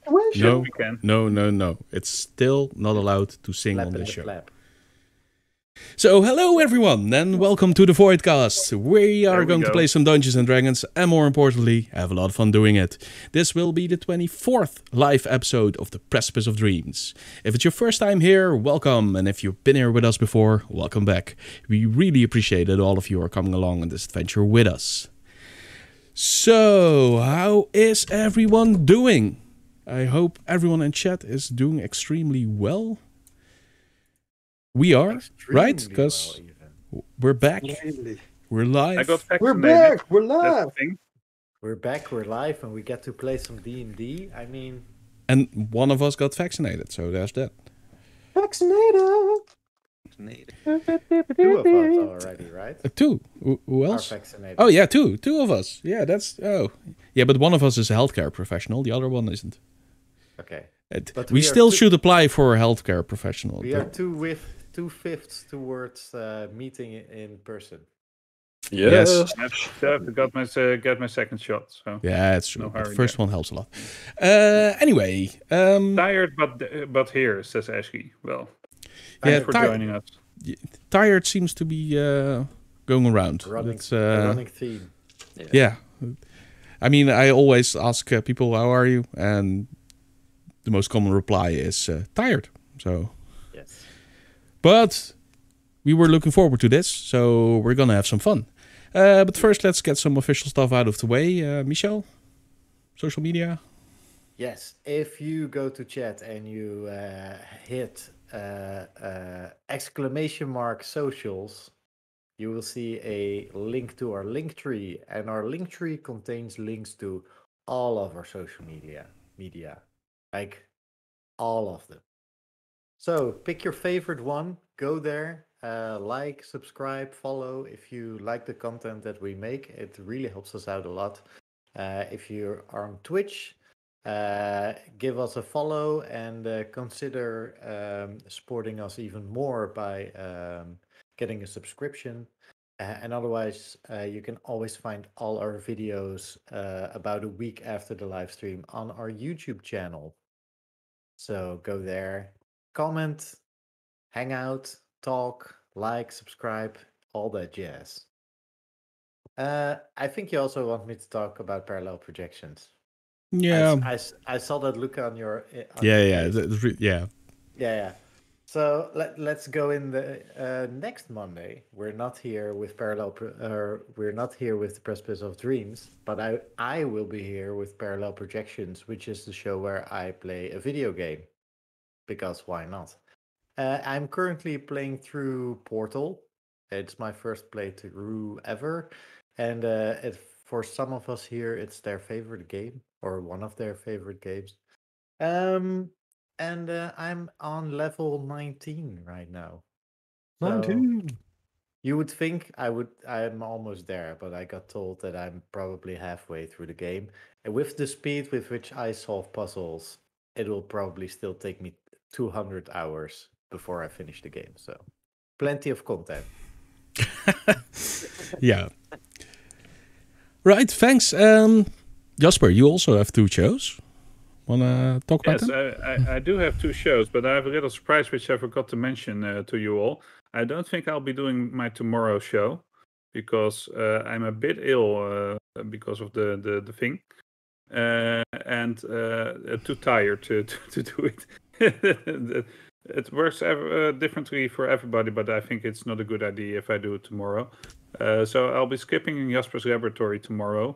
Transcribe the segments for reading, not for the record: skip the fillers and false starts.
No, we can. no. It's still not allowed to sing Flap on in this the show. flap. So, hello everyone, and welcome to the Voidcast. We are going to play some Dungeons and Dragons, and more importantly, have a lot of fun doing it. This will be the 24th live episode of the Precipice of Dreams. If it's your first time here, welcome, and if you've been here with us before, welcome back. We really appreciate that all of you are coming along on this adventure with us. So, how is everyone doing? I hope everyone in chat is doing extremely well. We are, Extremely right? Because we're back. We're live. I got vaccinated. We're back. We're That's live. the thing. We're back. We're live, and we get to play some D&D. I mean, And one of us got vaccinated, so there's that. vaccinated. Two of us already, right? Two. Who Are else? vaccinated. Oh, yeah, two. Two of us. Yeah, that's... Oh. Yeah, but one of us is a healthcare professional. The other one isn't. Okay. We But we are still two- should apply for a healthcare professional. We are two-fifths towards meeting in person. Yes. I've got my second shot. So Yeah, it's true. No The hurry first there. one helps a lot. Anyway. tired, but here, says Ashley. Well, Yeah, thanks for joining us. Tired seems to be going around. Running, It's, running theme. Yeah. I mean, I always ask people, how are you? And the most common reply is tired. So, Yes. but we were looking forward to this, so we're going to have some fun. But first, let's get some official stuff out of the way. Michel, social media? Yes. If you go to chat and you hit exclamation mark socials, you will see a link to our link tree, and our link tree contains links to all of our social media, like all of them. So pick your favorite one, go there, like, subscribe, follow. If you like the content that we make, it really helps us out a lot. If you are on Twitch, give us a follow and consider supporting us even more by getting a subscription. And otherwise, you can always find all our videos about a week after the live stream on our YouTube channel. So go there, comment, hang out, talk, like, subscribe, all that jazz. I think you also want me to talk about parallel projections. Yeah. I saw that look on your Yeah. Yeah. So let's go in the next Monday. We're not here with we're not here with the Precipice of Dreams, but I will be here with Parallel Projections, which is the show where I play a video game. Because why not? I'm currently playing through Portal. It's my first playthrough ever, and for some of us here, it's their favorite game or one of their favorite games. And I'm on level 19 right now. So 19. you would think I'm almost there, but I got told that I'm probably halfway through the game. And with the speed with which I solve puzzles, it will probably still take me 200 hours before I finish the game. So plenty of content. Yeah. Right, thanks. Jasper, you also have two shows. Wanna talk about Yes, them? I do have two shows, but I have a little surprise which I forgot to mention to you all. I don't think I'll be doing my tomorrow show because I'm a bit ill because of the thing, and too tired to do it. It works differently for everybody, but I think it's not a good idea if I do it tomorrow. So I'll be skipping in Jasper's laboratory tomorrow,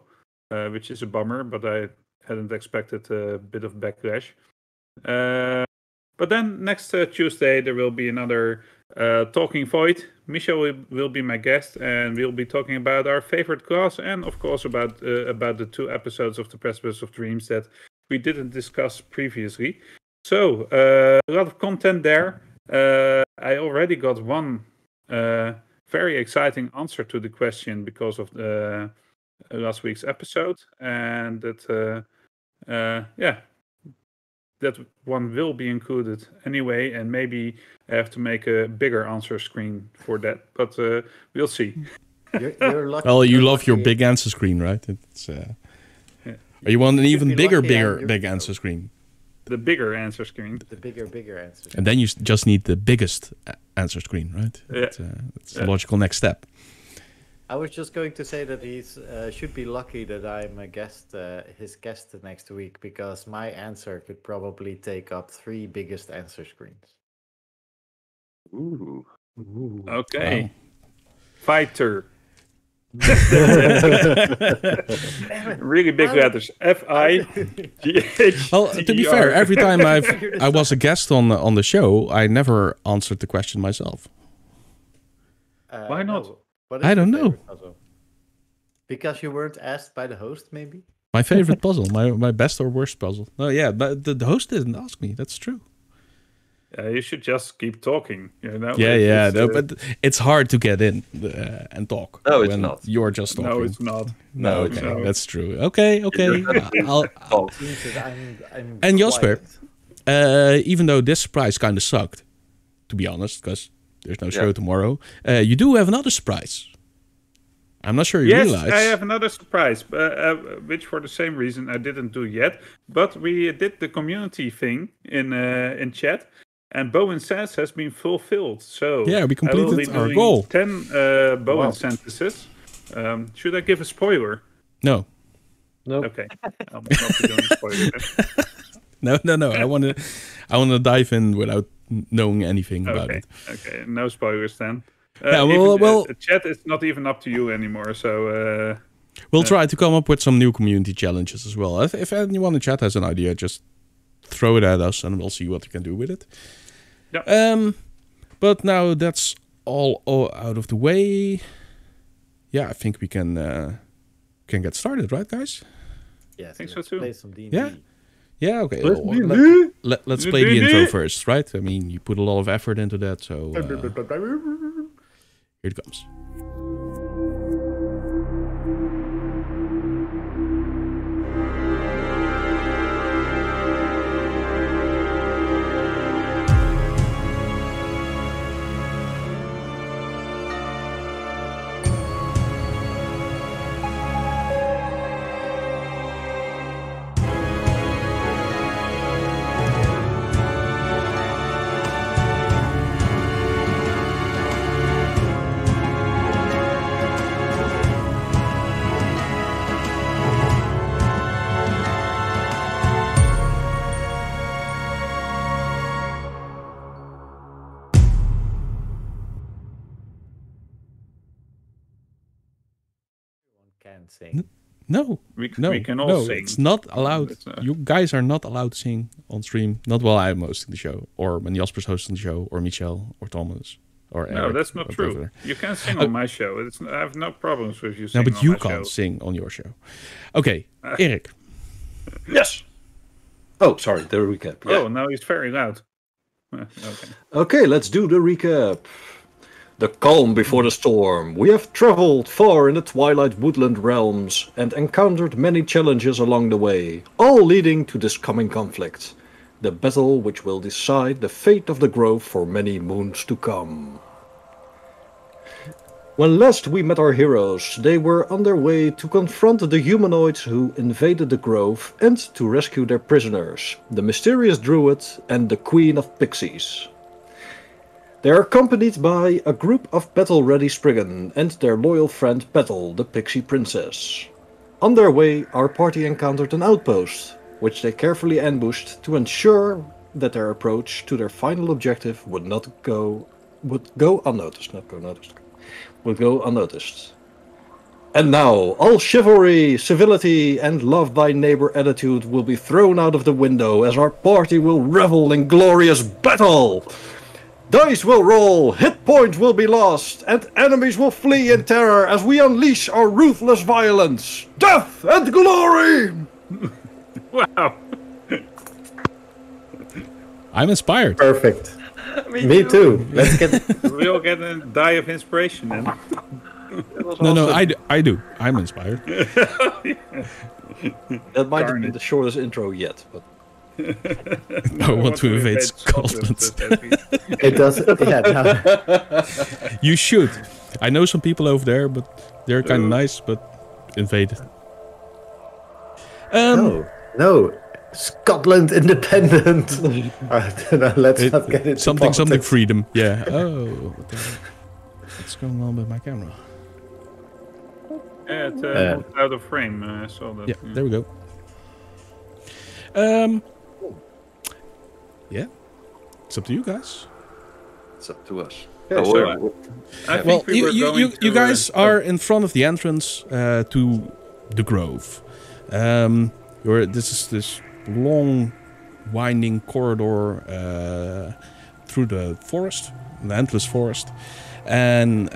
which is a bummer, but I hadn't expected a bit of backlash. But then next Tuesday there will be another Talking Void. Michel will be my guest, and we'll be talking about our favorite class, and of course about the two episodes of the Precipice of Dreams that we didn't discuss previously. So a lot of content there. I already got one very exciting answer to the question because of the last week's episode, and that that one will be included anyway, and maybe I have to make a bigger answer screen for that, but we'll see. You're lucky. Well, you you're love your lucky- big answer screen, right? It's. Or you want an even be bigger, lucky and you're- big answer screen? The bigger answer screen. The bigger answer. And then you just need the biggest answer screen, right? Yeah. That's the logical next step. I was just going to say that he's should be lucky that I'm a guest, his guest next week, because my answer could probably take up 3 biggest answer screens. Ooh. Okay. Wow. Fighter. Really big letters. F-I-G-H. Well, to be fair, every time I was a guest on the show, I never answered the question myself. Why not? No. What is I don't your know. favorite puzzle? Because you weren't asked by the host, maybe? My favorite puzzle, my best or worst puzzle. No, yeah, but the host didn't ask me. That's true. You should just keep talking. You know? Yeah, no, but it's hard to get in and talk. No, it's when not. You're just talking. No, it's not. No, okay, no. that's true. Okay. I'll Seems that I'm And Jasper, quiet. even though this surprise kind of sucked, to be honest, because there's no show tomorrow, you do have another surprise. I'm not sure you realize. Yes, I have another surprise, which for the same reason I didn't do yet. But we did the community thing in chat, and Bowen Says has been fulfilled. So Yeah, we I will completed be our doing goal. 10 Bowen sentences. Should I give a spoiler? No. Okay, I'll not be doing a spoiler. No. I want to dive in without knowing anything about it. Okay, no spoilers then. Yeah, well, the chat is not even up to you anymore. So we'll try to come up with some new community challenges as well. If anyone in chat has an idea, just throw it at us, and we'll see what we can do with it. Yeah. But now that's all out of the way. Yeah, I think we can get started, right, guys? Yes, think so let's too. play some D&D. Yeah. Yeah, okay. Let's Do play the D&D. intro first, right? I mean, you put a lot of effort into that, so here it comes. Can sing. No, we no, can all no, sing. it's not allowed. It's, You guys are not allowed to sing on stream. Not while I'm hosting the show, or when Jasper's hosting the show, or Michel, or Thomas, or No, Eric, that's not or true. whatever. You can sing on my show. I have no problems with you No, singing but on you my can't show. sing on your show. Okay, Eric. Yes. Oh, sorry, the recap. Yeah. Oh, now he's very loud. Okay. Okay, let's do the recap. The calm before the storm. We have traveled far in the Twilight Woodland realms and encountered many challenges along the way, all leading to this coming conflict. The battle which will decide the fate of the grove for many moons to come. When last we met our heroes, they were on their way to confront the humanoids who invaded the grove and to rescue their prisoners, the mysterious Druid and the Queen of Pixies. They are accompanied by a group of battle-ready Spriggan and their loyal friend Petal, the Pixie Princess. On their way, our party encountered an outpost, which they carefully ambushed to ensure that their approach to their final objective would go unnoticed. And now, all chivalry, civility, and love thy neighbor attitude will be thrown out of the window as our party will revel in glorious battle! Dice will roll, hit points will be lost, and enemies will flee in terror as we unleash our ruthless violence. Death and glory! Wow. I'm inspired. Perfect. Me too. Let's get. We all get a die of inspiration then. No, I do. I'm inspired. That might have been the shortest intro yet, but... I want to invade Scotland. It does. Yeah. No. You should. I know some people over there, but they're kind of nice. But invade. No. Scotland independent. Let's not get into something politics. freedom. Yeah. Oh, what's going on with my camera? Yeah, it moved out of frame. I saw that. Yeah, there we go. Yeah, it's up to you guys. It's up to us. Yeah, Oh, I think Well, we were going to, you guys are in front of the entrance to the grove. This is this long, winding corridor through the forest, the endless forest, and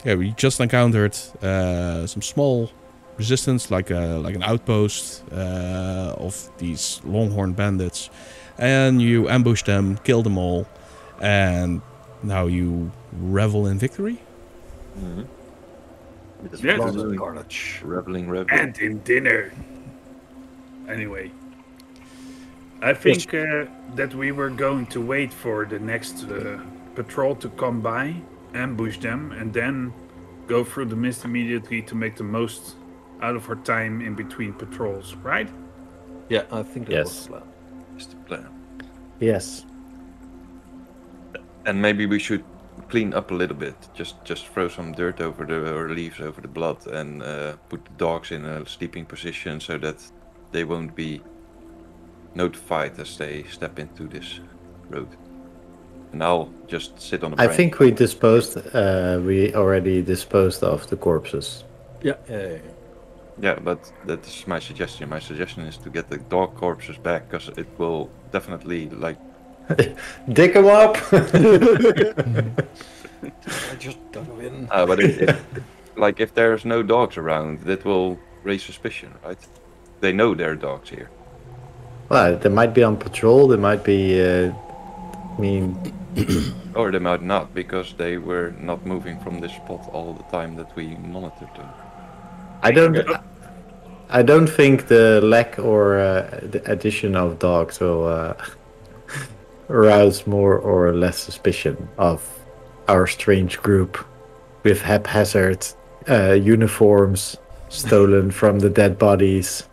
we just encountered some small resistance, like an outpost of these longhorn bandits, and you ambush them, kill them all, and now you revel in victory. It's Yeah. Blood and carnage. reveling. and in dinner. Anyway, I think that we were going to wait for the next patrol to come by, ambush them, and then go through the mist immediately to make the most out of our time in between patrols, right? Yeah, I think that Yes. was the plan. Is the plan. Yes. And maybe we should clean up a little bit. Just throw some dirt over or leaves over the blood, and put the dogs in a sleeping position so that they won't be notified as they step into this road. And I'll just sit on the I branch. think we already disposed of the corpses. Yeah. Yeah, but that is my suggestion. My suggestion is to get the dog corpses back, because it will definitely Dig them up! I just dug in. but if there's no dogs around, that will raise suspicion, right? They know there are dogs here. Well, they might be on patrol, they might be, Or they might not, because they were not moving from this spot all the time that we monitored them. I don't think the lack or the addition of dogs will arouse more or less suspicion of our strange group with haphazard uniforms stolen from the dead bodies.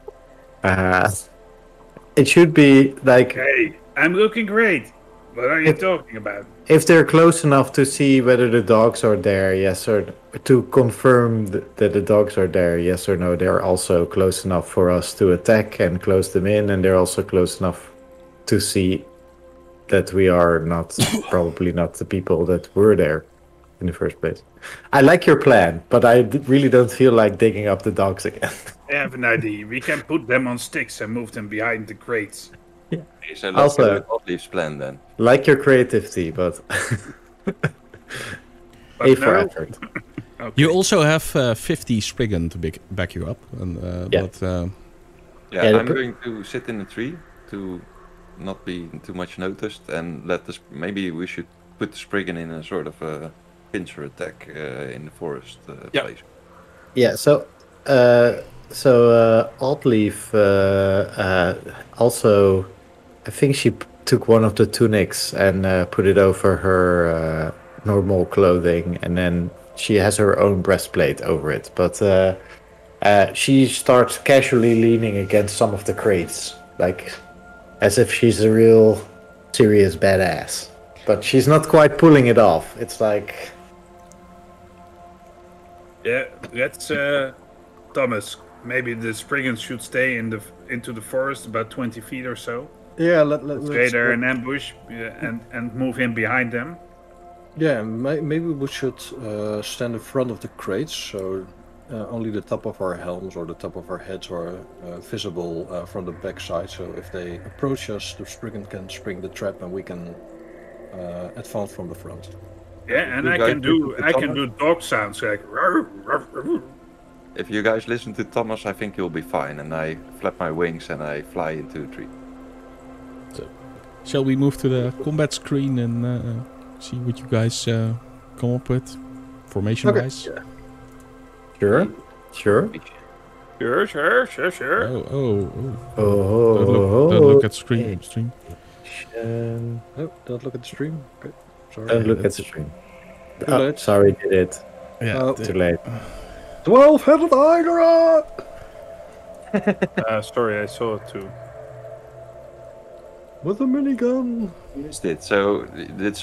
It should be like, Hey, I'm looking great. What are you talking about? if they're close enough to see whether the dogs are there, yes, or to confirm that the dogs are there, yes or no, they're also close enough for us to attack and close them in, and they're also close enough to see that we are not probably not the people that were there in the first place. I like your plan, but I really don't feel like digging up the dogs again. I have an idea. We can put them on sticks and move them behind the crates. Okay, so let's Also- go with Oddleaf's plan then. Like your creativity, but But A for no. effort. Okay. You also have 50 Spriggan to back you up, and Yeah. but Yeah, Yeah, I'm the going to sit in a tree to not be too much noticed, and maybe we should put the Spriggan in a sort of a pincer attack in the forest place. Yeah, so Oddleaf also, I think she took one of the tunics and put it over her normal clothing, and then she has her own breastplate over it. But she starts casually leaning against some of the crates, like as if she's a real serious badass. But she's not quite pulling it off. It's like, Yeah, let's Thomas. Maybe the Spriggans should stay into the forest about 20 feet or so. Yeah, let's Stay there in ambush and move in behind them. Yeah, maybe we should stand in front of the crates, so only the top of our helms or the top of our heads are visible from the back side. So if they approach us, the Spriggan can spring the trap, and we can advance from the front. Yeah, and You I guys can do listen to Thomas? dog sounds like. "Rrr, rrr, rrr." If you guys listen to Thomas, I think you'll be fine. And I flap my wings and I fly into a tree. shall we move to the combat screen and see what you guys come up with, formation-wise? Yeah. sure. Sure. Oh. Oh, Don't look at stream. Oh, don't look at the stream. Okay, sorry. Don't look at the that's- stream. Too Oh, late. sorry, did it. Yeah. Oh. Too late. 12-headed Hydra! Sorry, I saw it too. With a minigun. You missed it, so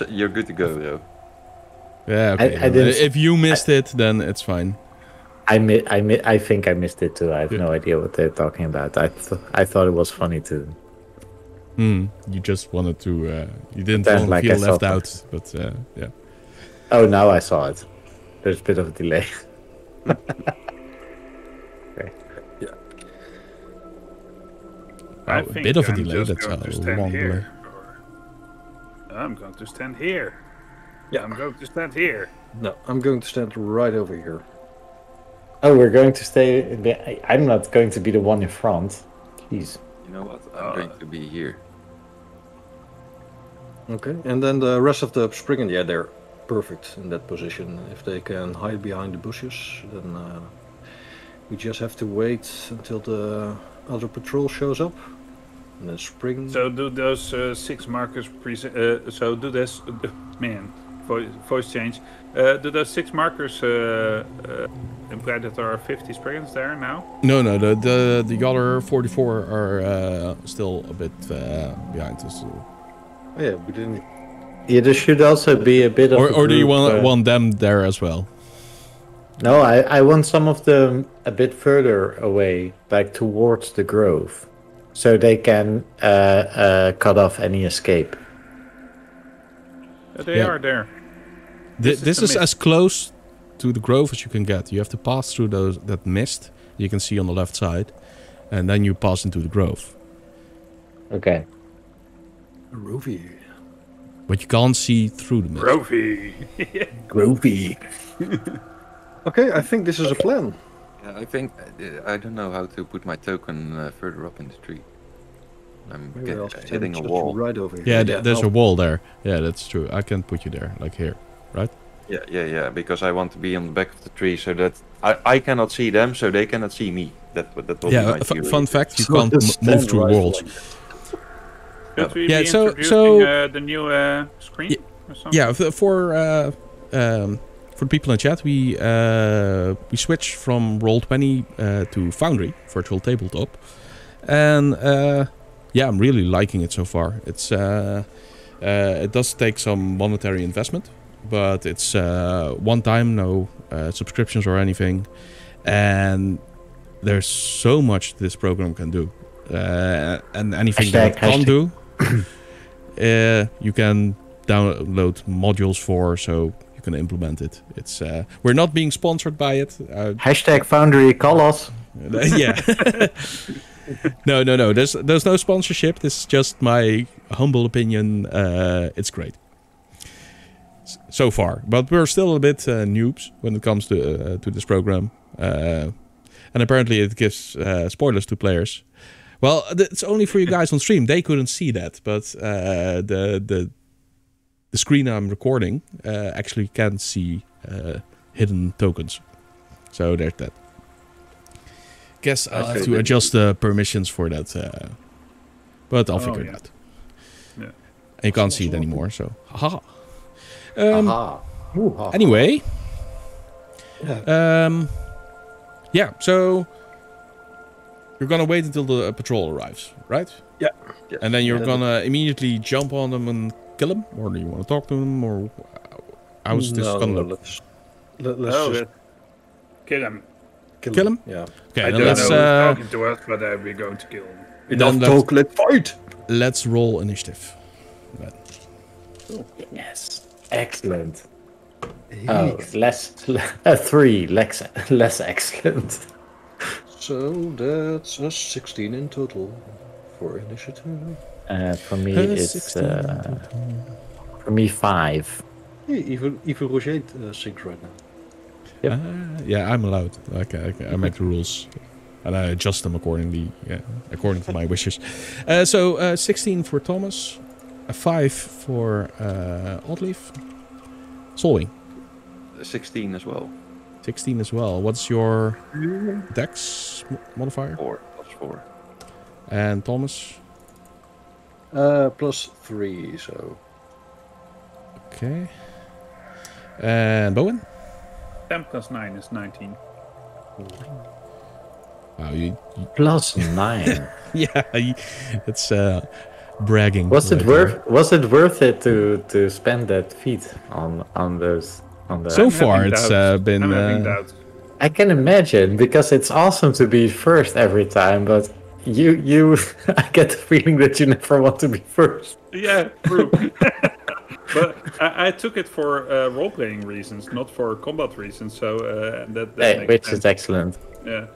you're good to go though. Yeah, okay. I didn't- If you missed it, then it's fine. I think I missed it too. I have no idea what they're talking about. I thought it was funny too. You just wanted to... you didn't Pretend want to like I feel saw left that. out, but yeah. Oh, now I saw it. There's a bit of a delay. I Oh, a think bit of a I'm delay, just that's going a to stand long here. delay. I'm going to stand here. Yeah. I'm going to stand here. No, I'm going to stand right over here. Oh, we're going to stay. I'm not going to be the one in front. Jeez. You know what? I'm going to be here. Okay, and then the rest of the Spriggan, yeah, they're perfect in that position. If they can hide behind the bushes, then we just have to wait until the other patrol shows up. And then Spriggan... So do those 6 markers so do this... man, voice change. Do those 6 markers imply that there are 50 Spriggans there now? No, the other 44 are still a bit behind us. Oh, yeah, we didn't... Yeah, there should also be a bit of. Or do you group, want them there as well? No, I want some of them a bit further away, like towards the grove, so they can cut off any escape. They Yeah. are there. This the is mist. as close to the grove as you can get. You have to pass through that mist you can see on the left side, and then you pass into the grove. Okay. Rovi. But you can't see through the mist. Rovi. Groovy. Okay, I think this is a plan. Yeah, I think I don't know how to put my token further up in the tree. I'm Maybe I'll hitting a stand wall. right over here. Yeah, there's a I'll- wall there. Yeah, that's true. I can put you there, like here, right? Yeah, because I want to be on the back of the tree so that I cannot see them, so they cannot see me. That will be Yeah, my theory. fun fact, you So can't just move stand through right walls. like that. Should we Yeah, be so- introducing the new screen or something? Yeah, for the people in chat, we switched from Roll20 to Foundry, Virtual Tabletop, and yeah, I'm really liking it so far. It's it does take some monetary investment, but it's one time, no subscriptions or anything, and there's so much this program can do, and anything that it can't do, you can download modules for, so you can implement it. It's we're not being sponsored by it. Hashtag Foundry, call us. Yeah. No. There's no sponsorship. This is just my humble opinion. It's great so far, but we're still a bit noobs when it comes to this program. And apparently it gives spoilers to players. Well, it's only for you guys on stream. They couldn't see that, but the screen I'm recording actually can see hidden tokens. So there's that. Guess I'll have to adjust the permissions for that. But I'll figure it out. Yeah. And you can't see it anymore, so haha. Aha. Ooh-ha. Anyway. Yeah, so you're gonna wait until the patrol arrives, right? Yeah. And then you're gonna immediately jump on them and kill them? Or do you want to talk to them? Or how's this gonna look? Let's just kill him. Kill him? Yeah. Okay, I then don't let's know who's talking to us, but we're going to kill him. Enough let's- talk, let's fight! let's roll initiative. Yes. Excellent. Oh, less 3, less excellent. So that's a 16 in total for initiative. For me, it's for me 5. Hey, even Roger sings right now. Yeah, I'm allowed. Okay, I make the rules. And I adjust them accordingly, according to my wishes. So 16 for Thomas, a 5 for Oddleaf. Solving. 16 as well. 16 as well. What's your dex modifier? 4 plus 4. And Thomas? Plus 3, so. Okay. And Bowen? 10 plus 9 is 19. Wow, you Plus 9. yeah, it's bragging. Was it right worth it to spend that feat on those on the? So I'm far, having it's doubts. been. I'm having doubts. I can imagine, because it's awesome to be first every time, but you I get the feeling that you never want to be first. Yeah, true. But I took it for role-playing reasons, not for combat reasons. So that makes Which sense. is excellent. Yeah.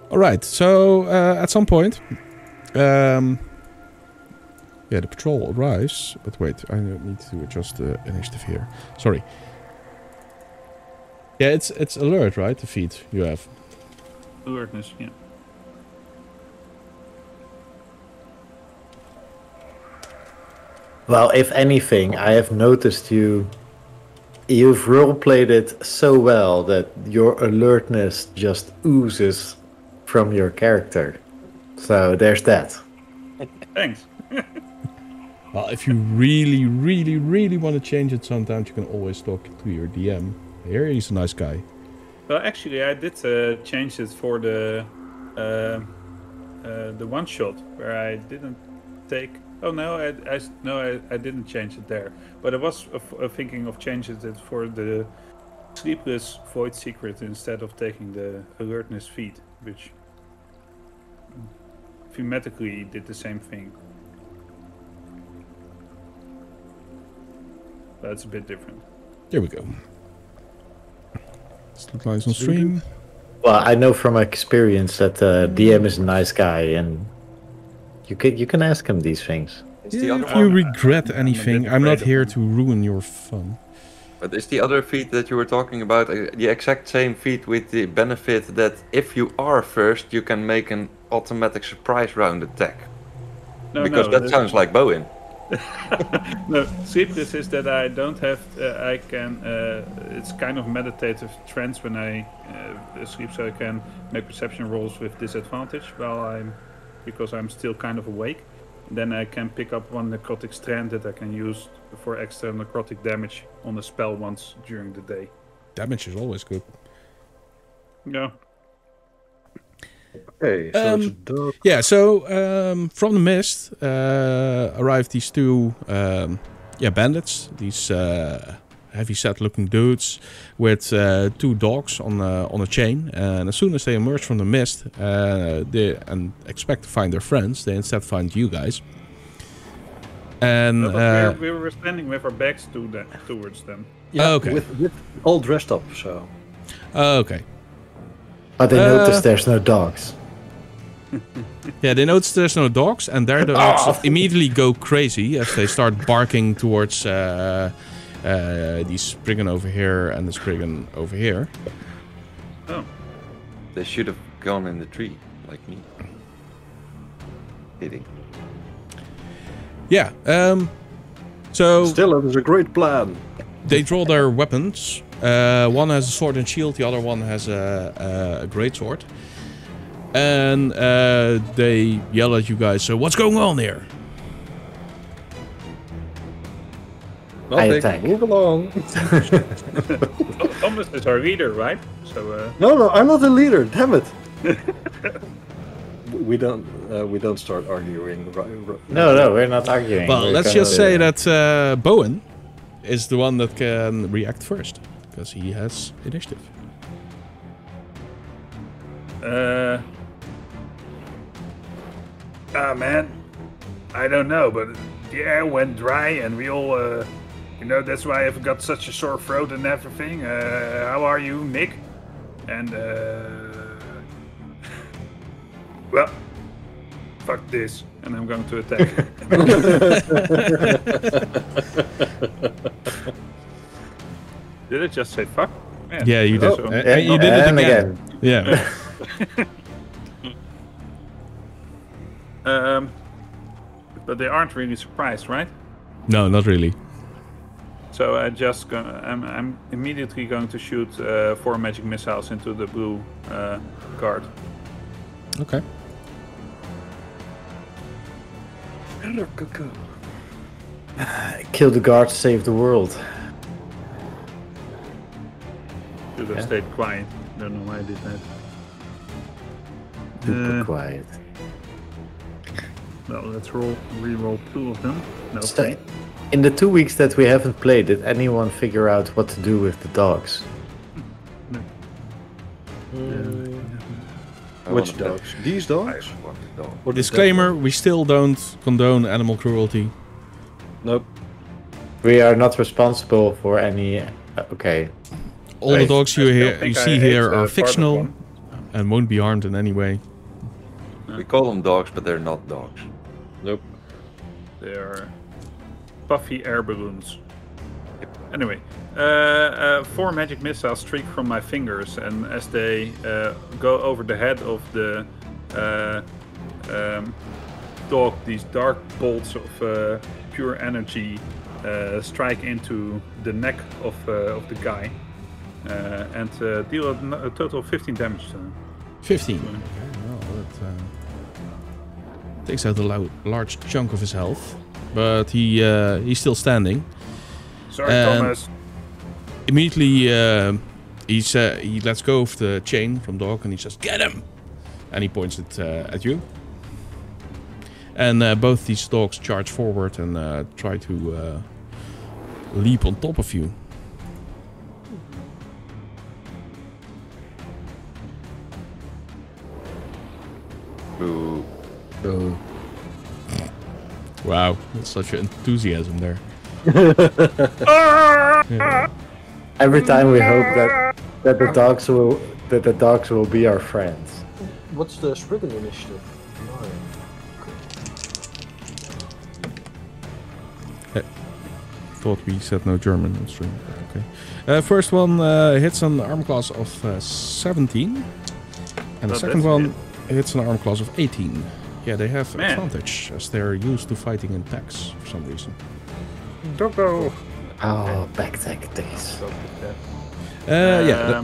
All right. So at some point, the patrol arrives. But wait, I need to adjust the initiative here. Sorry. Yeah, it's alert, right? The feed you have. Alertness, yeah. Well, if anything, I have noticed you've roleplayed it so well that your alertness just oozes from your character. So there's that. Thanks. Well, if you really, really, really want to change it, sometimes you can always talk to your DM. Here, he's a nice guy. Well, actually, I did change it for the one shot where I didn't take. Oh no, I didn't change it there. But I was thinking of changing it for the sleepless void secret instead of taking the alertness feat, which thematically did the same thing. That's a bit different. There we go. Still lies on stream. Well, I know from experience that DM is a nice guy, and you can ask him these things. If you regret anything, I'm not here to ruin your fun. But is the other feat that you were talking about the exact same feat with the benefit that if you are first, you can make an automatic surprise round attack? Because that sounds like Bowen. No, sleepless is that I don't have. I can. It's kind of meditative trance when I sleep, so I can make perception rolls with disadvantage because I'm still kind of awake. Then I can pick up one necrotic strand that I can use for extra necrotic damage on a spell once during the day. Damage is always good. Yeah. Okay, so it's a dog. Yeah, so from the mist arrived these two bandits, these heavy-set looking dudes with two dogs on a chain. And as soon as they emerge from the mist and expect to find their friends, they instead find you guys. And we were standing with our backs towards them. Yeah, okay. With all dressed up, so. Okay. But they notice there's no dogs. Yeah, they notice there's no dogs, and their dogs immediately go crazy as they start barking towards the Spriggan over here and the Spriggan over here. Oh. They should have gone in the tree, like me. Kidding. Yeah, so... Still, it was a great plan. They draw their weapons. One has a sword and shield, the other one has a greatsword. And they yell at you guys, so what's going on here? Nothing. Move along. Thomas is our leader, right? So. No, I'm not the leader. Damn it. We don't start arguing. No, we're not arguing. Well, let's just say that Bowen is the one that can react first, because he has initiative. Man, I don't know, but the air went dry and we all, that's why I've got such a sore throat and everything. How are you, Nick? And, well, fuck this, and I'm going to attack. Did I just say fuck? Man. Yeah, you did. You did it again. Yeah. But they aren't really surprised, right? No, not really. So I'm immediately going to shoot 4 magic missiles into the blue guard. Okay. Kill the guard, save the world. Should have stayed quiet. Don't know why I did that. Super quiet. Well, let's re-roll 2 of them. No So, three. in the 2 weeks that we haven't played, did anyone figure out what to do with the dogs? Which dogs? These dogs? Or the Disclaimer: we still don't condone animal cruelty. Nope. We are not responsible for any. Okay. All the dogs you think see I here ate, are part of fictional one. and won't be harmed in any way. We call them dogs, but they're not dogs. Nope. They are puffy air balloons. Anyway, 4 magic missiles streak from my fingers, and as they go over the head of the dog, these dark bolts of pure energy strike into the neck of the guy and deal a total of 15 damage to him. 15. Okay, well, that takes out a large chunk of his health, but he's still standing. Sorry, And- Thomas. Immediately, he lets go of the chain from dog and he says, "Get him!" And he points it at you. And both these dogs charge forward and try to leap on top of you. Ooh. So, wow, that's such an enthusiasm there. Yeah. Every time we hope that the dogs will be our friends. What's the Spriggan initiative? Thought we said no German on stream. Okay. First one hits an arm class of 17, and the second that's one hits an arm class of 18. Yeah, they have Man. advantage as they're used to fighting in packs for some reason. Doggo. Oh, back tactics. Yeah.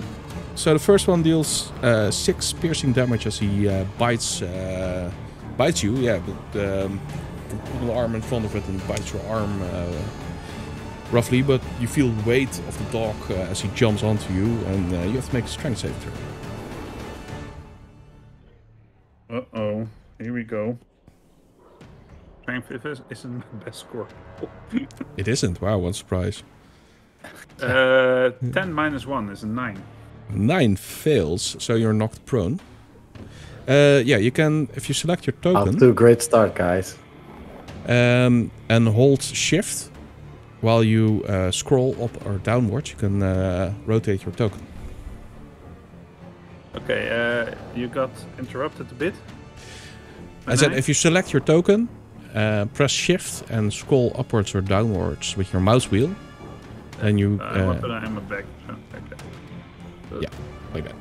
So the first one deals 6 piercing damage as he bites you. Yeah, but you can put an arm in front of it and bites your arm roughly. But you feel the weight of the dog as he jumps onto you, and you have to make a strength save throw. Uh-oh. Here we go. Strength isn't the best score. It isn't. Wow, what a surprise. 10 minus 1 is a 9. 9 fails, so you're knocked prone. Yeah, you can, if you select your Off token to a great start, guys. and hold shift while you scroll up or downwards, you can rotate your token. Okay, you got interrupted a bit. I said if you select your token, press shift and scroll upwards or downwards with your mouse wheel, then you... I'm back. So, okay. So, Yeah, like that.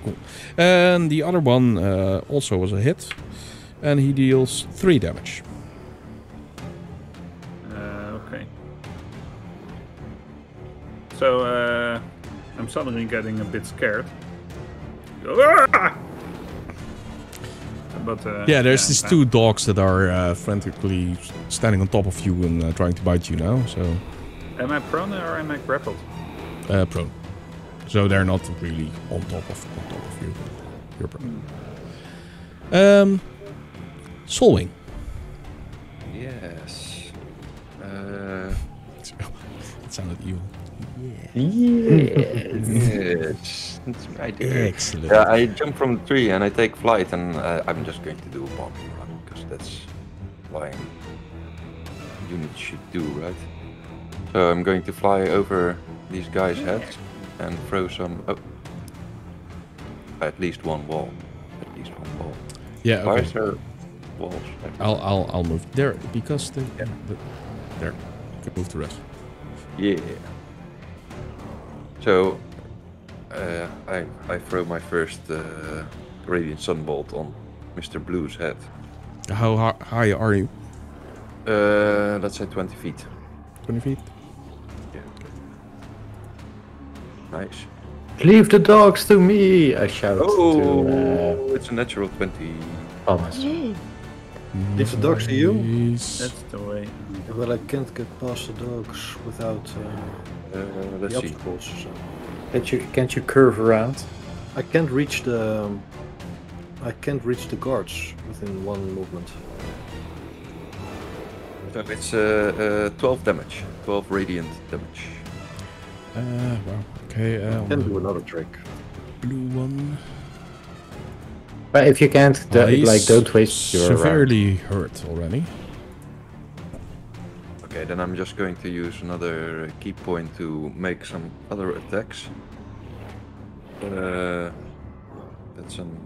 Cool. And the other one also was a hit, and he deals 3 damage. Okay. So, I'm suddenly getting a bit scared. Ah! But, Yeah, there's these I'm- 2 dogs that are frantically standing on top of you and trying to bite you now, so... Am I prone or am I grappled? Prone. So they're not really on top of you. You're prone. Solwing. Yes. That sounded evil. Yes. That's right. Excellent. Yeah, I jump from the tree and I take flight, and I'm just going to do a bombing run because that's flying units should do, right? So I'm going to fly over these guys' heads and throw some. Oh, at least one wall. At least one wall. Yeah. Why Okay. is there walls? I'll move there because there. You can move the rest. Yeah. So I throw my first radiant sunbolt on Mr. Blue's head. How high are you? Let's say 20 feet. 20 feet. Yeah. Nice. Leave the dogs to me! I shout Oh, it's a natural 20. to Thomas. Leave the dogs to you? Nice. That's the way. Well, I can't get past the dogs without Let's the see. obstacles. So. Can't you curve around? I can't reach the guards within one movement. So it's 12 damage. 12 radiant damage. Wow. Okay. Can do another trick. Blue one. But if you can't, He's don't waste your severely hurt already. Okay, then I'm just going to use another key point to make some other attacks. That's an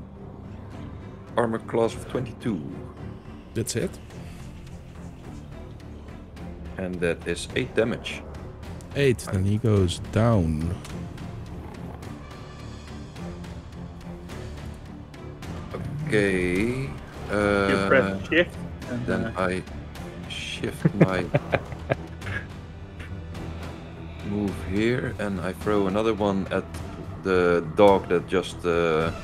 armor class of 22. That's it. And that is 8 damage. 8. Then he goes down. Okay. You press shift. And, Then I shift my move here, and I throw another one at the dog that just Another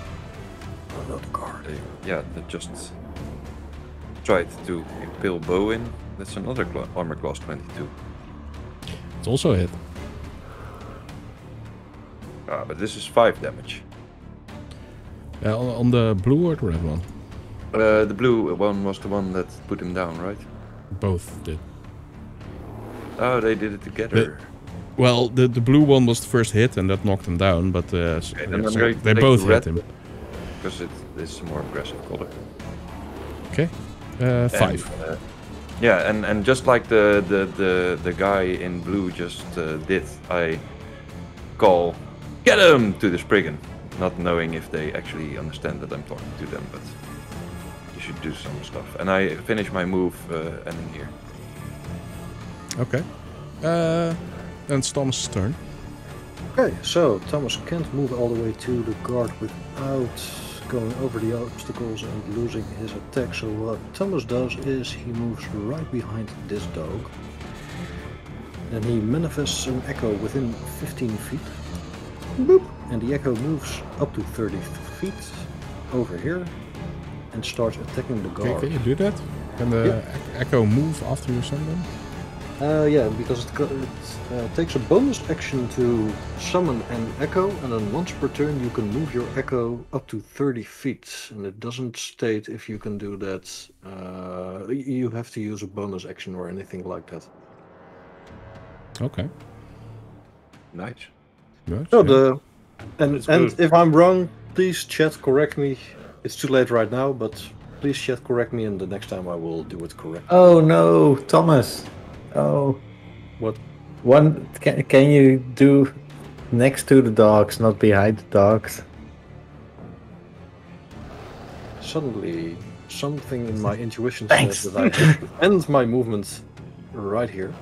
guard. yeah, that just tried to impale bow in. That's another armor class 22. It's also a hit. Ah, but this is 5 damage. On the blue or the red one? The blue one was the one that put him down, right? Both did. Oh, they did it together. Well, the blue one was the first hit and that knocked him down, but then I'm so going to they take both the hit red him. Because it's a more aggressive color. Okay. 5. Yeah, and just like the guy in blue just did, I call, "Get him!" to the Spriggan, not knowing if they actually understand that I'm talking to them, but you should do some stuff. And I finish my move ending here. Okay. Then it's Thomas' turn. Okay, so Thomas can't move all the way to the guard without going over the obstacles and losing his attack. So what Thomas does is he moves right behind this dog. Then he manifests an echo within 15 feet. Boop. And the echo moves up to 30 feet over here and starts attacking the guard. Okay, can you do that? Can the echo move after you summon them? Yeah, because it takes a bonus action to summon an echo, and then once per turn you can move your echo up to 30 feet. And it doesn't state if you can do that. You have to use a bonus action or anything like that. Okay. Nice. Nice, So yeah. and if I'm wrong, please chat correct me. It's too late right now, but please chat correct me, and the next time I will do it correct. Oh no, Thomas. Oh. What? One can you do next to the dogs, not behind the dogs? Suddenly, something in my intuition Thanks. says that I have to end my movement right here.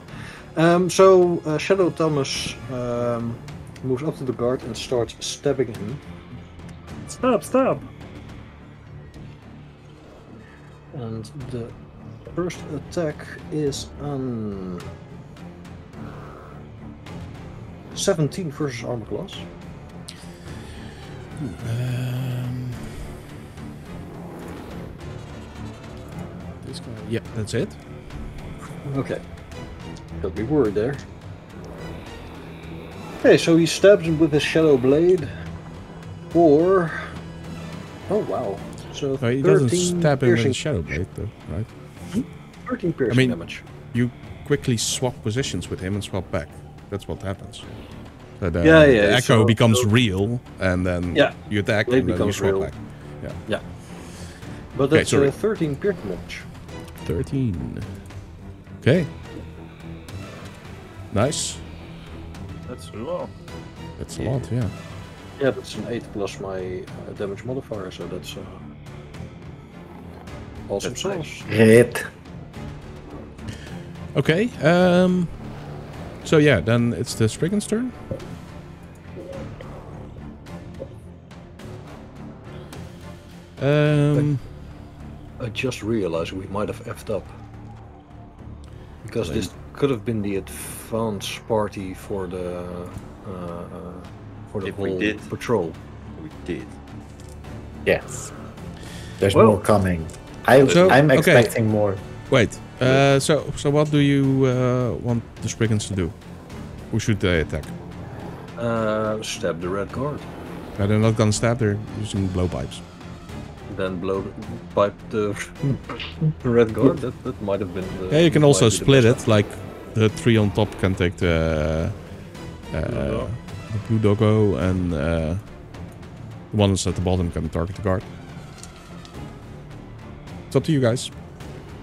So Shadow Thomas moves up to the guard and starts stabbing him. Stop! And the first attack is on 17 versus armor class. This guy. Yeah, that's it. Okay. Got me worried there. Okay, so he stabs him with his shadow blade for... Oh wow. So No, he 13 doesn't stab him with piercing, a shadow blade, though, right? 13 piercing mean- damage. You quickly swap positions with him and swap back. That's what happens. So the, Yeah, the echo so- becomes so- real, and then Yeah, you attack, blade and then you becomes swap real. back. But Okay, that's sorry. 13 piercing damage. 13. Okay. Nice. That's well. That's a lot, yeah. Yeah, that's an 8 plus my damage modifier, so that's awesome That's sauce. nice. Hit. Okay, so yeah, then it's the Spriggan's turn. I just realized we might have effed up. Because this could have been the advance party for the If we whole did. patrol. We did. Yes. There's Well- more coming. So, I'm okay. expecting more. Wait, so what do you want the Spriggans to do? Who should they attack? Stab the red guard. No, they're not gonna stab, they're using blowpipes. then pipe the red guard. That might have been. Yeah, you can also split it. Like the 3 on top can take the blue doggo, and the ones at the bottom can target the guard. It's up to you guys.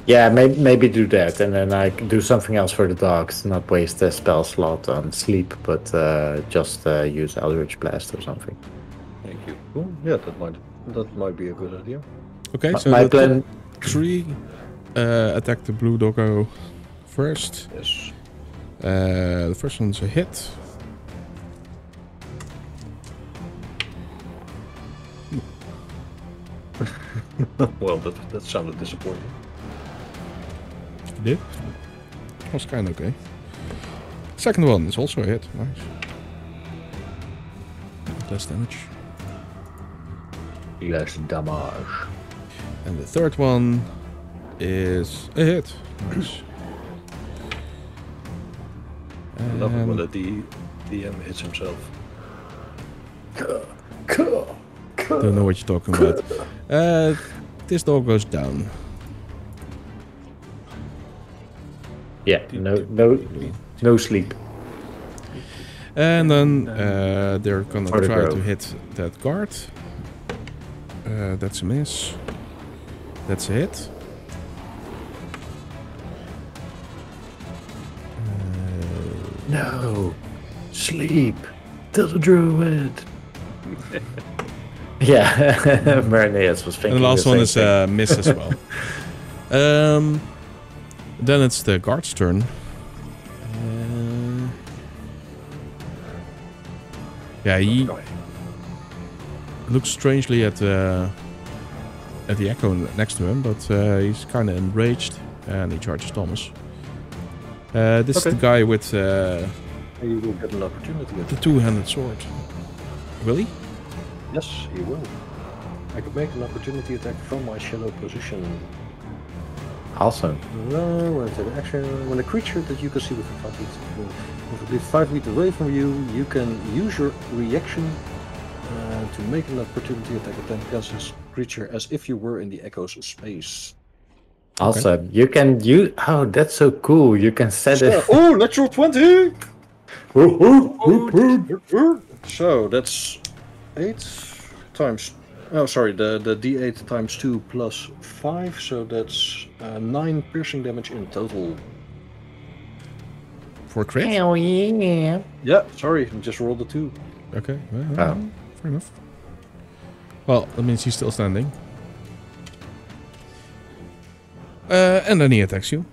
Yeah, maybe do that, and then I can do something else for the dogs. Not waste a spell slot on sleep, but just use Eldritch Blast or something. Thank you. Cool. Yeah, that might be a good idea. Okay, so my the plan. top 3 attack the blue doggo first. Yes. The first one's a hit. Well, that sounded disappointing. It did. Was kind of okay. Second one is also a hit. Nice. Less damage. Less damage. And the third one is a hit. Nice. I love it when the DM hits himself. Don't know what you're talking about. This dog goes down. Yeah, no sleep. And then they're gonna For the try to grove. hit that guard. That's a miss. That's a hit. No, sleep. Tell the druid. Yeah, Marineus was thinking. And the last one is same a miss as well. Then it's the guard's turn. Yeah, he looks strangely at the echo next to him, but he's kind of enraged, and he charges Thomas. This is the guy with He will get an opportunity. the two-handed sword. Will he? Yes, he will. I could make an opportunity attack from my shadow position. Awesome. When I take action, when a creature that you can see within 5 feet, at least 5 feet away from you, you can use your reaction to make an opportunity attack against this creature as if you were in the echo's space. Awesome. You can use. Oh, that's so cool. You can set it. Oh, natural 20! So that's 8 times. Oh, sorry, the d8 times 2 plus 5, so that's 9 piercing damage in total. For crit? Hell yeah. Yeah, sorry, I just rolled a 2. Okay, well, Oh. fair enough. Well, that means he's still standing. And then he attacks you.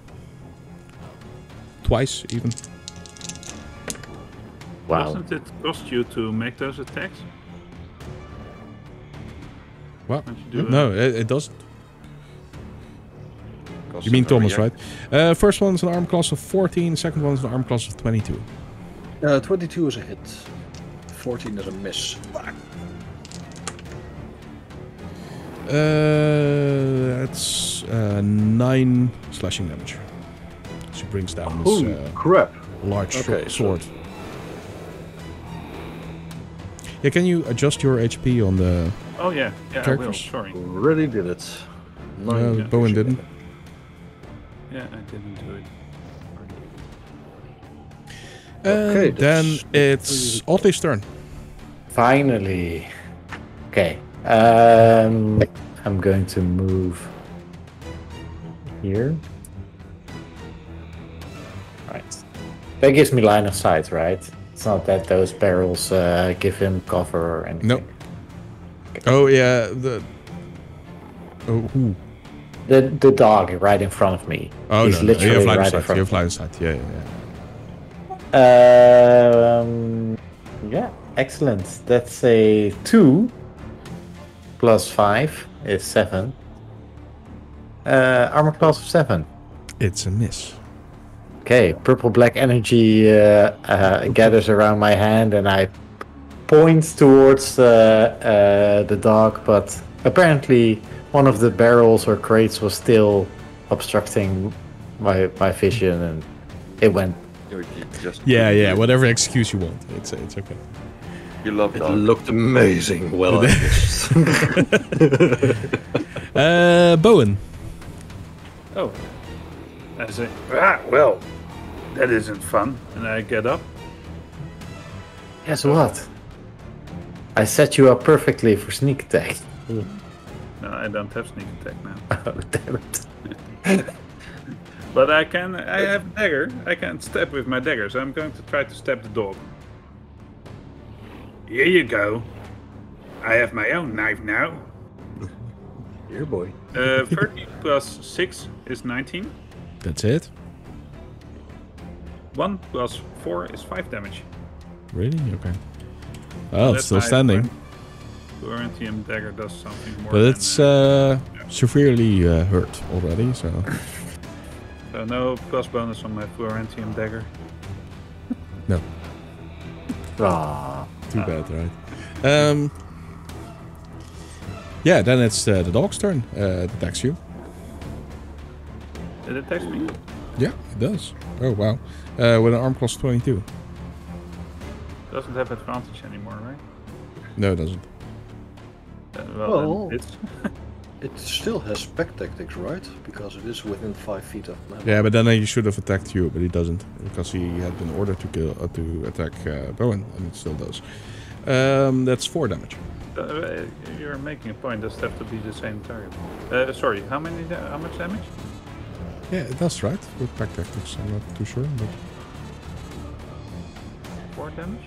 Twice, even. Wow. Doesn't it cost you to make those attacks? What? Don't you do No, it doesn't. You mean Thomas, right? First one's an arm class of 14, second one's an arm class of 22. 22 is a hit. 14 is a miss. That's 9 slashing damage. So he brings down his Holy crap. large Okay, sword. Yeah, can you adjust your HP on the Oh yeah, I will. characters? Sorry. Already did it. 9 Yeah. Bowen didn't. Yeah, I didn't do it. Okay, And then that's- it's Otley's turn. Finally. Okay. I'm going to move here. Right. That gives me line of sight, right? It's not that those barrels give him cover or anything. Nope. Oh yeah, who? The dog right in front of me. Oh He's no, literally you have line of right in sight. front You of have line of sight. Yeah. Yeah, excellent. That's a 2 plus 5 is 7. Armor class of 7. It's a miss. Okay, purple black energy gathers around my hand, and I point towards the dog, but apparently one of the barrels or crates was still obstructing my vision, and it went. You just Yeah. Whatever excuse you want. It's okay. You love It dogs. looked amazing. Well, I guess. Bowen. Oh. I say, well, that isn't fun. And I get up. Guess what? I set you up perfectly for sneak attack. No, I don't have sneak attack now. Oh, damn it. But I have a dagger. I can stab with my dagger, so I'm going to try to stab the dog. Here you go. I have my own knife now. Here, boy. 30 plus 6 is 19. That's it. 1 plus 4 is 5 damage. Really? Okay. Oh, it's That's still nice, standing. right? Florentium dagger does something more. But than, it's severely hurt already, so... So no plus bonus on my Florentium dagger. No. Ah. Too bad, right? Yeah, then it's the dog's turn. It attacks you. It attacks me. Yeah, it does. Oh, wow. With an arm class 22. Doesn't have advantage anymore, right? No, it doesn't. Well, then it's It still has spec tactics, right? Because it is within 5 feet of me. Yeah, but then he should have attacked you, but he doesn't. Because he had been ordered to kill, to attack Bowen, and it still does. That's 4 damage. you're making a point. Does it have to be the same target? Sorry, how much damage? Yeah, it does, right? With pack tactics, I'm not too sure, but... 4 damage?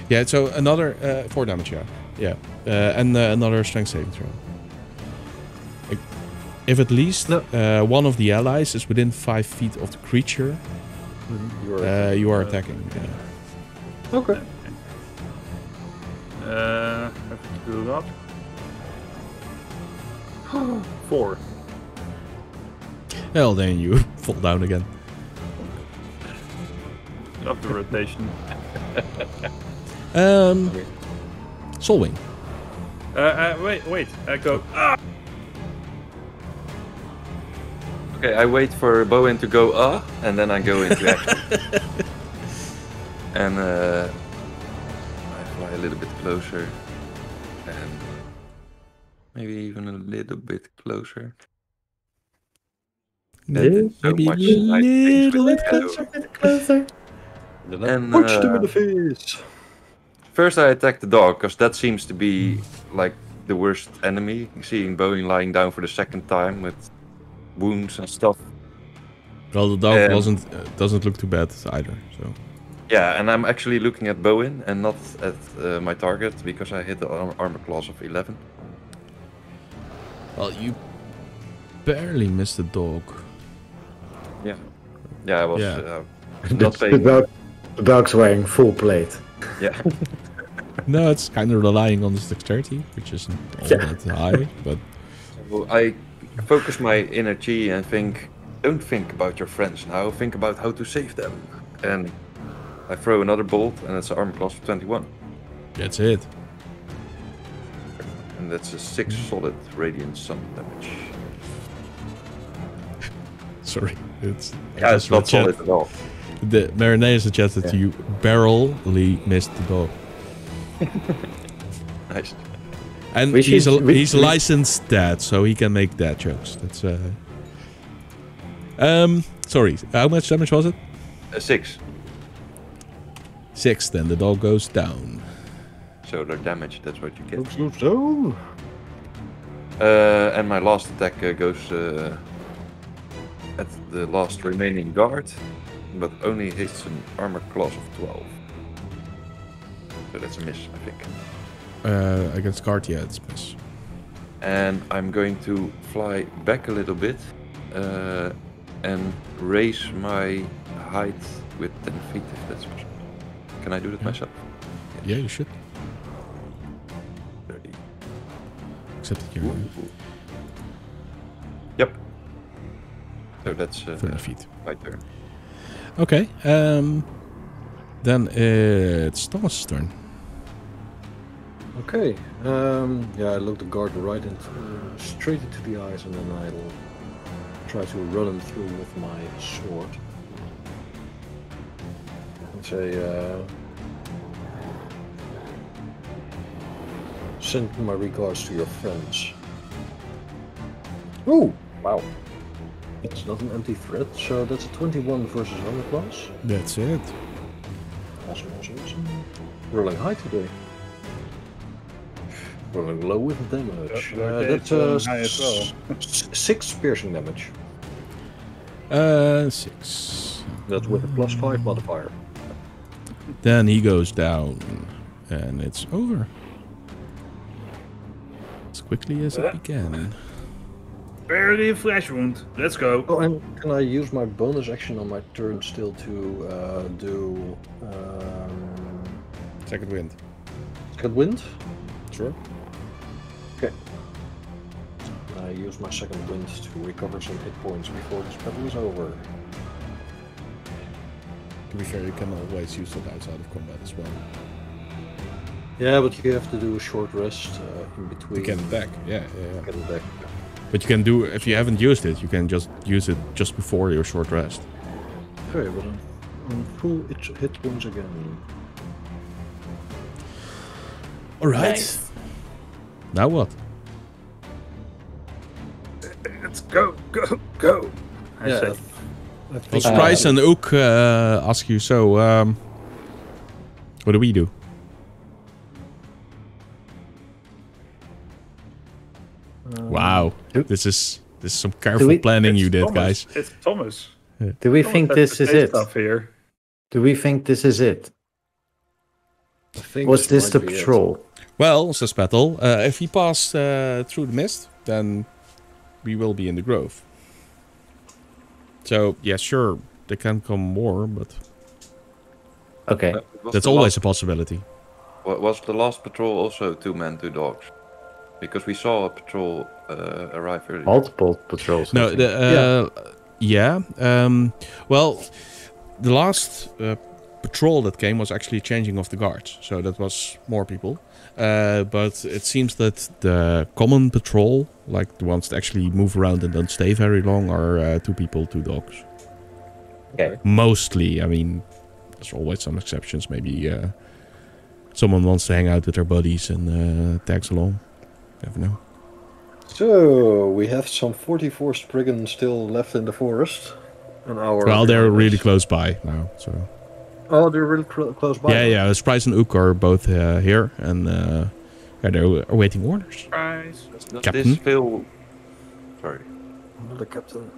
Yeah, so another 4 damage, yeah. Yeah. And another strength saving throw. If at least one of the allies is within 5 feet of the creature, you are attacking. Yeah. Okay. Have to do that. 4. Well, then you fall down again. Love the rotation. Solwing. Wait. I go. Okay, I wait for Bowen to go and then I go into action. And I fly a little bit closer. And maybe even a little bit closer. Maybe a little bit closer. Then I And, punched him in the face. First I attack the dog, because that seems to be like the worst enemy. Seeing Bowen lying down for the second time with wounds and stuff. Well, the dog doesn't look too bad either, so... Yeah, and I'm actually looking at Bowen and not at my target, because I hit the armor class of 11. Well, you barely missed the dog. Yeah. Yeah, I was Yeah. not paying... The dog's wearing full plate. Yeah. No, it's kind of relying on his dexterity, which isn't all that high, but... So I focus my energy and think, don't think about your friends now, think about how to save them. And I throw another bolt, and it's an armor class of 21. That's it. And that's a 6 solid radiant sun damage. Sorry, it's... Yeah, it's not solid at all. The Marinea suggested to you barely missed the dog. Nice. And We he's should- he's licensed dad, so he can make dad jokes. That's sorry, how much damage was it? 6. 6, then the dog goes down. Solar damage, that's what you get. Goes down. And my last attack goes at the last remaining guard, but only hits an armor class of 12. So that's a miss, I think. Against guard, yeah, it's miss. And I'm going to fly back a little bit and raise my height with 10 feet if that's possible. Can I do that myself? Yeah, you should. 30. Except that you're Yep. So that's 30 feet. my turn. Okay, then it's Thomas' turn. Okay. Yeah, I look the guard right straight into the eyes, and then I'll try to run him through with my sword. And say, Send my regards to your friends. Oh, wow. It's not an empty threat, so that's a 21 versus armor class. That's it. Awesome. Rolling high today. Rolling low with damage. That's high as well. 6 piercing damage. 6. That's with a +5 modifier. Then he goes down, and it's over. As quickly as it began. Barely a flesh wound. Let's go. Oh, and can I use my bonus action on my turn still to do Second wind. second wind? Sure. Okay. I use my second wind to recover some hit points before this battle is over. To be fair, you can always use that outside of combat as well. Yeah, but you have to do a short rest in between. You can attack, yeah. Get it back. But you can do, if you haven't used it, you can just use it just before your short rest. Okay, but I'm full hit points again. Alright. Nice. Now what? Let's go. I Yeah, say. I Well, think Surprise and Ook ask you, so, what do we do? Wow, this is some careful planning you did, Thomas. guys. It's Thomas. Do we Thomas think has this to is say it? Stuff here. Do we think this is it? I think Was this the might be it. patrol? Well, says Petal, if he passed through the mist, then we will be in the grove. So, yeah, sure, there can come more, but Okay. that's always a possibility. Was the last patrol also 2 men, 2 dogs? Because we saw a patrol arrive earlier. Multiple patrols. I No, think. yeah. Well, the last patrol that came was actually changing of the guards, so that was more people. But it seems that the common patrol, like the ones that actually move around and don't stay very long, are 2 people, 2 dogs. Okay. Mostly, I mean, there's always some exceptions. Maybe someone wants to hang out with their buddies and tags along. Never know. So, we have some 44 Spriggans still left in the forest. An hour. Well, they're behind really us. close by now, so... Oh, they're really close by. Yeah. Surprise and Ook are both here, and they're awaiting orders. Surprise. Does Captain? this feel... Sorry. The captain.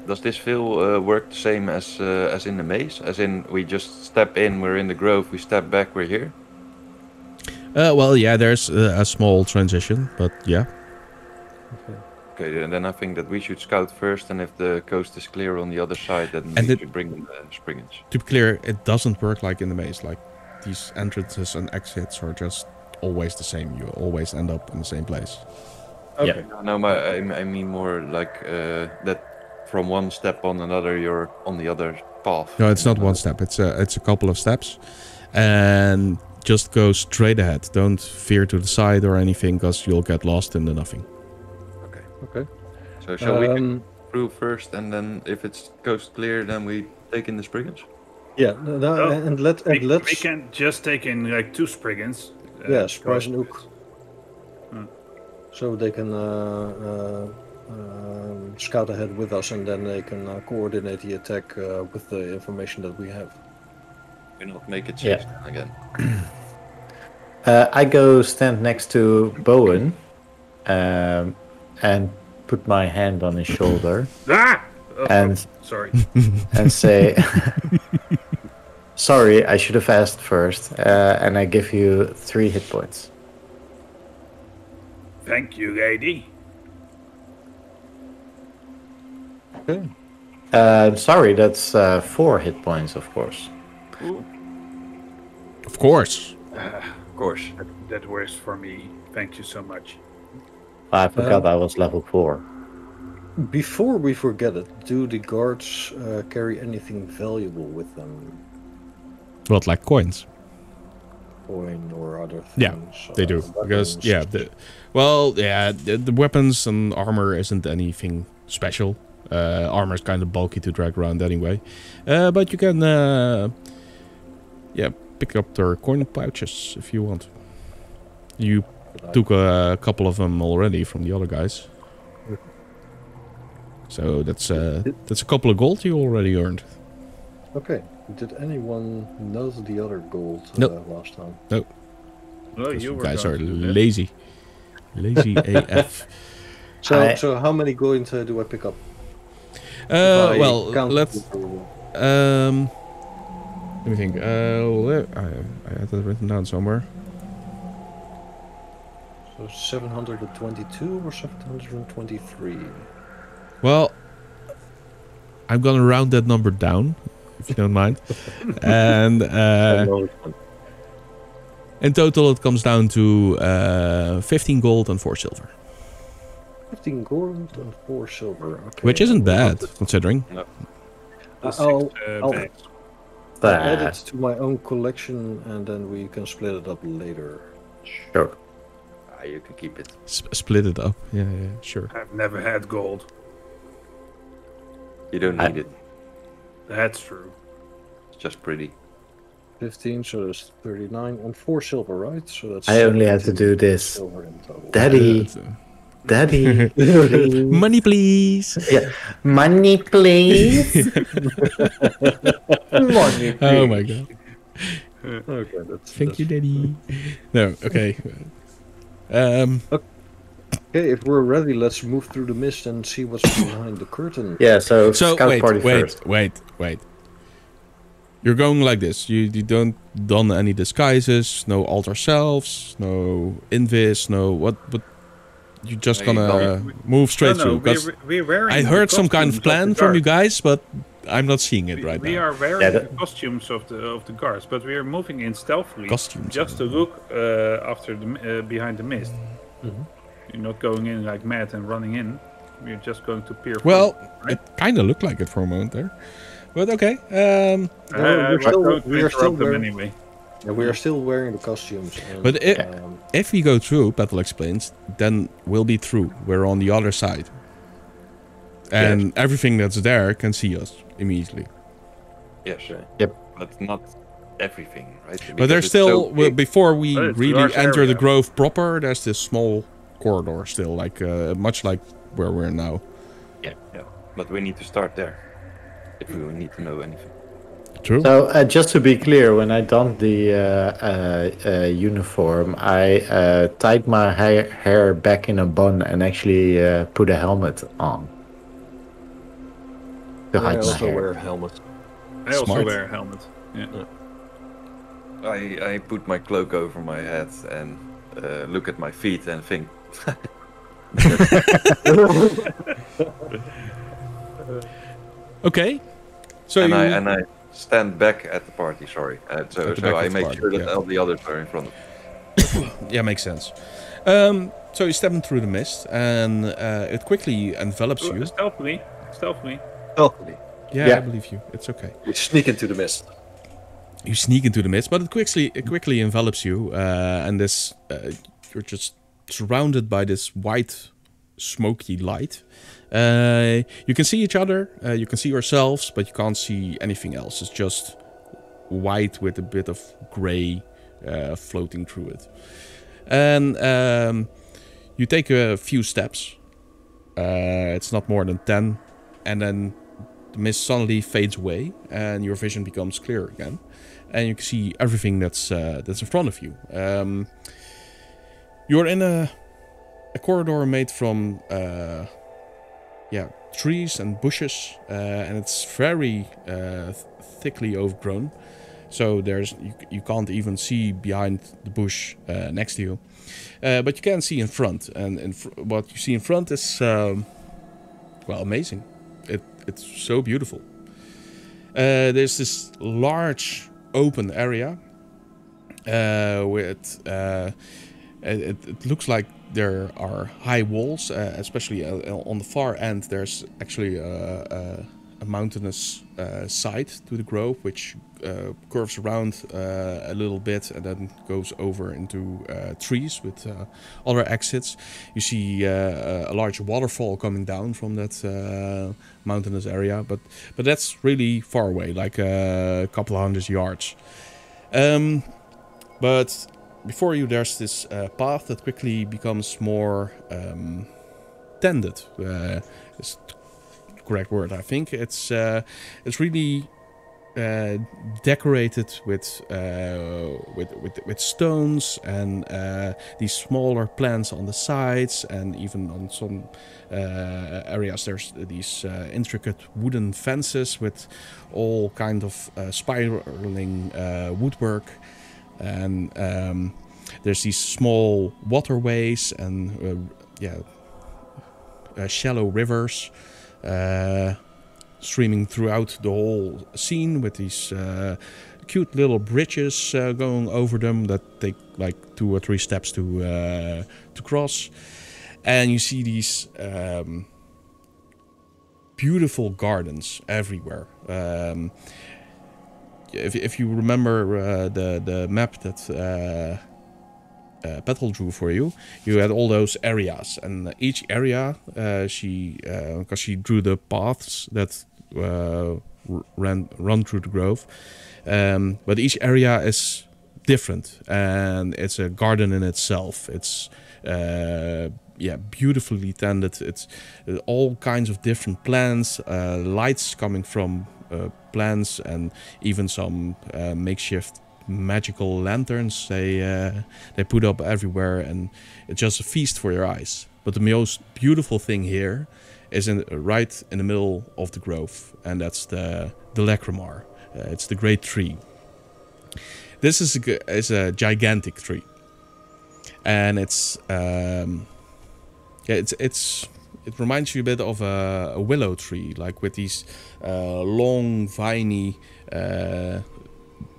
Does this feel work the same as in the maze? As in, we just step in, we're in the grove, we step back, we're here? Well, yeah, there's a small transition, but yeah. Okay, and then I think that we should scout first, and if the coast is clear on the other side, then And we it- should bring in the Spriggans. To be clear, it doesn't work like in the maze. Like, these entrances and exits are just always the same. You always end up in the same place. Okay. No, I mean more like that from one step on another, you're on the other path. No, it's not one step. It's a couple of steps, and just go straight ahead. Don't veer to the side or anything, because you'll get lost in the nothing. Okay. So shall we go through first, and then if it's coast clear, then we take in the Spriggans? Yeah, Oh, and let's We can just take in like 2 Spriggans. Yeah, Surprise and Ook. Hmm. So they can scout ahead with us, and then they can coordinate the attack with the information that we have. We not make it Yeah. 6 again. I go stand next to Bowen and put my hand on his shoulder Ah! Oh, and sorry. and say, "Sorry, I should have asked first." And I give you 3 hit points. Thank you, lady. Okay. Sorry, that's 4 hit points, of course. Of course. Of course. That works for me. Thank you so much. I forgot I was level 4. Before we forget it, do the guards carry anything valuable with them? What, like coins? Coin or other things? Yeah, they do. Because, yeah, the weapons and armor isn't anything special. Armor is kind of bulky to drag around anyway. But you can, pick up their coin pouches if you want. You took a couple of them already from the other guys. So that's a couple of gold you already earned. Okay. Did anyone note the other gold last time? No. No, you were guys are going to do that. lazy. Lazy AF. So how many gold do I pick up? Well, Count let's... the- let me think. I had that written down somewhere. So 722 or 723? Well, I'm gonna round that number down, if you don't mind. And in total, it comes down to 15 gold and 4 silver. 15 gold and 4 silver. Okay. Which isn't bad, considering. No. I'll Bags. add it to my own collection, and then we can split it up later. Sure. You can keep it. Split it up. Yeah, sure. I've never had gold. You don't need it. That's true. It's just pretty. 15, so that's 39 and 4 silver, right? So that's. I only have to do this. Silver in total. Daddy, Daddy, please. Money, please. Yeah, money, please. Money, please. Oh my god. Okay, Thank you, Daddy. No, okay. Okay, if we're ready, let's move through the mist and see what's behind the curtain. Yeah, so scout wait, party first. wait. You're going like this. You don't done any disguises, no alter selves, no invis, no what, but you're just gonna move straight through. Because we're wearing I heard the some kind of costumes plan the from you guards. guys, but I'm not seeing it right We now. are wearing the costumes of the guards, but we are moving in stealthily, Costumes. just to look after the behind the mist. You're not going in like mad and running in. We're just going to peer. Well, through, right? it kind of looked like it for a moment there, but okay. We are still them wearing, anyway. yeah, we are still wearing the costumes. And, But if we go through, Battle explains, then we'll be through. We're on the other side. And everything that's there can see us immediately. Yes. Yep. But not everything, right? But Because there's it's so still, big. before we But it's a really large enter the area. grove proper, there's this small corridor still, like much like where we're now. Yeah. But we need to start there. If we need to know anything. True. So just to be clear, when I donned the uniform, I tied my hair back in a bun and actually put a helmet on. To I hide my also hair. wear a helmet. I also Smart. wear a helmet. Yeah. I put my cloak over my head and look at my feet and think. Okay. So and you, I stand back at the party. Sorry. So At the back I of the make party, sure that yeah. all the others are in front of me. yeah, makes sense. So you're stepping through the mist, and it quickly envelops you. Stealthily. Healthily. Yeah, I believe you. It's okay. We sneak into the mist. You sneak into the mist, but it quickly envelops you, and this you're just surrounded by this white, smoky light. You can see each other, you can see yourselves, but you can't see anything else. It's just white with a bit of gray floating through it. And you take a few steps. It's not more than 10, and then the mist suddenly fades away, and your vision becomes clear again. And you can see everything that's in front of you. You're in a corridor made from trees and bushes, and it's very thickly overgrown. So you can't even see behind the bush next to you, but you can see in front. And what you see in front is amazing. It's so beautiful. There's this large open area with it looks like there are high walls, especially on the far end. There's actually a mountainous side to the grove, which curves around a little bit and then goes over into trees with other exits. You see a large waterfall coming down from that mountainous area, but that's really far away, like a couple of 100 yards. But before you, there's this path that quickly becomes more tended. Is the correct word, I think. It's really decorated with stones and these smaller plants on the sides, and even on some areas there's these intricate wooden fences with all kind of spiraling woodwork, and there's these small waterways and shallow rivers streaming throughout the whole scene, with these cute little bridges going over them that take like 2 or 3 steps to cross. And you see these beautiful gardens everywhere. If you remember the map that Petal drew for you, you had all those areas, and each area because she drew the paths that run through the grove, but each area is different, and it's a garden in itself. It's beautifully tended. It's all kinds of different plants, lights coming from plants, and even some makeshift magical lanterns they put up everywhere, and it's just a feast for your eyes. But the most beautiful thing here is right in the middle of the grove, and that's the Lacrimar. It's the great tree. This is a gigantic tree, and it reminds you a bit of a willow tree, like with these long, viney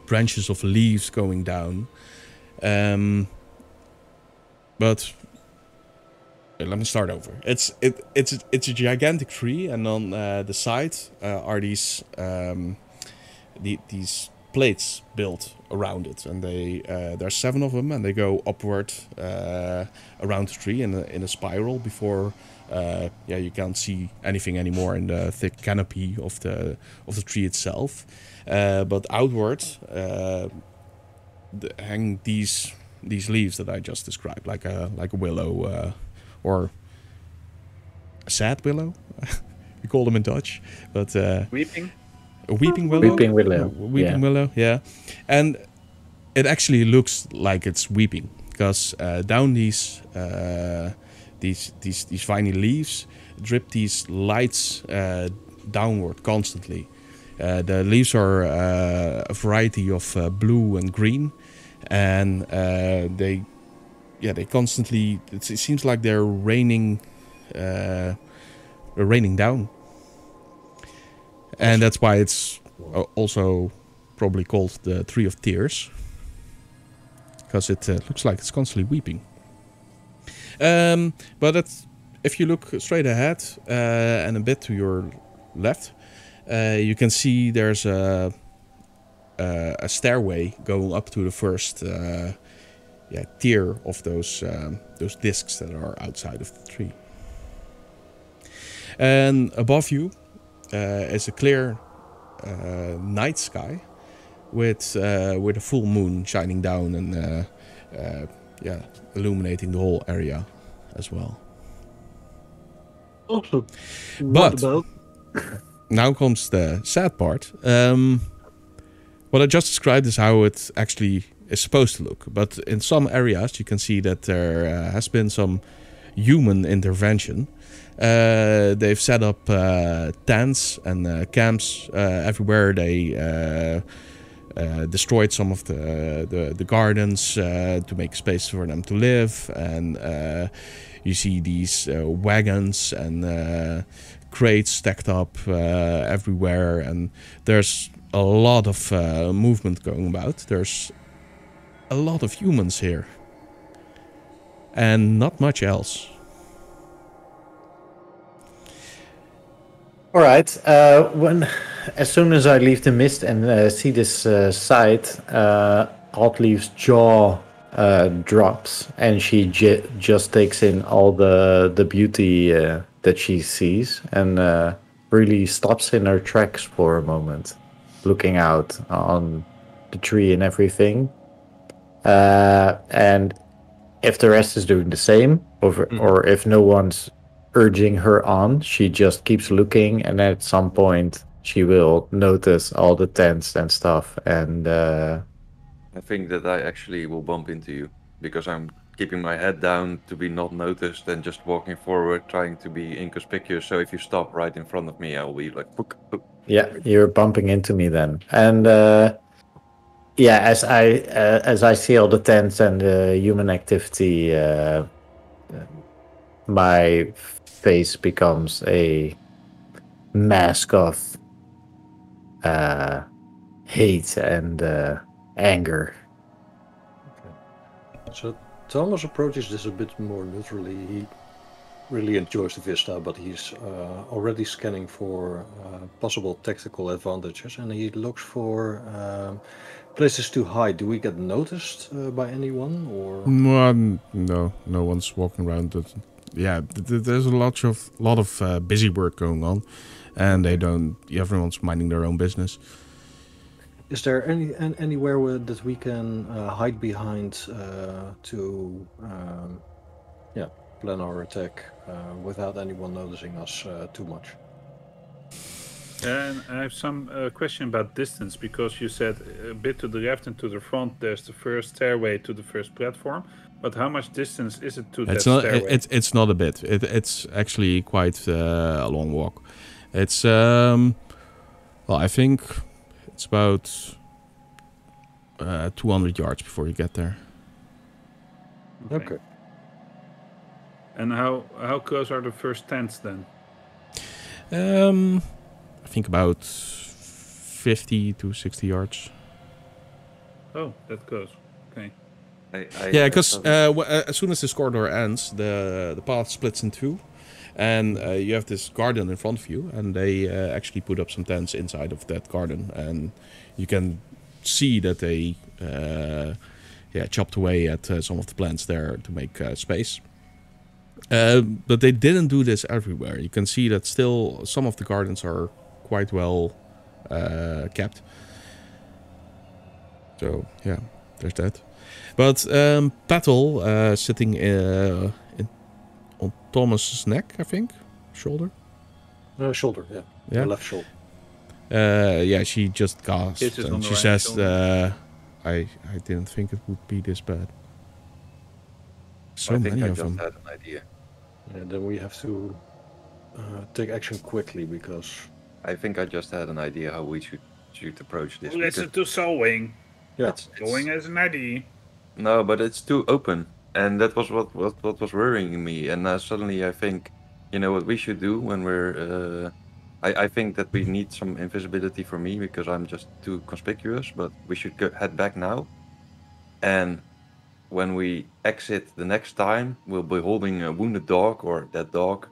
branches of leaves going down. But let me start over. It's a gigantic tree, and on the side are these plates built around it, and there's 7 of them, and they go upward around the tree in a spiral before you can't see anything anymore in the thick canopy of the tree itself. But outward hang these leaves that I just described, like a willow, or a sad willow. We call them in Dutch, but Weeping. A weeping willow. Weeping willow. Weeping willow. Yeah, and it actually looks like it's weeping, because down these viney leaves drip these lights downward constantly. The leaves are a variety of blue and green, and they constantly. It seems like they're raining down, and that's why it's also probably called the Tree of Tears, because it looks like it's constantly weeping. But if you look straight ahead and a bit to your left, you can see there's a stairway going up to the first tier of those discs that are outside of the tree. And above you is a clear night sky with a full moon shining down and illuminating the whole area as well. Awesome. But now comes the sad part. What I just described is how it actually is supposed to look. But in some areas you can see that there has been some human intervention. They've set up tents and camps everywhere. They destroyed some of the gardens to make space for them to live, and you see these wagons and crates stacked up everywhere, and there's a lot of movement going about. There's a lot of humans here, and not much else. All right. As soon as I leave the mist and see this sight, Altleaf's jaw drops, and she just takes in all the beauty that she sees, and really stops in her tracks for a moment, looking out on the tree and everything. And if the rest is doing the same, or if no one's urging her on, she just keeps looking, and at some point she will notice all the tents and stuff. And I think that I actually will bump into you because I'm keeping my head down to be not noticed and just walking forward, trying to be inconspicuous. So if you stop right in front of me, I'll be like, "Pook, pook." yeah, you're bumping into me then. And yeah, as I see all the tents and the human activity, my face becomes a mask of hate and anger. So Thomas approaches this a bit more neutrally. He really enjoys the vista, but he's already scanning for possible tactical advantages, and he looks for places to hide. Do we get noticed by anyone, or? No one's walking around. Yeah, there's a lot of busy work going on, and everyone's minding their own business. Is there anywhere that we can hide behind to plan our attack without anyone noticing us too much? And I have some question about distance, because you said a bit to the left and to the front there's the first stairway to the first platform, but how much distance is it to that stairway? It's not a bit. It's actually quite a long walk. It's I think it's about 200 yards before you get there. Okay. And how close are the first tents then? I think about 50 to 60 yards. Oh, that close. Okay. Yeah, because as soon as this corridor ends, the path splits in two, and you have this garden in front of you, and they actually put up some tents inside of that garden, and you can see that they chopped away at some of the plants there to make space. But they didn't do this everywhere. You can see that still some of the gardens are quite well kept. So yeah, there's that. But Petal sitting on Thomas's neck, I think, shoulder. Shoulder, yeah. Yeah, left shoulder. Yeah, she just gasped and she says, "I didn't think it would be this bad." So many of them. I just had an idea. And then we have to take action quickly because I think I just had an idea how we should approach this. Listen to Soulwing. Yeah, Going as an idea. No, but it's too open, and that was what was worrying me. And now suddenly I think, you know what we should do when we're. I think that we need some invisibility for me because I'm just too conspicuous. But we should head back now, and when we exit the next time, we'll be holding a wounded dog or dead dog,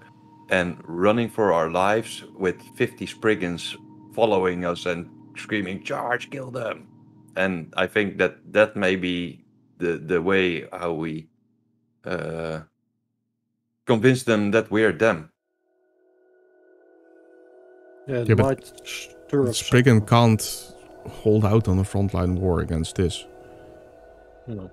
and running for our lives with 50 Spriggans following us and screaming, "Charge! Kill them!" And I think that may be the way how we convince them that we're them. Yeah, Yeah, but might stir up Spriggan some, can't hold out on a frontline war against this. you know.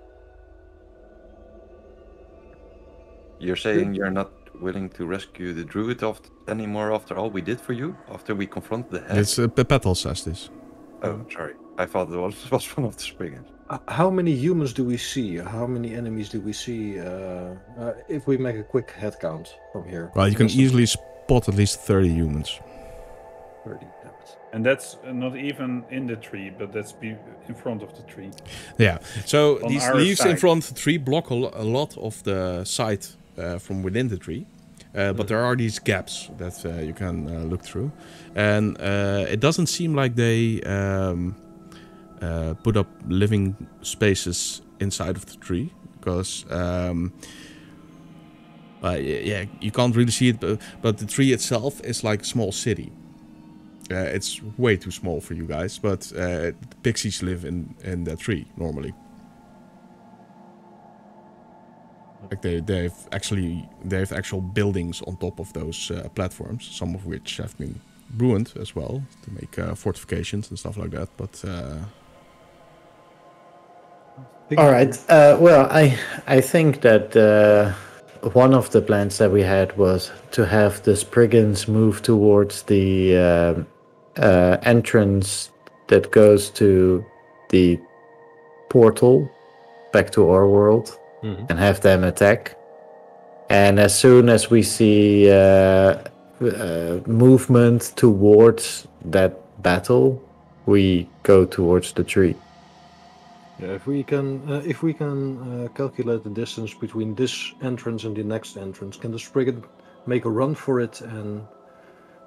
You're saying you're not willing to rescue the Druid anymore after all we did for you? After we confronted the head? It's Petal says this. Oh, sorry. I thought it was one of the Spriggans. How many humans do we see? How many enemies do we see if we make a quick head count from here? Well, you can easily spot at least 30 humans. 30, damn it. And that's not even in the tree, but that's in front of the tree. Yeah, so On these our leaves in side. front of the tree block a lot of the sight from within the tree. But there are these gaps that you can look through. And it doesn't seem like they put up living spaces inside of the tree. Because, yeah, you can't really see it. But the tree itself is like a small city. It's way too small for you guys. But pixies live in that tree, normally. Like they have actual buildings on top of those platforms, some of which have been ruined as well to make fortifications and stuff like that. But All right. Well, I think that one of the plans that we had was to have the Spriggans move towards the entrance that goes to the portal back to our world, and have them attack. And as soon as we see movement towards that battle, we go towards the tree. Yeah, if we can calculate the distance between this entrance and the next entrance, can the Spriggan make a run for it and,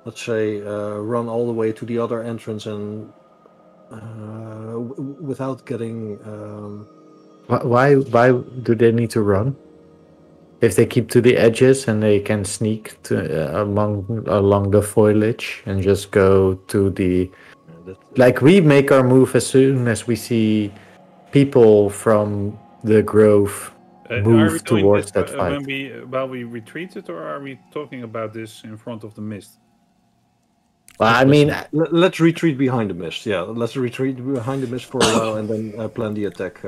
let's say, run all the way to the other entrance and without getting? Why do they need to run? If they keep to the edges and they can sneak to along the foliage and just go to the, like, we make our move as soon as we see people from the grove move towards that fight. While we retreated, or are we talking about this in front of the mist? Well, I mean, let's retreat behind the mist. Yeah, let's retreat behind the mist for a while and then plan the attack.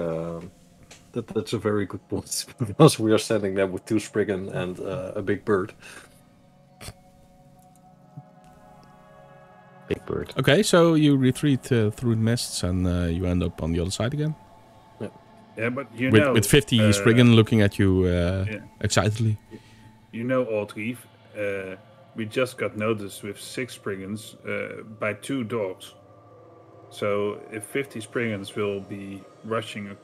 That's a very good point, because we are standing there with 2 Spriggan and a big bird. Big bird. Okay, so you retreat through the mists and you end up on the other side again. Yeah, but with 50 Spriggan looking at you excitedly. You know, Oldreef, we just got noticed with 6 Spriggans by 2 dogs. So if 50 Spriggans will be rushing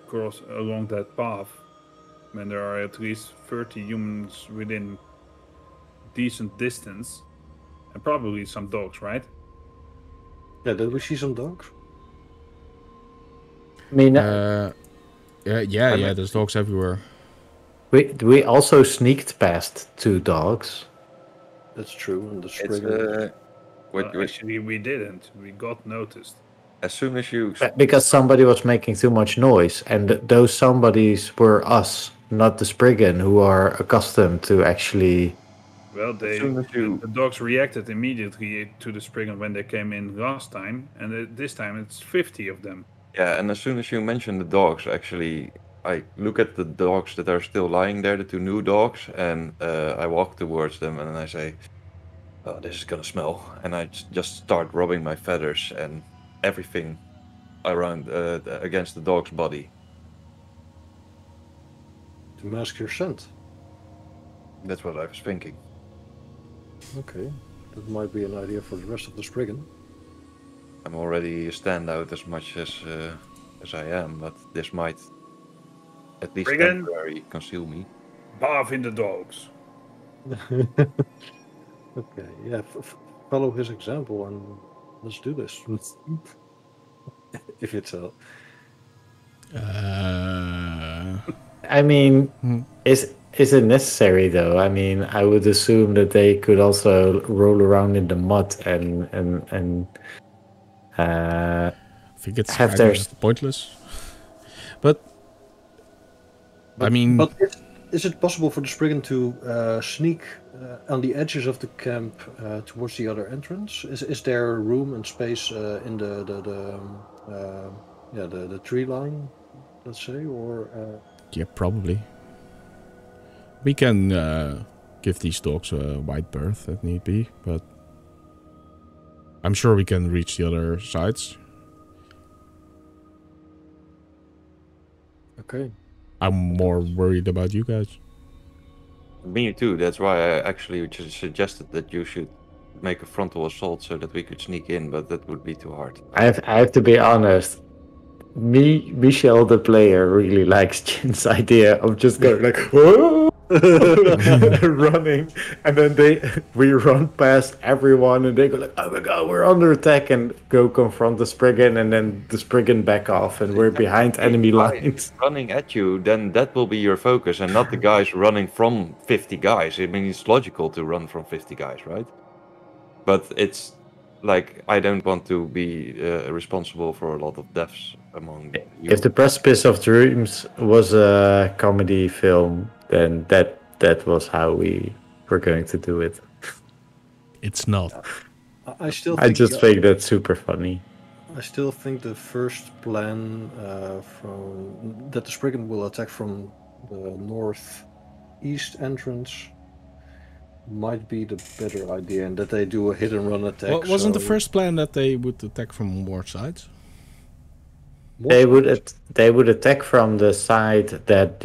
along that path, when there are at least 30 humans within decent distance, and probably some dogs, right? Yeah, did we see some dogs? I mean, yeah, there's dogs everywhere. we also sneaked past 2 dogs. That's true. And the Spriggan. Actually, we didn't. We got noticed. As soon as you... Because somebody was making too much noise, and those somebodies were us, not the Spriggan, who are accustomed to actually... Well, the dogs reacted immediately to the Spriggan when they came in last time, and this time it's 50 of them. Yeah, and as soon as you mention the dogs, actually, I look at the dogs that are still lying there, the 2 new dogs, and I walk towards them and I say, "Oh, this is gonna smell," and I just start rubbing my feathers and everything around against the dog's body. To mask your scent. That's what I was thinking. Okay, that might be an idea for the rest of the Spriggan. I'm already a standout as much as I am, but this might at least Spriggan, temporarily conceal me. Bath in the dogs. Okay, yeah, follow his example and let's do this. If it's a... I mean, is it necessary though? I mean, I would assume that they could also roll around in the mud and I think it's have kind of pointless. But I mean, but is it possible for the Spriggan to sneak on the edges of the camp towards the other entrance? Is there room and space in the tree line, let's say, or? Yeah, probably. We can give these dogs a wide berth if need be, but I'm sure we can reach the other sides. Okay. I'm more worried about you guys. Me too. That's why I actually just suggested that you should make a frontal assault so that we could sneak in, but that would be too hard. I have to be honest. Michel, the player, really likes Jin's idea of just going like, whoa! running, and then we run past everyone, and they go like, oh my god, we're under attack, and go confront the Spriggan, and then the Spriggan back off, and we're behind enemy lines. Running at you, then that will be your focus, and not the guys running from 50 guys. I mean, it's logical to run from 50 guys, right? But it's like, I don't want to be responsible for a lot of deaths among you. If the Precipice of Dreams was a comedy film, then that was how we were going to do it. It's not. I still. I just think that's super funny. I still think the first plan that the Spriggan will attack from the northeast entrance might be the better idea, and that they do a hit and run attack. Well, wasn't the first plan that they would attack from more sides? They would attack from the side that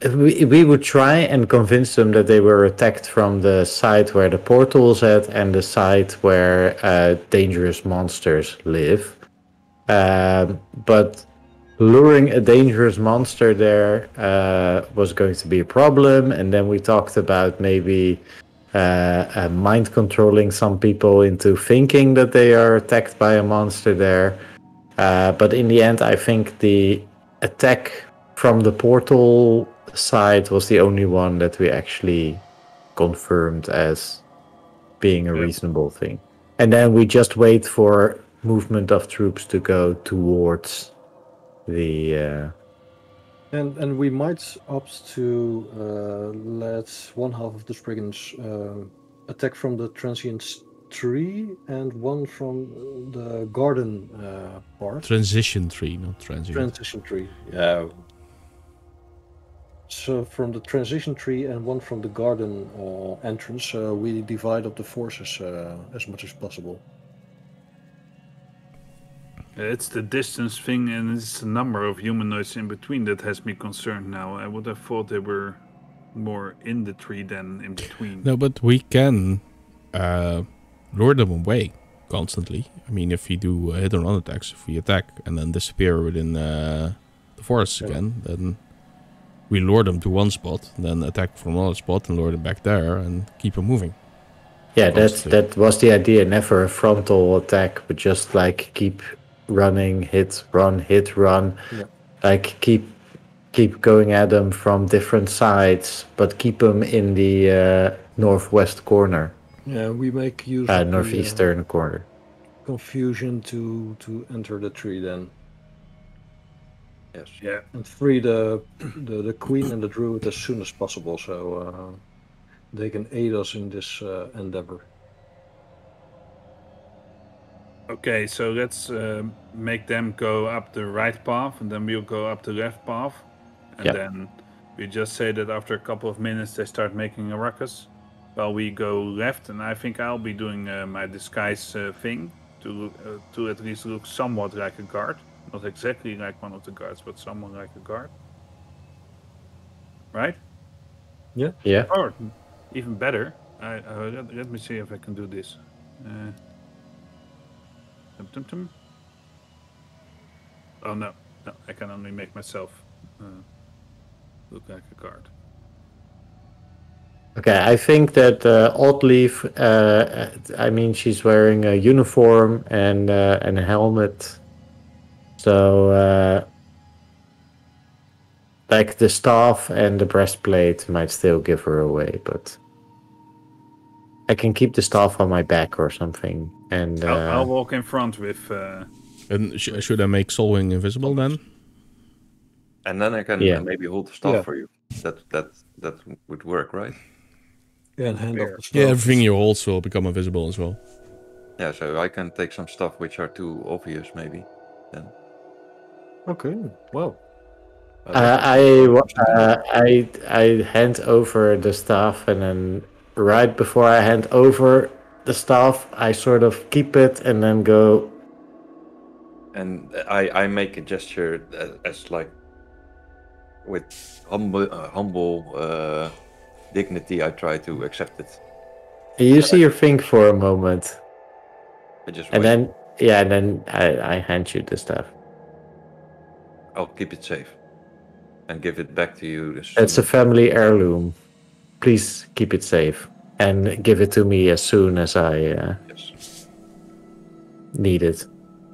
we would try and convince them that they were attacked from the side where the portal is at and the side where dangerous monsters live. But luring a dangerous monster there was going to be a problem, and then we talked about maybe mind controlling some people into thinking that they are attacked by a monster there. But in the end, I think the attack from the portal side was the only one that we actually confirmed as being a reasonable thing. And then we just wait for movement of troops to go towards the... And we might opt to let one half of the Spriggans attack from the transient tree and one from the garden part. Transition tree, not transient. Transition tree, yeah. So from the transition tree and one from the garden entrance, we divide up the forces as much as possible. It's the distance thing, and it's the number of humanoids in between that has me concerned now. I would have thought they were more in the tree than in between. No, but we can lure them away constantly. I mean, if we do hit and run attacks, if we attack and then disappear within the forests again, then we lure them to one spot, then attack from another spot and lure them back there and keep them moving. Yeah, that was the idea. Never a frontal attack, but just like keep running, hit, run. Yeah. Like keep going at them from different sides, but keep them in the northwest corner. Yeah, we make use of northeastern corner. Confusion to enter the tree then. Yes. Yeah. And free the queen and the druid as soon as possible, so they can aid us in this endeavor. Okay, so let's make them go up the right path, and then we'll go up the left path. And then we just say that after a couple of minutes they start making a ruckus. While we go left, and I think I'll be doing my disguise thing to at least look somewhat like a guard. Not exactly like one of the guards, but somewhat like a guard. Right? Yeah. Yeah. Or even better, let me see if I can do this. Oh no, I can only make myself look like a guard. Okay, I think that Oddleaf, I mean, she's wearing a uniform and a helmet. So, like the staff and the breastplate might still give her away, but I can keep the staff on my back or something. And I'll walk in front with. And should I make Solwing invisible then? And then I can maybe hold the staff for you. That would work, right? Yeah, and hand off the staff. Yeah, everything you hold will become invisible as well. Yeah, so I can take some stuff which are too obvious, maybe. Then. Okay, well. I hand over the staff, and then right before I hand over the staff, I sort of keep it and then go. And I make a gesture as like with humble dignity. I try to accept it. You see her think for a moment, I just and wait. then I hand you the staff. I'll keep it safe and give it back to you. It's a family heirloom. Please keep it safe and give it to me as soon as I need it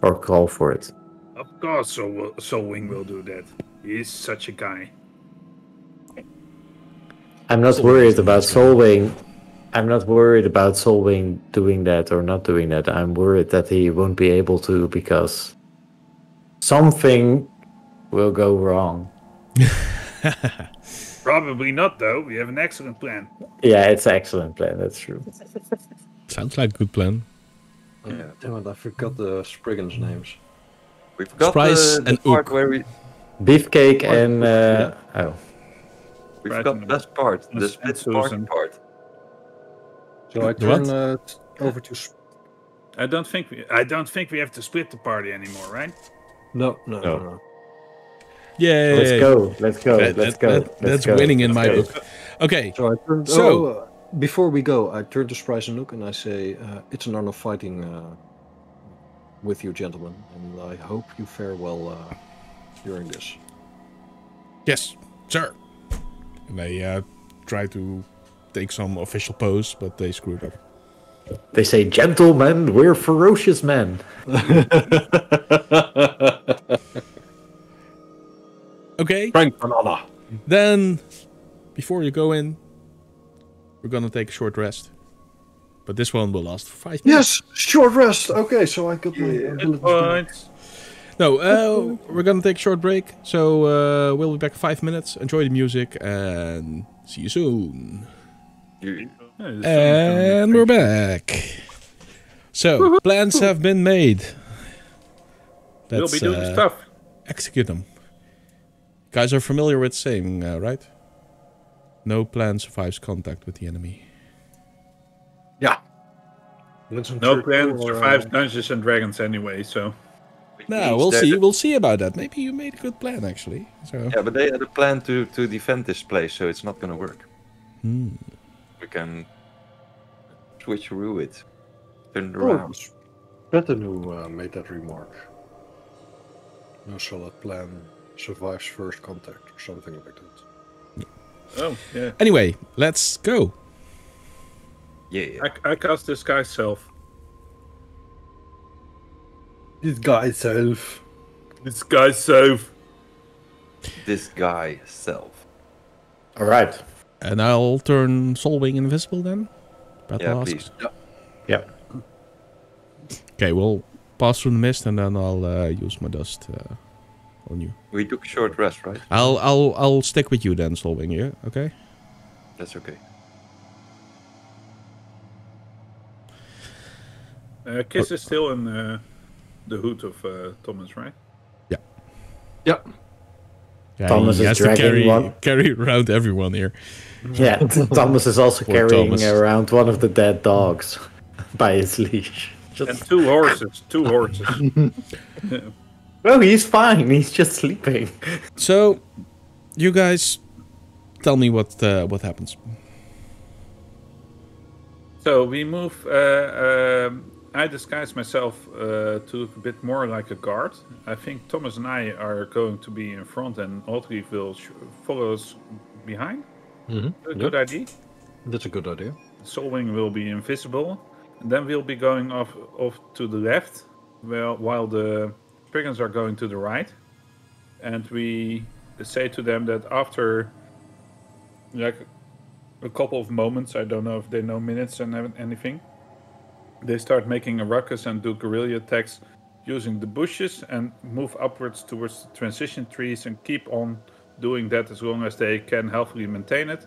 or call for it. Of course, Solwing will do that. He is such a guy. I'm not worried about Solwing. I'm not worried about Solwing doing that or not doing that. I'm worried that he won't be able to because something will go wrong. Probably not, though. We have an excellent plan. Yeah, it's an excellent plan. That's true. Sounds like a good plan. Yeah. Damn it, I forgot the Spriggans' names. We've got Sprice the and part Ook. where we... Beefcake and We've Right, got and that part, the and split party Susan. part. So I The what? turn over to... I don't think we have to split the party anymore, right? No. Yay! let's go. That's winning in my Okay. book. Okay, So I turn... So- before we go, I turn to Sprice and Nook and I say, it's an honor fighting with you, gentlemen, and I hope you fare well during this. yes, sir. And they try to take some official pose, but they screwed up. They say, gentlemen, we're ferocious men. Okay, Frank Banana. then before you go in, we're gonna take a short rest. But this one will last for 5 minutes. Yes, short rest. Okay, so I got my Good abilities back. points. No, we're gonna take a short break. So we'll be back in 5 minutes. Enjoy the music and see you soon. You, Yeah, this And we're back. So plans have been made. We'll Let's be doing stuff. execute them. Guys are familiar with saying, right? No plan survives contact with the enemy. Yeah. No plan survives Dungeons and Dragons anyway, so No, we'll see. We'll see about that. Maybe you made a good plan, actually. So Yeah, but they had a plan to defend this place, so it's not gonna work. Hmm. We can switcheroo it, turn it Oh, around. Betten who made that remark. No solid plan survives first contact or something like that. oh yeah. Anyway, let's go. Yeah. I cast this guy's self. This guy self. This guy's self. This guy self. All right. And I'll turn Solwing invisible then. Battle Yeah, asks. please. Yeah. Okay, we'll pass through the mist and then I'll use my dust on you. We took a short rest, right? I'll stick with you then, Solwing. Yeah, okay. That's okay. Kiss is still in the hood of Thomas, right? Yep. Yeah, Thomas he is has to dragging carry around everyone here. Yeah. Thomas is also Poor carrying Thomas. around one of the dead dogs by his leash. And two horses. Oh, he's fine. He's just sleeping. So, you guys, tell me what happens. So we move. I disguise myself to a bit more like a guard. I think Thomas and I are going to be in front, and Audrey will follow us behind. Mm-hmm. Good idea. That's a good idea. Solwing will be invisible, and then we'll be going off to the left, while the Spriggans are going to the right. And we say to them that after like a couple of moments, I don't know if they know minutes and anything, they start making a ruckus and do guerrilla attacks using the bushes and move upwards towards the transition trees and keep on doing that as long as they can healthily maintain it.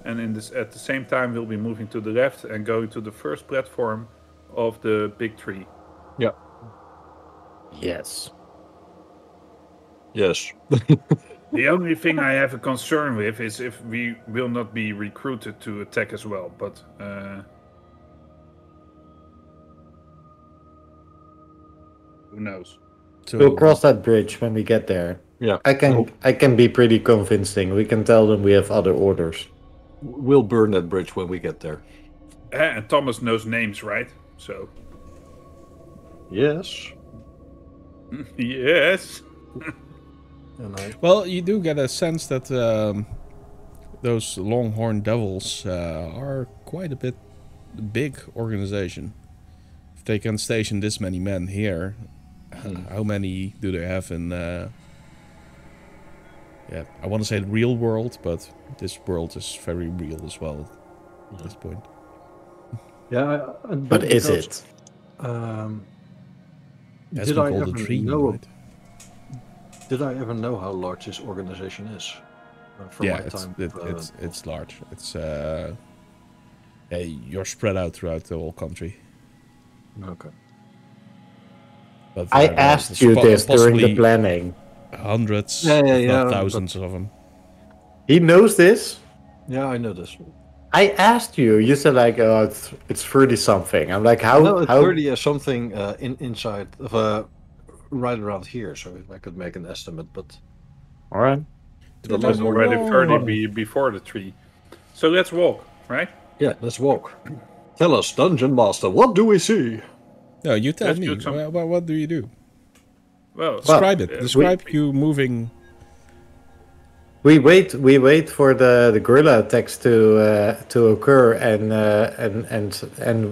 And at the same time, we'll be moving to the left and going to the first platform of the big tree. Yeah. Yes. Yes. The only thing I have a concern with is if we will not be recruited to attack as well, but who knows? So, We'll cross that bridge when we get there. Yeah. I can be pretty convincing. We can tell them we have other orders. We'll burn that bridge when we get there. And Thomas knows names, right? So Yes. yes. And well, you do get a sense that those Longhorn Devils are quite a bit big organization. If they can station this many men here, how many do they have in? Yeah, I want to say the real world, but this world is very real as well at this point. yeah. But is it? As Did we I call ever the dream, know? right? Did I ever know how large this organization is? From Yeah, my it's time, it's large. It's you're spread out throughout the whole country. okay. But I there are asked you this during the possibly planning. hundreds, Yeah, if not yeah, thousands of them. He knows this. Yeah, I know this. I asked you. You said like, oh, it's 30 something. I'm like, how? No, it's How? 30 is something inside of right around here, so if I could make an estimate, but All right. It was already 30 before the tree. So let's walk, right? yeah, let's walk. Tell us, Dungeon Master, what do we see? No, you tell Let's me. do some- What do you do? Well, Describe it. uh, Describe you moving. We wait for the gorilla attacks to occur, and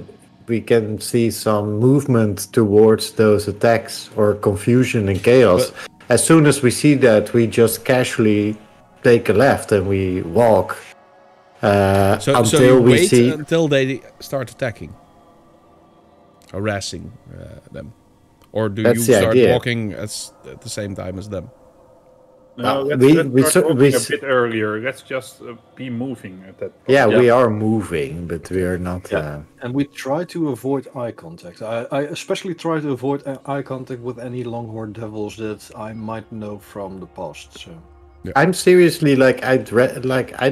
we can see some movement towards those attacks or confusion and chaos. As soon as we see that, we just casually take a left and we walk So until you we wait see. until they start attacking, harassing them, or do That's you the start idea. walking at the same time as them? No, let's we start walking a s- bit earlier. Let's just be moving at that point. Yeah, we are moving, but we are not. Yeah. And we try to avoid eye contact. I especially try to avoid eye contact with any longhorn devils that I might know from the past. So I'm seriously like I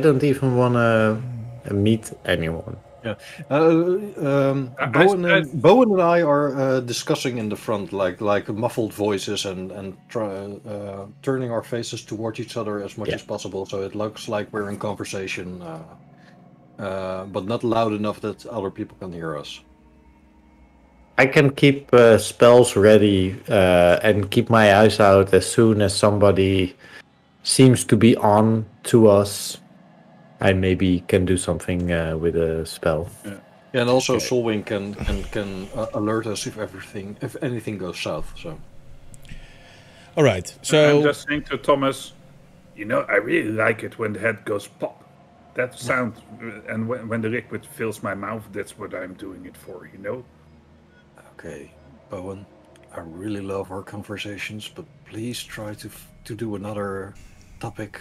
don't even want to meet anyone. yeah, Bowen and I are discussing in the front, like muffled voices and turning our faces towards each other as much Yeah. as possible, so it looks like we're in conversation, but not loud enough that other people can hear us. I can keep spells ready and keep my eyes out as soon as somebody seems to be on to us. I maybe can do something with a spell. Yeah, and also Okay. Solwing can alert us if anything goes south. So All right. I'm So just saying to Thomas, you know, I really like it when the head goes pop. That sound, and when the liquid fills my mouth, that's what I'm doing it for, you know? okay, Bowen, I really love our conversations, but please try to do another topic.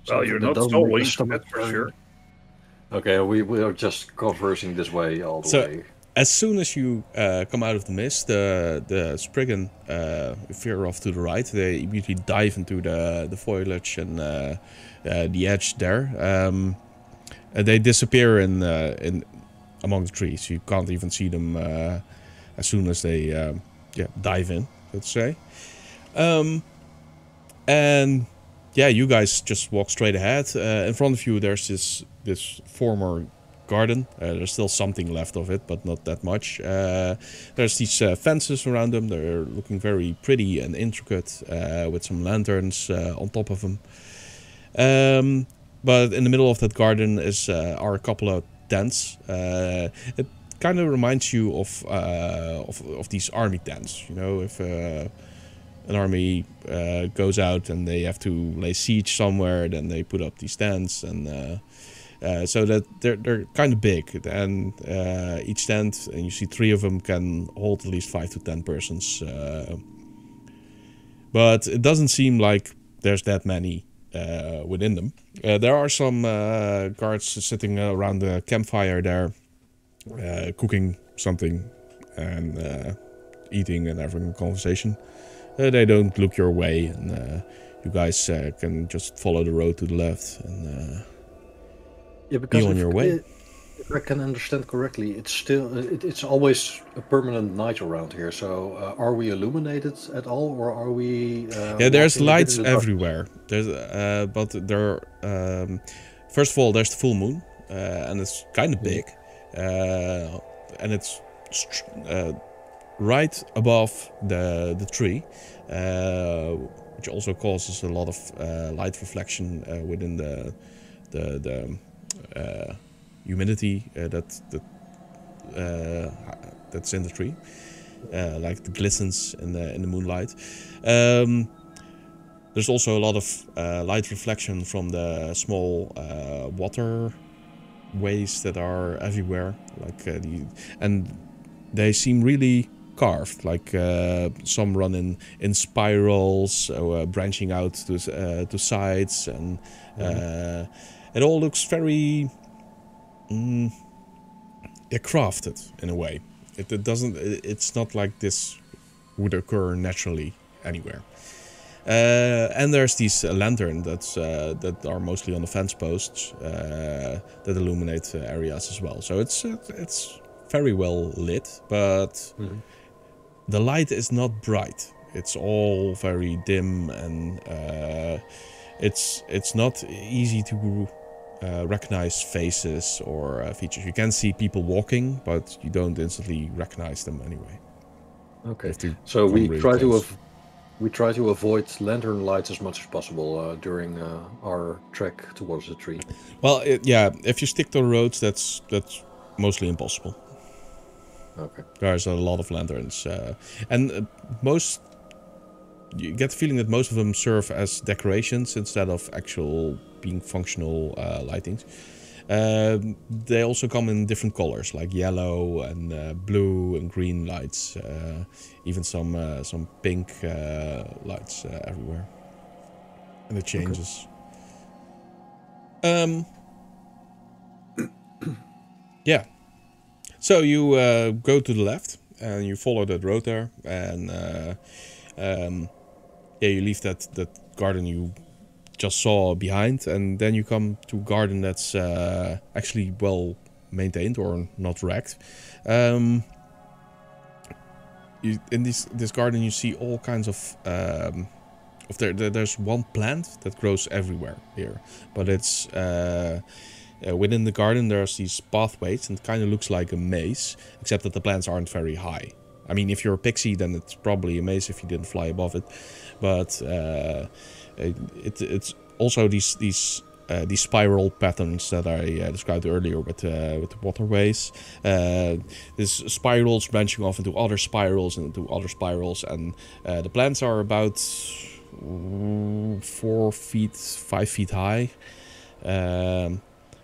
Well, you're Something that not doesn't make stalling, the stomach that's for burn. sure. Okay, we are just conversing this way all the So- way. as soon as you come out of the mist, the Spriggan veer off to the right. They immediately dive into the foliage and the edge there. And they disappear in among the trees. You can't even see them as soon as they dive in, let's say. And yeah, you guys just walk straight ahead. In front of you, there's this former garden. There's still something left of it, but not that much. There's these fences around them. They're looking very pretty and intricate, with some lanterns on top of them. But in the middle of that garden are a couple of tents. It kind of reminds you of these army tents. You know, if an army goes out and they have to lay siege somewhere, then they put up these tents, and so that they're kind of big. And each tent, and you see 3 of them, can hold at least 5 to 10 persons. But it doesn't seem like there's that many within them. There are some guards sitting around the campfire there, cooking something and eating and having a conversation. They don't look your way, and you guys can just follow the road to the left and Yeah, because on your way. If I can understand correctly, it's still it's always a permanent night around here. So are we illuminated at all, or are we? Yeah, there's walking a bit lights in the dark? everywhere. There's but there. First of all, there's the full moon, and it's kind of big, and it's right above the tree, which also causes a lot of light reflection within the humidity that's in the tree, like it glistens in the moonlight. There's also a lot of light reflection from the small water ways that are everywhere, like and they seem really carved, like some run in spirals, branching out to sides, and it all looks very crafted in a way. It doesn't. It's not like this would occur naturally anywhere. And there's these lanterns that are mostly on the fence posts that illuminate areas as well. So it's very well lit, but the light is not bright. It's all very dim, and it's not easy to recognize faces or features. You can see people walking, but you don't instantly recognize them anyway. Okay, so we try to avoid lantern lights as much as possible during our trek towards the tree. Well, if you stick to the roads, that's mostly impossible. Okay. There's a lot of lanterns, and you get the feeling that most of them serve as decorations instead of actual being functional lightings. They also come in different colors, like yellow and blue and green lights, even some pink lights everywhere, and it changes. Yeah. So you go to the left and you follow that road there, and you leave that garden you just saw behind, and then you come to a garden that's actually well maintained or not wrecked. In this garden you see all kinds of there's one plant that grows everywhere here, but it's within the garden there's these pathways, and it kind of looks like a maze, except that the plants aren't very high. I mean, if you're a pixie, then it's probably a maze if you didn't fly above it, but it's also these spiral patterns that I described earlier with the waterways. There's spirals branching off into other spirals and into other spirals, and the plants are about 4 feet, 5 feet high.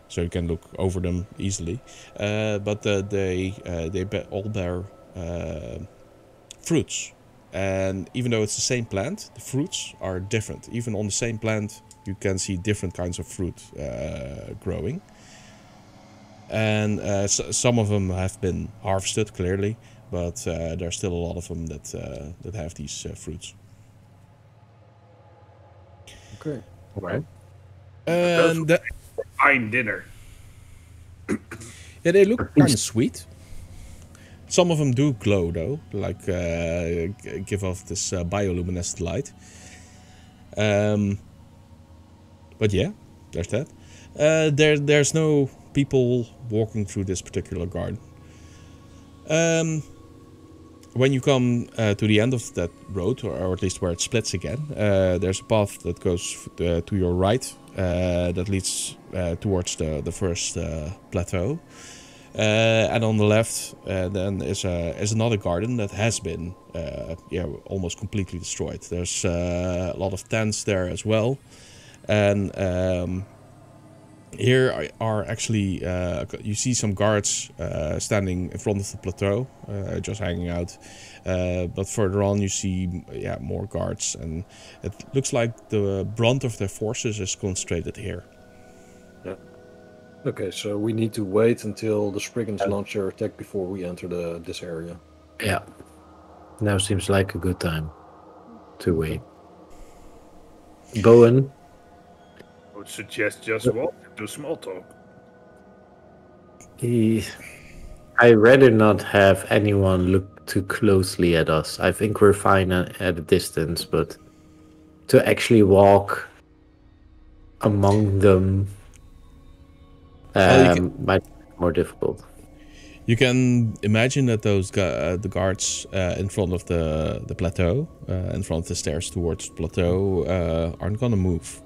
So you can look over them easily, but they all bear fruits, and even though it's the same plant, the fruits are different. Even on the same plant, you can see different kinds of fruit growing, and some of them have been harvested clearly, but there's still a lot of them that have these fruits. Okay. Right. And Fine dinner. yeah, they look kind of sweet. Some of them do glow though, like give off this bioluminescent light. But yeah, there's that. There's no people walking through this particular garden. When you come to the end of that road, or at least where it splits again, there's a path that goes to your right that leads towards the first plateau. And on the left then is another garden that has been almost completely destroyed. There's a lot of tents there as well. And here are actually, you see some guards standing in front of the plateau, just hanging out. But further on you see more guards, and it looks like the brunt of their forces is concentrated here. Yeah. Okay, so we need to wait until the Spriggans launch their attack before we enter this area. Yeah. Now seems like a good time to wait. Bowen? I would suggest just walk and do small talk. I'd rather not have anyone look too closely at us. I think we're fine at a distance, but to actually walk among them might be more difficult. You can imagine that those the guards in front of the plateau, in front of the stairs towards the plateau, aren't gonna move.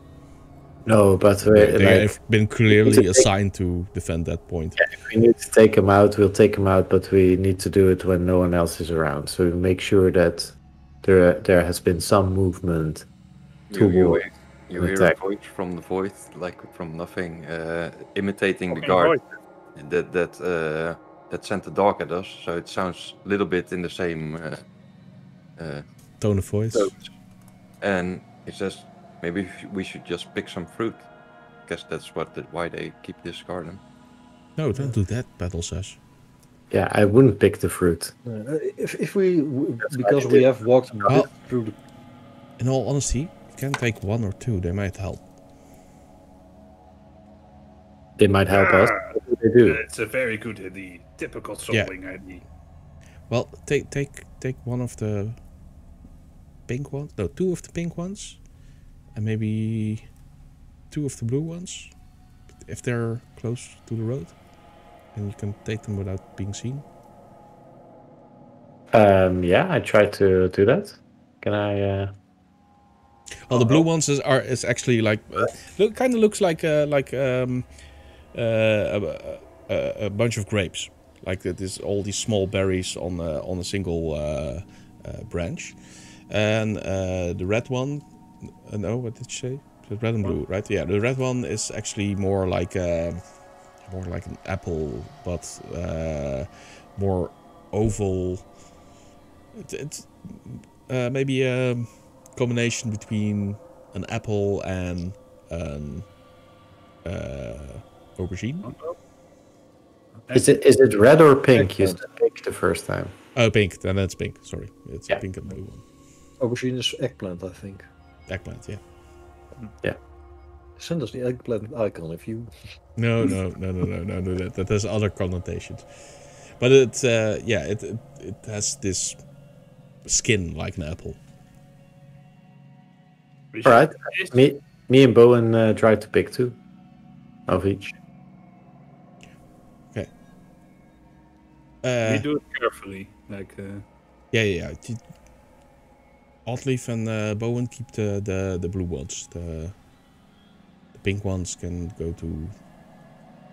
No, but they've been clearly assigned to defend that point. Yeah, if we need to take them out, we'll take them out, but we need to do it when no one else is around. So we make sure that there has been some movement toward You hear a voice from the void, like from nothing, imitating the guard that sent the dog at us. So it sounds a little bit in the same tone of voice. And it says, maybe we should just pick some fruit. Guess that's why they keep this garden. No, don't do that, Battle says. Yeah, I wouldn't pick the fruit. If we, because we have walked a bit through the... In all honesty, you can take 1 or 2. They might help. They might help us. What do they do? It's a very good idea. Typical solving idea. Well, take 1 of the pink ones. No, 2 of the pink ones, and maybe 2 of the blue ones, if they're close to the road, and you can take them without being seen. Yeah, I tried to do that. Can I? Well, the blue ones is actually like kind of looks like a bunch of grapes, like this all these small berries on a single branch, and the red one. No, what did you say? The red and blue, right? Yeah, the red one is actually more like an apple, but more oval. It's maybe a combination between an apple and an aubergine. Is it red or pink? You said pink the first time. Oh, pink. Then that's pink. Sorry, it's Yeah. a pink and blue one. Aubergine is eggplant, I think. Eggplant, yeah. Yeah. Send us the eggplant icon if you... No. That has other connotations. But it has this skin like an apple. All right. Me and Bowen tried to pick 2 of each. Okay. We do it carefully, like. Yeah. Oddleaf and Bowen keep the blue ones. The pink ones can go to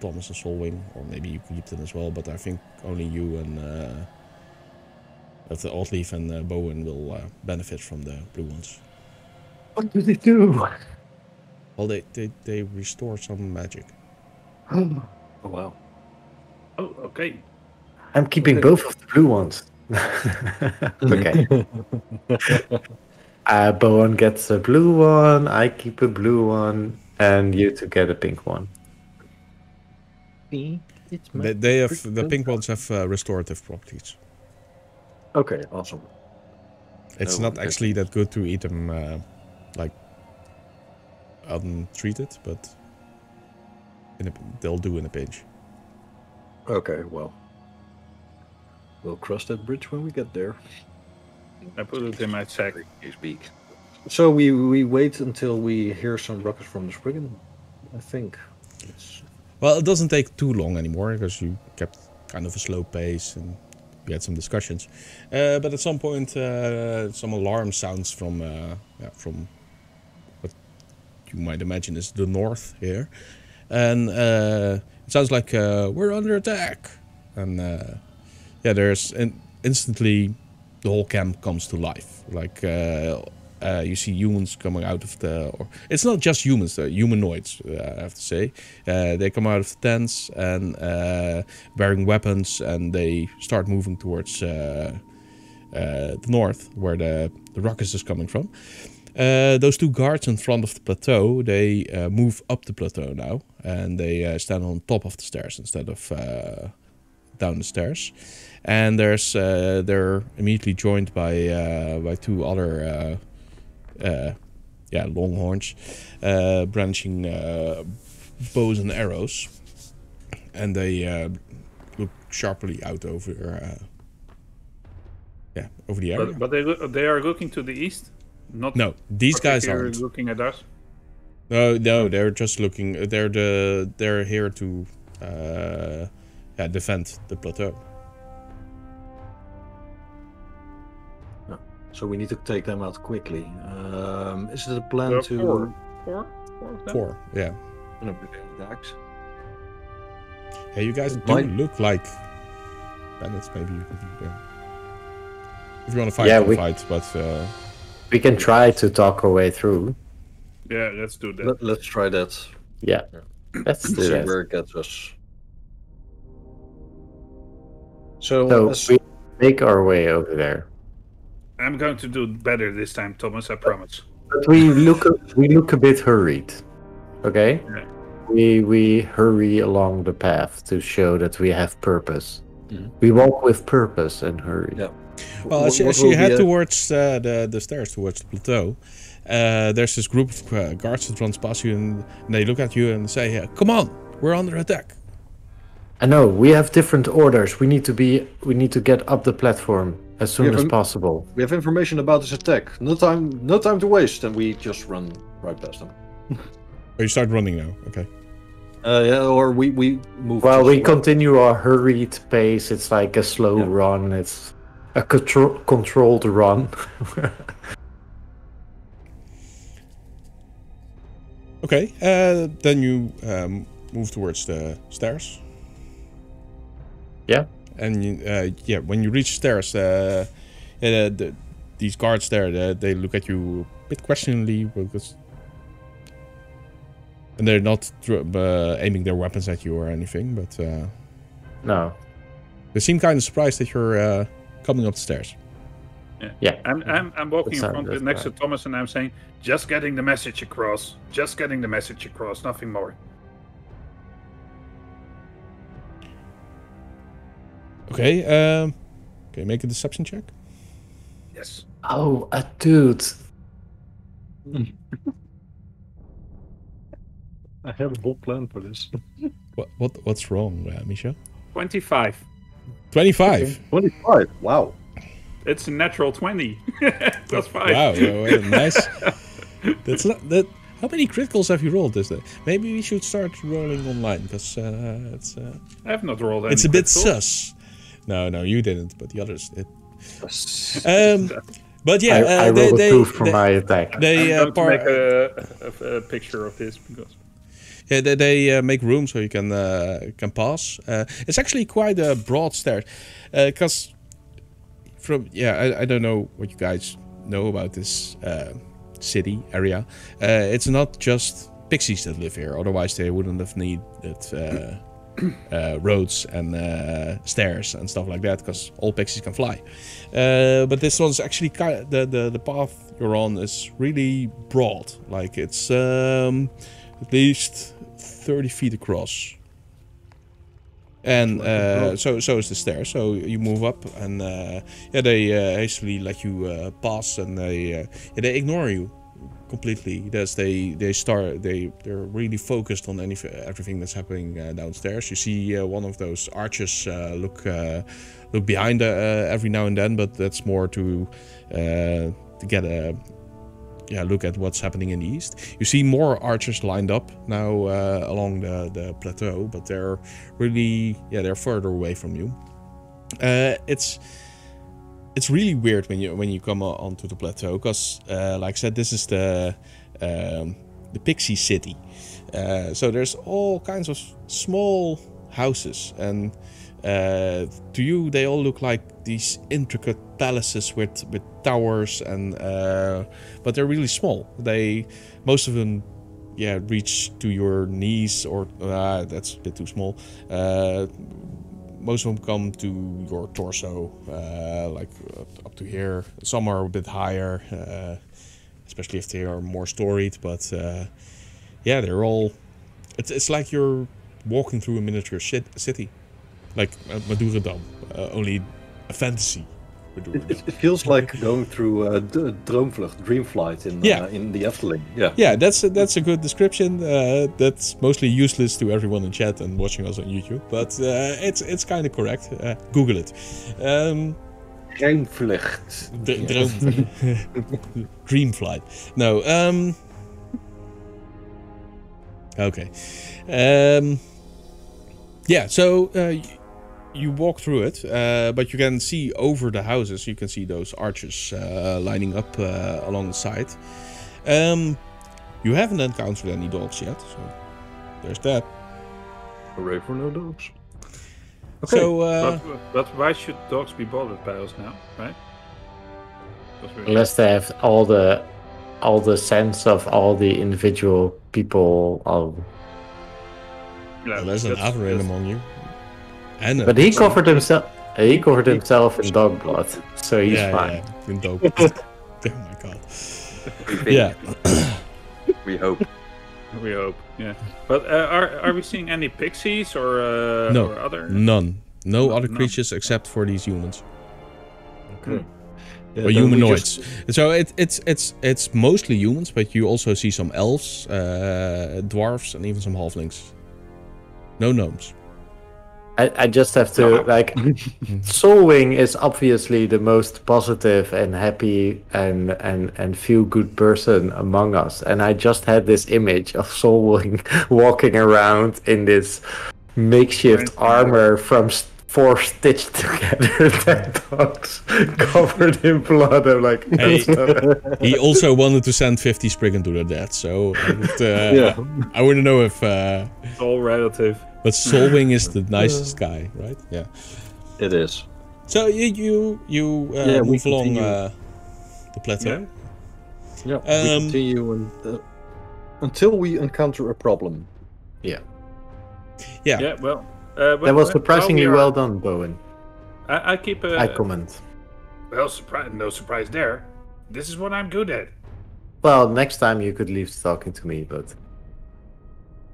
Thomas and Solwing, or maybe you keep them as well. But I think only you and the Oddleaf and Bowen will benefit from the blue ones. What do they do? Well, they restore some magic. Oh, wow. Oh, okay. I'm keeping both of the blue ones. Okay. Bowen gets a blue one, I keep a blue one, and you two get a pink one. They have the pink ones have restorative properties. Okay, awesome. It's not actually that good to eat them like untreated, but they'll do in a pinch. Okay, well. We'll cross that bridge when we get there. I put it in my sack. You speak. So we wait until we hear some rockets from the Spriggan, I think. Well, it doesn't take too long anymore, because you kept kind of a slow pace and we had some discussions. But at some point, some alarm sounds from what you might imagine is the north here. And it sounds like we're under attack. And there's instantly the whole camp comes to life. Like you see humans coming out of it's not just humans, humanoids, I have to say. They come out of the tents and bearing weapons, and they start moving towards the north, where the rockets is coming from. Those 2 guards in front of the plateau, they move up the plateau now, and they stand on top of the stairs instead of down the stairs. And they're immediately joined by 2 other longhorns, branching bows and arrows, and they look sharply out over the area. But they are looking to the east. No, these guys aren't looking at us. No, they're just looking. They're here to defend the plateau. So we need to take them out quickly. Is it a plan to... Four, yeah. Yeah, you guys do look like bandits. Maybe you can... If you want to fight, you can fight, but... We can try to talk our way through. Yeah, let's do that. Let's try that. Yeah, let's do See that. where it gets us. So we make our way over there. I'm going to do better this time, Thomas, I promise. But we look a bit hurried. Okay? Yeah. We hurry along the path to show that we have purpose. We walk with purpose and hurry. Yeah. Well, as you head towards the stairs, towards the plateau, there's this group of guards that runs past you, and they look at you and say, "Come on, we're under attack." I know, we have different orders. We need to get up the platform as soon as possible. We have information about this attack. No time to waste, and we just run right past them. Oh, you start running now. Okay. Or we move. Well, we continue our hurried pace. It's like a slow run. It's a controlled run. Okay. Then you move towards the stairs. Yeah. And when you reach the stairs, these guards there, they look at you a bit questioningly, because, and they're not aiming their weapons at you or anything, but no. They seem kind of surprised that you're coming up the stairs. Yeah. I'm walking in front next to Thomas, and I'm saying, just getting the message across. Just getting the message across, nothing more. Okay, can you make a deception check? Yes. Oh, a dude. I have a whole plan for this. What's wrong, Michel? 25. 25. 25. Wow. It's a natural 20. That's 5. Wow, nice. That's not that. How many criticals have you rolled this day? Maybe we should start rolling online, because it's. I have not rolled any. It's a bit critical. sus. No, you didn't, but the others did. Yes. But yeah, I rolled a proof for my attack. They I'm going to make a picture of this, because. Yeah, they make room so you can pass. It's actually quite a broad stairs, because I don't know what you guys know about this city area. It's not just pixies that live here, otherwise they wouldn't have needed roads and stairs and stuff like that, because all pixies can fly. But this one's actually the path you're on is really broad. Like it's at least 30 feet across. And so is the stairs. So you move up, and they hastily let you pass, and they ignore you completely. They're really focused on everything that's happening downstairs. You see one of those archers look behind every now and then, but that's more to get a look at what's happening in the east. You see more archers lined up now along the plateau, but they're really they're further away from you. It's really weird when you come onto the plateau, because like I said, this is the pixie city. So there's all kinds of small houses, and to you they all look like these intricate palaces with towers, and but they're really small. Most of them reach to your knees, or that's a bit too small. Most of them come to your torso, like up to here. Some are a bit higher, especially if they are more storied. But they're all. It's like you're walking through a miniature city, like Madurodam, only a fantasy. It feels like going through Droomvlucht, dream flight in the Efteling. Yeah, that's a good description. That's mostly useless to everyone in chat and watching us on YouTube, but it's kind of correct. Google it. Dreamvlucht. Dream flight. No. Okay. So. You walk through it, but you can see over the houses. You can see those archers lining up along the side. You haven't encountered any dogs yet, so there's that. Hooray for no dogs. Okay. So, but why should dogs be bothered by us now, right? Unless they have all the sense of all the individual people. There's an Averin among you. But he covered himself. He covered himself in dog blood, so he's fine. Yeah, in dog blood. Oh my god. Yeah. We hope. We hope. Yeah. But are we seeing any pixies or no, or other? None. No other creatures except for these humans. Okay. Yeah, Or then we humanoids. just- So it's mostly humans, but you also see some elves, dwarves, and even some halflings. No gnomes. I just have to like Soulwing is obviously the most positive and happy and feel good person among us, and I just had this image of Soulwing walking around in this makeshift armor from 4 stitched together dead dogs covered in blood. I'm like, Hey, he also wanted to send 50 Spriggan to their death, so I wouldn't know if. It's all relative. But Soulwing is the nicest guy, right? Yeah. It is. So you we move along continue. the plateau. Yeah, we continue until we encounter a problem. Yeah. Yeah, well, that was surprisingly well done, Bowen. I keep a. I comment. Well, no surprise there. This is what I'm good at. Well, next time you could leave talking to me, but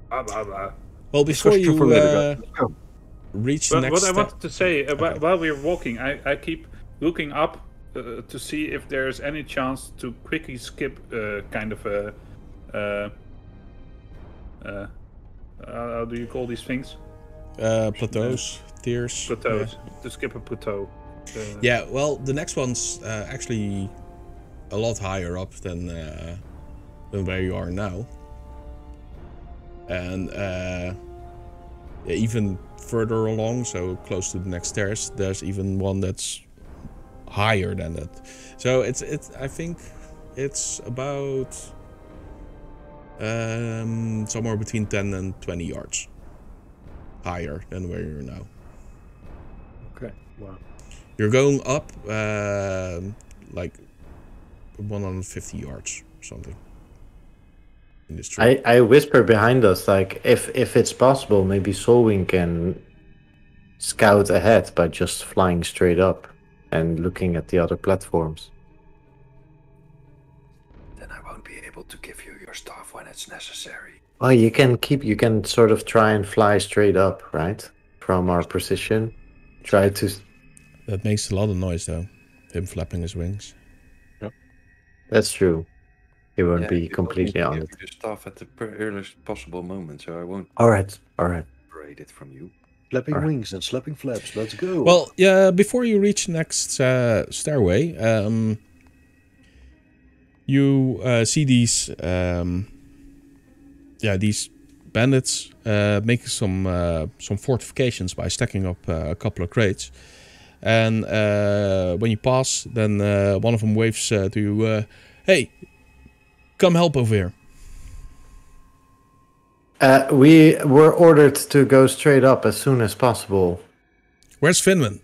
Blah, blah, blah. Well, before Discussion you for later, guys. reach the But next what I step. wanted to say, Okay. while we're walking, I keep looking up to see if there's any chance to quickly skip kind of a. How do you call these things? Plateaus, tiers. Plateaus. To skip a plateau. Yeah, well, the next one's actually a lot higher up than where you are now. And even further along, so close to the next stairs, there's even one that's higher than that. So it's I think it's about somewhere between 10 and 20 yards higher than where you're now. Okay. Wow. You're going up like 150 yards or something. In this tree. I whisper behind us, like, if it's possible, maybe Soulwing can scout ahead by just flying straight up and looking at the other platforms. Then I won't be able to give you your stuff when it's necessary. Well, you can sort of try and fly straight up, right? From our position. Try to... That makes a lot of noise though. Him flapping his wings. That's true. He won't be you completely want on me it. to give you the stuff at the earliest possible moment, so I won't Alright. separate it from you. Flapping wings and slapping flaps. Let's go. Well, yeah. Before you reach the next stairway, you see these, these bandits making some fortifications by stacking up a couple of crates. And when you pass, then one of them waves to you, "Hey, come help over here." We were ordered to go straight up as soon as possible. Where's Finman?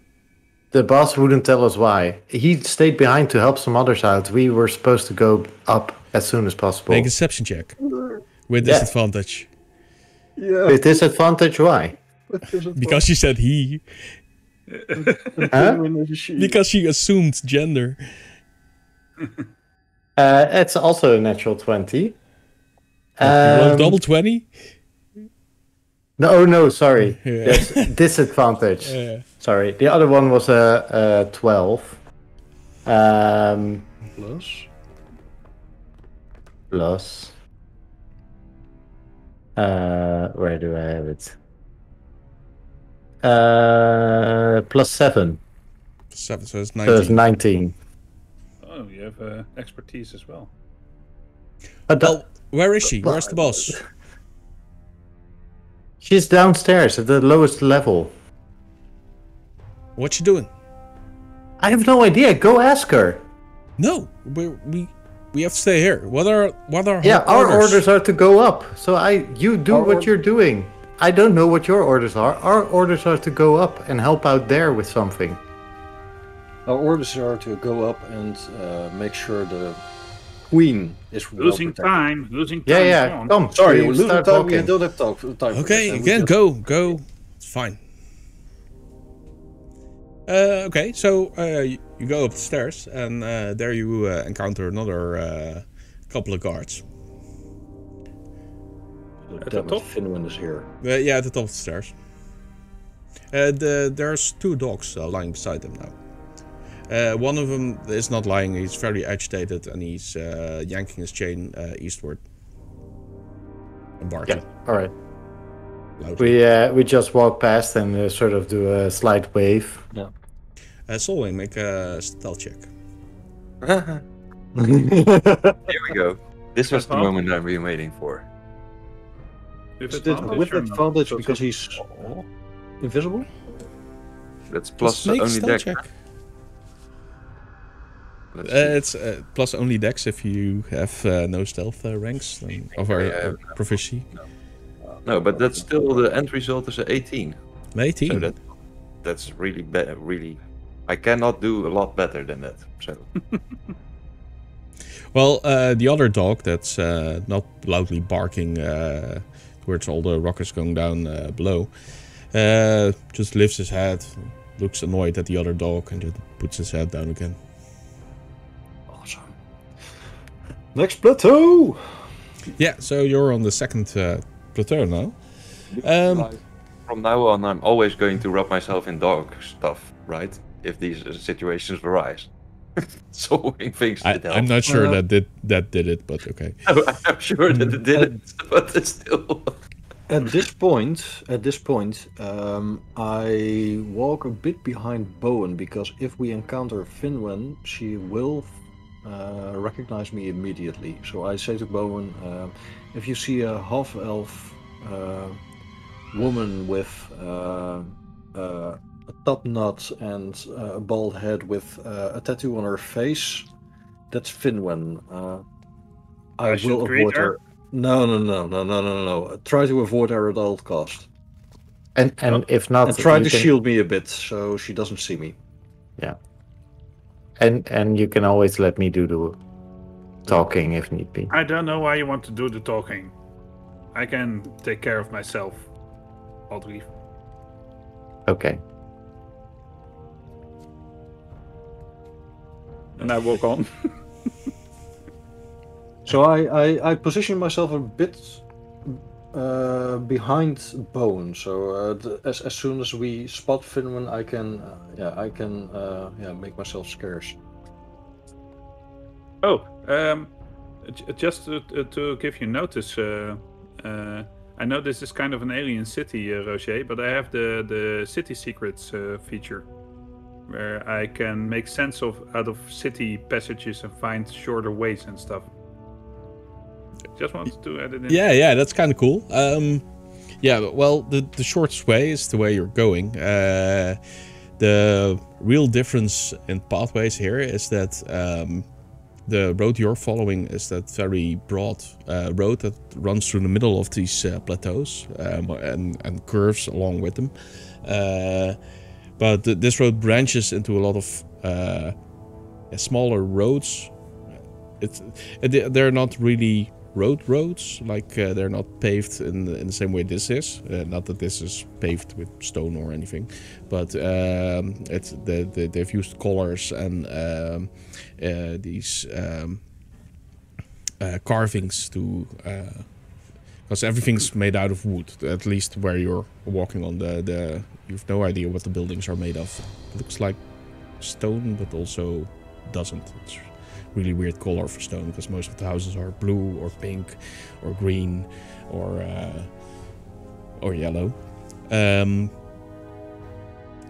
The boss wouldn't tell us why. He stayed behind to help some others out. We were supposed to go up as soon as possible. Make a deception check with Yeah. disadvantage. yeah. With disadvantage, why? Because she said he. Huh? Because she assumed gender. It's also a natural 20. You rolled double 20? No, sorry. Yeah. That's disadvantage. Yeah. Sorry. The other one was a 12. Plus. Plus. Where do I have it? Plus 7. 7, so it's So it's 19. 19. Oh, you have expertise as well. Well, where is she? Where's the boss? She's downstairs at the lowest level. What's she doing? I have no idea. Go ask her. No, we have to stay here. What are Yeah, her our orders are to go up. So you do Our what ord- you're doing. I don't know what your orders are. Our orders are to go up and help out there with something. Our orders are to go up and make sure the queen is well Losing protected. time. Losing time. Yeah. Come on. Come. Sorry, we we're losing start time. We walking. don't have time. Okay, for this, again, and we go. It's fine. Okay, so you go up the stairs, and there you encounter another couple of guards. just- At Damn the it, top? Finland is here. Yeah, at the top of the stairs. There's 2 dogs lying beside them now. One of them is not lying. He's very agitated and he's yanking his chain eastward. And barking. Yeah. All right. Loudly. We just walk past and sort of do a slight wave. Yeah. Solwing, make a stealth check. Here we go. This was the moment I've been waiting for. With Is it with advantage because he's invisible? That's plus Make a only stealth deck. check. Let's see. It's plus only dex if you have no stealth ranks then, or proficiency. No, but that's still the end result is an 18. 18. So that's really bad. Really, I cannot do a lot better than that. So. Well, the other dog that's not loudly barking towards all the rockets going down below, just lifts his head, looks annoyed at the other dog, and just puts his head down again. Awesome. Next plateau! Yeah, so you're on the second plateau now. From now on, I'm always going to rub myself in dog stuff, right? If these situations arise. Solving things did help. I'm not sure that did it, but okay. I'm sure that it didn't, but it's still. At this point, I walk a bit behind Bowen because if we encounter Finwen, she will recognize me immediately. So I say to Bowen, if you see a half-elf woman with a top knot and a bald head with a tattoo on her face, that's Finwen. I will avoid her. No. Try to avoid her at all cost. And if not, and try to shield me a bit so she doesn't see me. Yeah. And you can always let me do the talking if need be. I don't know why you want to do the talking. I can take care of myself. I'll leave. Okay. And I walk on. So I position myself a bit behind Bowen. So as soon as we spot Finman, I can make myself scarce. Oh, just to give you notice, I know this is kind of an alien city, Roger, but I have the city secrets feature, where I can make sense out of city passages and find shorter ways and stuff. Just wanted to add it in. Yeah, that's kind of cool. Well, the shortest way is the way you're going. The real difference in pathways here is that the road you're following is that very broad road that runs through the middle of these plateaus and curves along with them. But this road branches into a lot of smaller roads. They're not really roads, like they're not paved in the same way this is. Not that this is paved with stone or anything, but they've used collars and these carvings to, because everything's made out of wood. At least where you're walking on the you've no idea what the buildings are made of. It looks like stone, but also doesn't. It's really weird color for stone because most of the houses are blue or pink or green or yellow.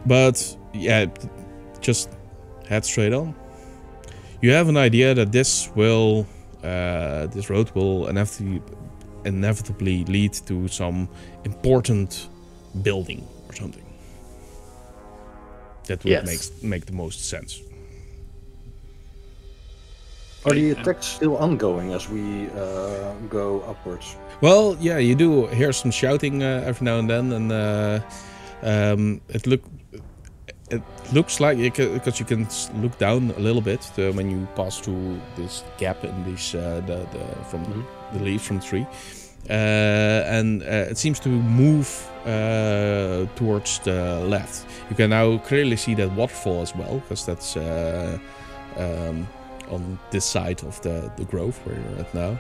But yeah, just head straight on. You have an idea that this road will inevitably lead to some important building or something. That would make the most sense. Are the attacks still ongoing as we go upwards? Well, yeah, you do hear some shouting every now and then, and it looks like, because you can look down a little bit when you pass through this gap in these from the leaves from the tree, and it seems to move towards the left. You can now clearly see that waterfall as well, because that's on this side of the grove where you're at now,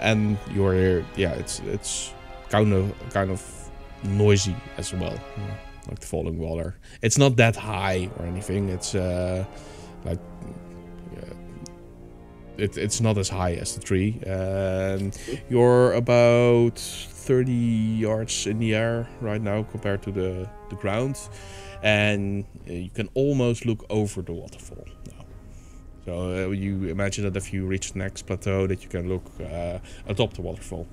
and you're it's kind of noisy as well, like the falling water. It's not that high or anything. It's like it's not as high as the tree. You're about 30 yards in the air right now compared to the ground, and you can almost look over the waterfall now. So you imagine that if you reach the next plateau, that you can look atop the waterfall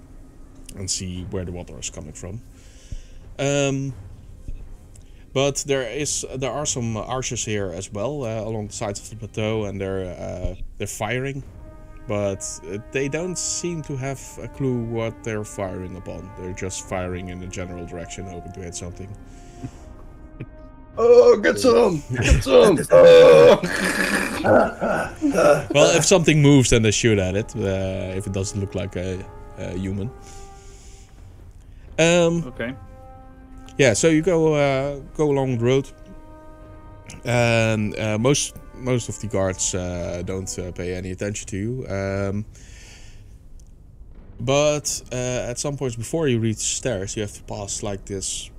and see where the water is coming from. But there are some archers here as well along the sides of the plateau, and they're firing, but they don't seem to have a clue what they're firing upon. They're just firing in a general direction, hoping to hit something. Oh, get some! Get some! Oh. Well, if something moves, then they shoot at it. If it doesn't look like a human. Okay. Yeah, so you go along the road, and most of the guards don't pay any attention to you. But at some points before you reach the stairs, you have to pass like this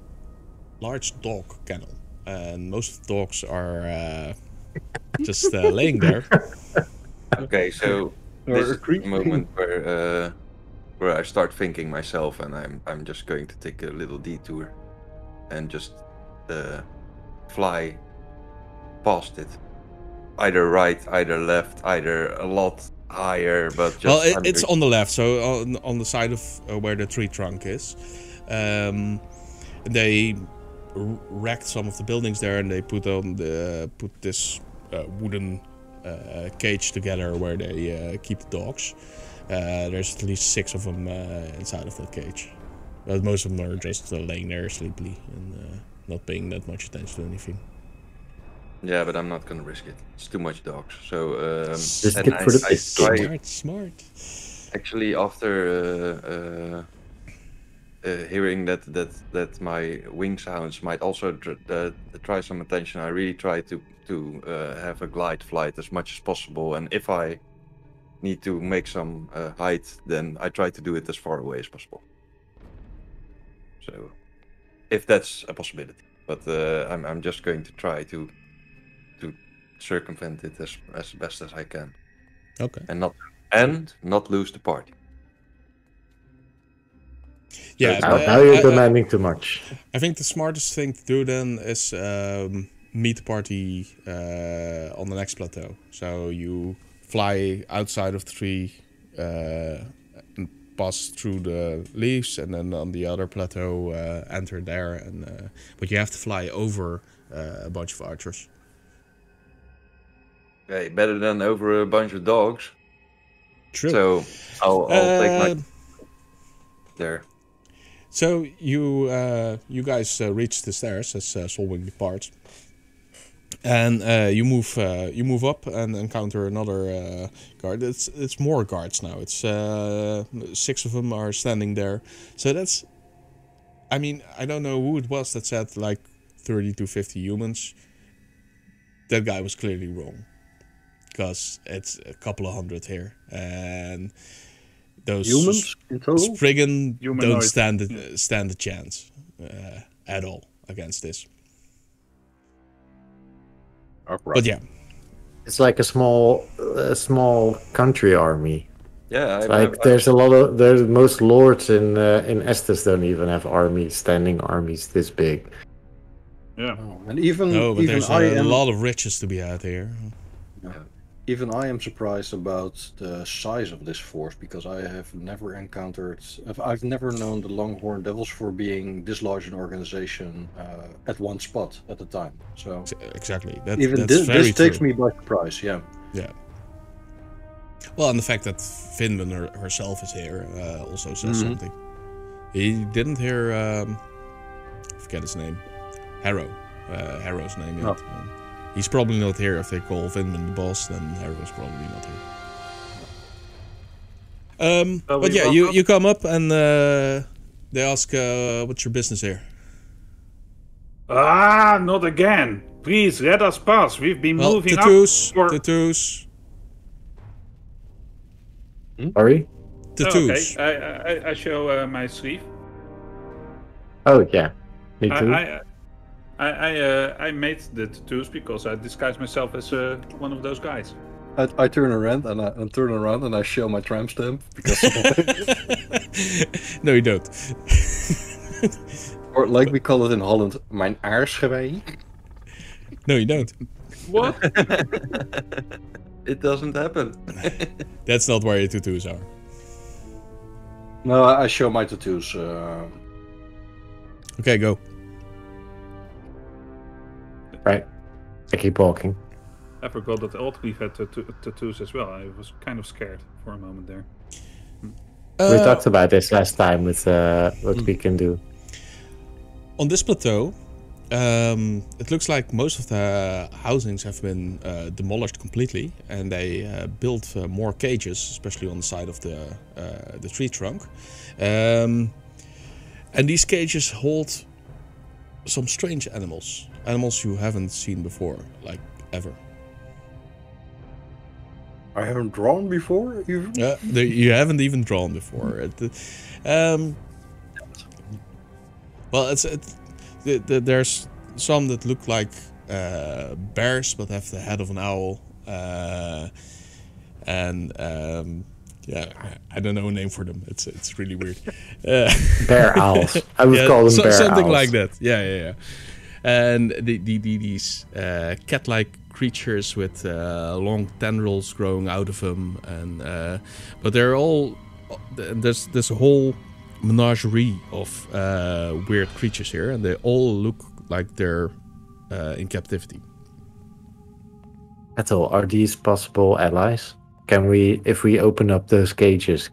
large dog kennel, and most of the dogs are just laying there. Okay, so this is the moment where I start thinking myself, and I'm just going to take a little detour and just fly past it, either right, either left, either a lot higher, but just well, it's on the left, so on the side of where the tree trunk is. They wrecked some of the buildings there, and they put this wooden cage together where they keep the dogs. There's at least 6 of them inside of that cage. But most of them are just laying there sleepily and not paying that much attention to anything. Yeah, but I'm not gonna risk it. It's too much dogs. So Smart. Actually, after hearing that my wing sounds might also try some attention, I really try to have a glide flight as much as possible. And if I need to make some height, then I try to do it as far away as possible. So, if that's a possibility, but I'm just going to try to circumvent it as best as I can. Okay. And not lose the party. Yeah. Now you're demanding too much. I think the smartest thing to do then is meet the party on the next plateau. So you fly outside of the tree and pass through the leaves, and then on the other plateau enter there. And but you have to fly over a bunch of archers. Okay, better than over a bunch of dogs. True. So I'll take my there. So you guys reach the stairs as Solwing departs, and you move up and encounter another guard. It's more guards now. It's 6 of them are standing there. So that's, I mean, I don't know who it was that said like 30 to 50 humans. That guy was clearly wrong, because it's a couple of hundred here, and those Humans in total? Spriggan don't Humanoid. stand a chance at all against this. Upright. But yeah, It's like a small country army. Yeah, There's a lot of most lords in Estes don't even have standing armies this big. Yeah. Oh, and even but there's I a am lot of riches to be had here. even I am surprised about the size of this force, because I have never encountered. I've never known the Longhorn Devils for being this large an organization at one spot at a time. So Exactly. even that's very this takes true. me by surprise. Yeah. Yeah. Well, and the fact that Finman herself is here also says something. He didn't hear, I forget his name, Harrow's name yet. Oh. He's probably not here. If they call Finman the boss, then Harrow's probably not here. But yeah, you come up and they ask, what's your business here? Ah, not again. Please, let us pass. We've been moving tattoos, up for... tattoos. Sorry? Tattoos. Okay, I show my sleeve. Oh yeah, me too. I made the tattoos because I disguised myself as one of those guys. I turn around and I show my tramp stamp because No, you don't. or like we call it in Holland, mijn aarsgewei. No, you don't. What? It doesn't happen. That's not where your tattoos are. No, I show my tattoos. Okay, go. Right. I keep walking. I forgot that Altcleave had tattoos as well. I was kind of scared for a moment there. We talked about this last time with what we can do. On this plateau, it looks like most of the housings have been demolished completely, and they built more cages, especially on the side of the tree trunk. And these cages hold some strange animals you haven't seen before, like ever. I haven't drawn before, even? You haven't even drawn before. Well, there's some that look like bears, but have the head of an owl. I don't know a name for them. It's really weird. Bear owls. I would call them bear something owls. like that. Yeah. And these cat-like creatures with long tendrils growing out of them, and but they're all there's a whole menagerie of weird creatures here, and they all look like they're in captivity. Ethel, are these possible allies? Can we, if we open up those cages,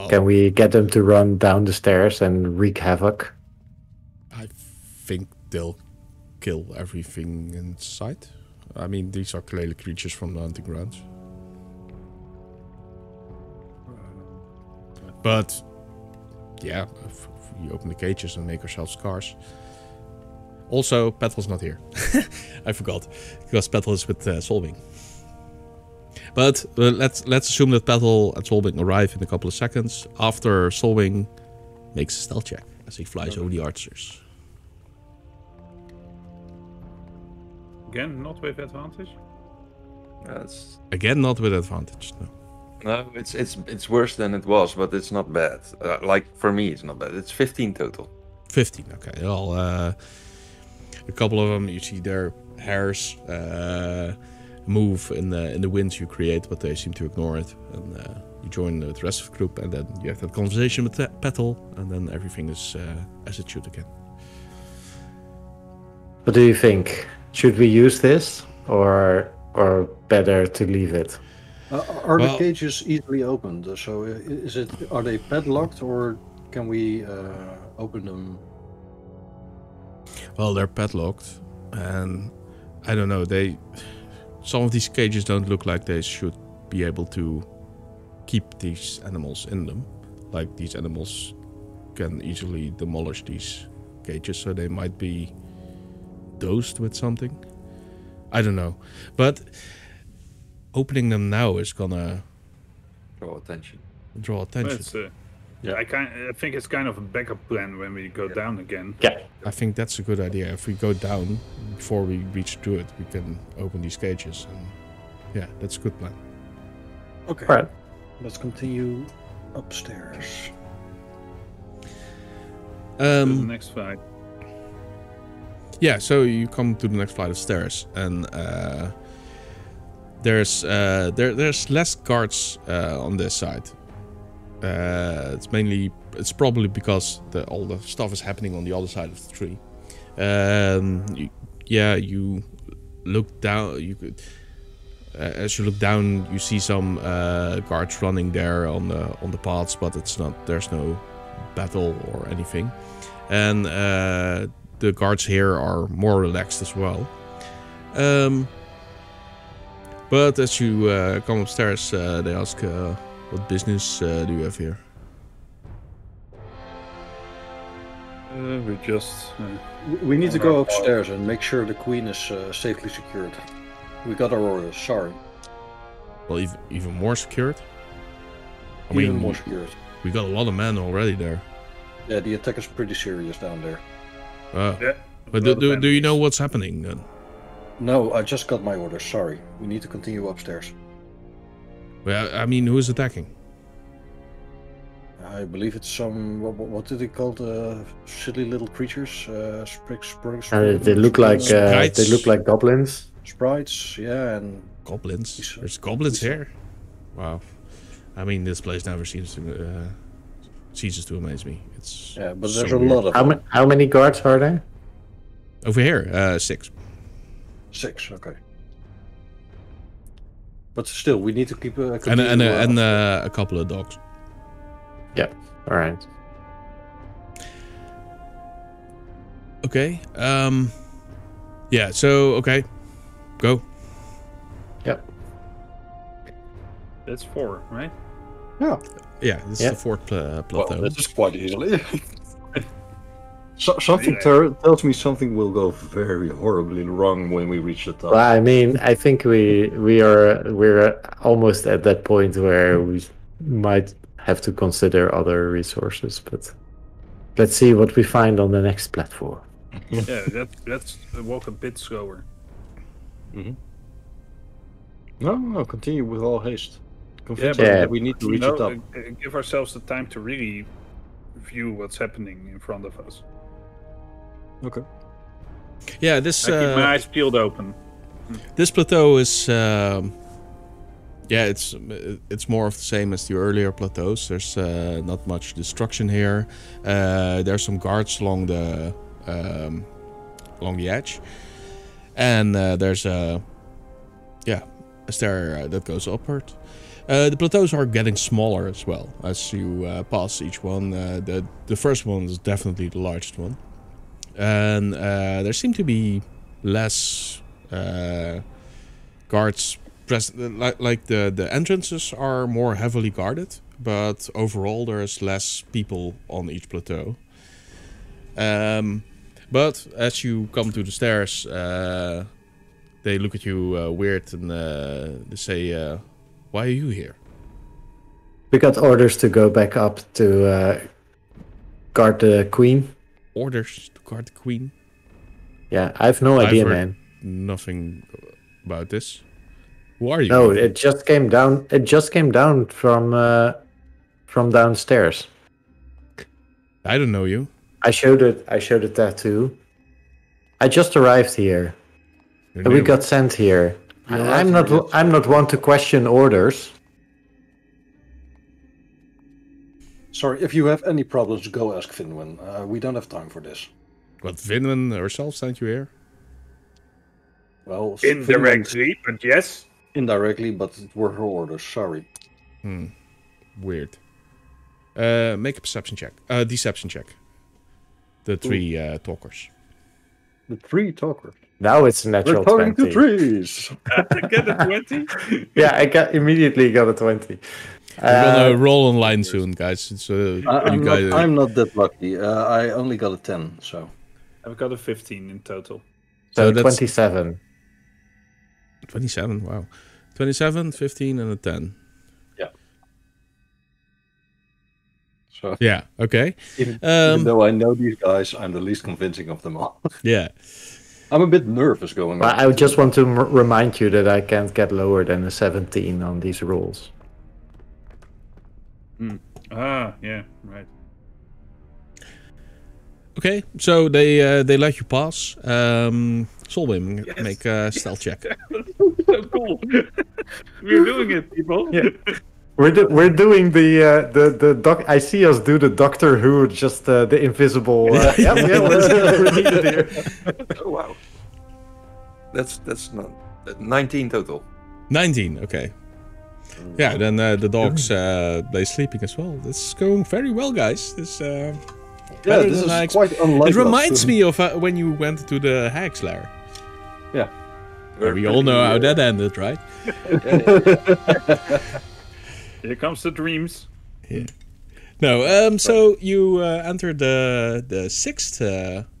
can we get them to run down the stairs and wreak havoc? I think they'll kill everything in sight. I mean, these are clearly creatures from the hunting grounds. But yeah, if we open the cages and make ourselves scarce. Also, Petal's not here. I forgot, because Petal is with Solving. But let's assume that Petal and Solving arrive in a couple of seconds after Solving makes a stealth check as he flies over the archers. Again, not with advantage? Again, not with advantage, no. No, it's worse than it was, but it's not bad. Like, for me, it's not bad. It's 15 total. 15, okay. Well, a couple of them, you see their hairs move in the wind you create, but they seem to ignore it. And you join the rest of the group, and then you have that conversation with Petal, and then everything is as it should again. What do you think? Should we use this, or better to leave it? Are the cages easily opened? So are they padlocked, or can we open them? Well, they're padlocked, and I don't know. Some of these cages don't look like they should be able to keep these animals in them. Like, these animals can easily demolish these cages, so they might be dosed with something. I don't know, but opening them now is gonna Draw attention. Yeah, I think it's kind of a backup plan when we go down again. Yeah, I think that's a good idea. If we go down before we reach Druid, we can open these cages, and yeah, that's a good plan. Okay. All right. Let's continue upstairs. To the next fight. Yeah, so you come to the next flight of stairs, and there's less guards on this side. It's probably because all the stuff is happening on the other side of the tree. You look down. As you look down, you see some guards running there on the paths, but there's no battle or anything, and the guards here are more relaxed as well. But as you come upstairs, they ask, what business do you have here? We just... We need to go upstairs and make sure the queen is safely secured. We got our orders, sorry. Well, even more secured? Even more secured. We got a lot of men already there. Yeah, the attack is pretty serious down there. Yeah. But do you know what's happening then? No, I just got my orders. Sorry, we need to continue upstairs. Well, I mean, who's attacking? I believe it's some. What do they call the silly little creatures? They look like Sprites. goblins. Sprites, yeah, and Goblins. There's goblins here. Wow. I mean, this place never ceases to amaze me. It's but so there's a weird. lot of How many guards are there? Over here, 6. 6. Okay, but still, we need to keep And a couple of dogs. Yeah. All right. Okay. Yeah. So okay, go. Yep. That's 4, right? Yeah. Yeah. This is the 4th plateau. Well, this is quite easily. Something tells me something will go very horribly wrong when we reach the top. Well, I mean, I think we're almost at that point where we might have to consider other resources, but let's see what we find on the next platform. Yeah, let's walk a bit slower. Mm-hmm. No, continue with all haste. Convince but- us that we need to reach the top. Give ourselves the time to really view what's happening in front of us. Okay. Yeah. This I keep my eyes peeled open. this plateau is. Yeah, it's more of the same as the earlier plateaus. There's not much destruction here. There's some guards along the edge, and there's a stair that goes upward. The plateaus are getting smaller as well as you pass each one. The first one is definitely the largest one, and there seem to be less guards. Like the entrances are more heavily guarded, but overall there's less people on each plateau. But as you come to the stairs, they look at you weird and they say, "Why are you here?" We got orders to go back up to guard the queen. Orders to guard the queen? Yeah, I have no idea, I've heard man. nothing about this. Who are you? No, it just came down. It just came down from downstairs. I don't know you. I showed a tattoo. I just arrived here. You're We new. got sent here. You're I'm right, not. I'm not one to question orders. Sorry, if you have any problems, go ask Finwin. We don't have time for this. What, Vinland herself sent you here? Well, Indirectly, but yes. indirectly, but it were her orders. Sorry. Weird. Make a perception check. Deception check. The 3 talkers. The 3 talkers. Now it's a natural We're talking 20. to trees. Get a 20? Yeah, I immediately got a 20. We're gonna roll online soon, guys. It's, I'm not that lucky. I only got a 10, so. I've got a 15 in total. So that's 27. 27. Wow. 27, 15, and a 10. Yeah. So Yeah. Okay. even though I know these guys, I'm the least convincing of them all. Yeah. I'm a bit nervous going Well, on. I just want to remind you that I can't get lower than a 17 on these rolls. Ah, yeah, right. Okay. So they let you pass. Solwim, Yes. make a stealth check. So cool. We're doing it, people. Yeah. We're doing the doc. I see us do the Doctor Who, just the invisible. Yeah, we're needed here. Oh, wow. That's not 19 total. 19. Okay. Yeah. Then the dogs they sleeping as well. This is going very well, guys. This. Yeah, better this than I is quite unlike It reminds us. me of when you went to the Hag's Lair. Yeah. We all know how that ended, right? Here comes the dreams. No, so you entered the 6th,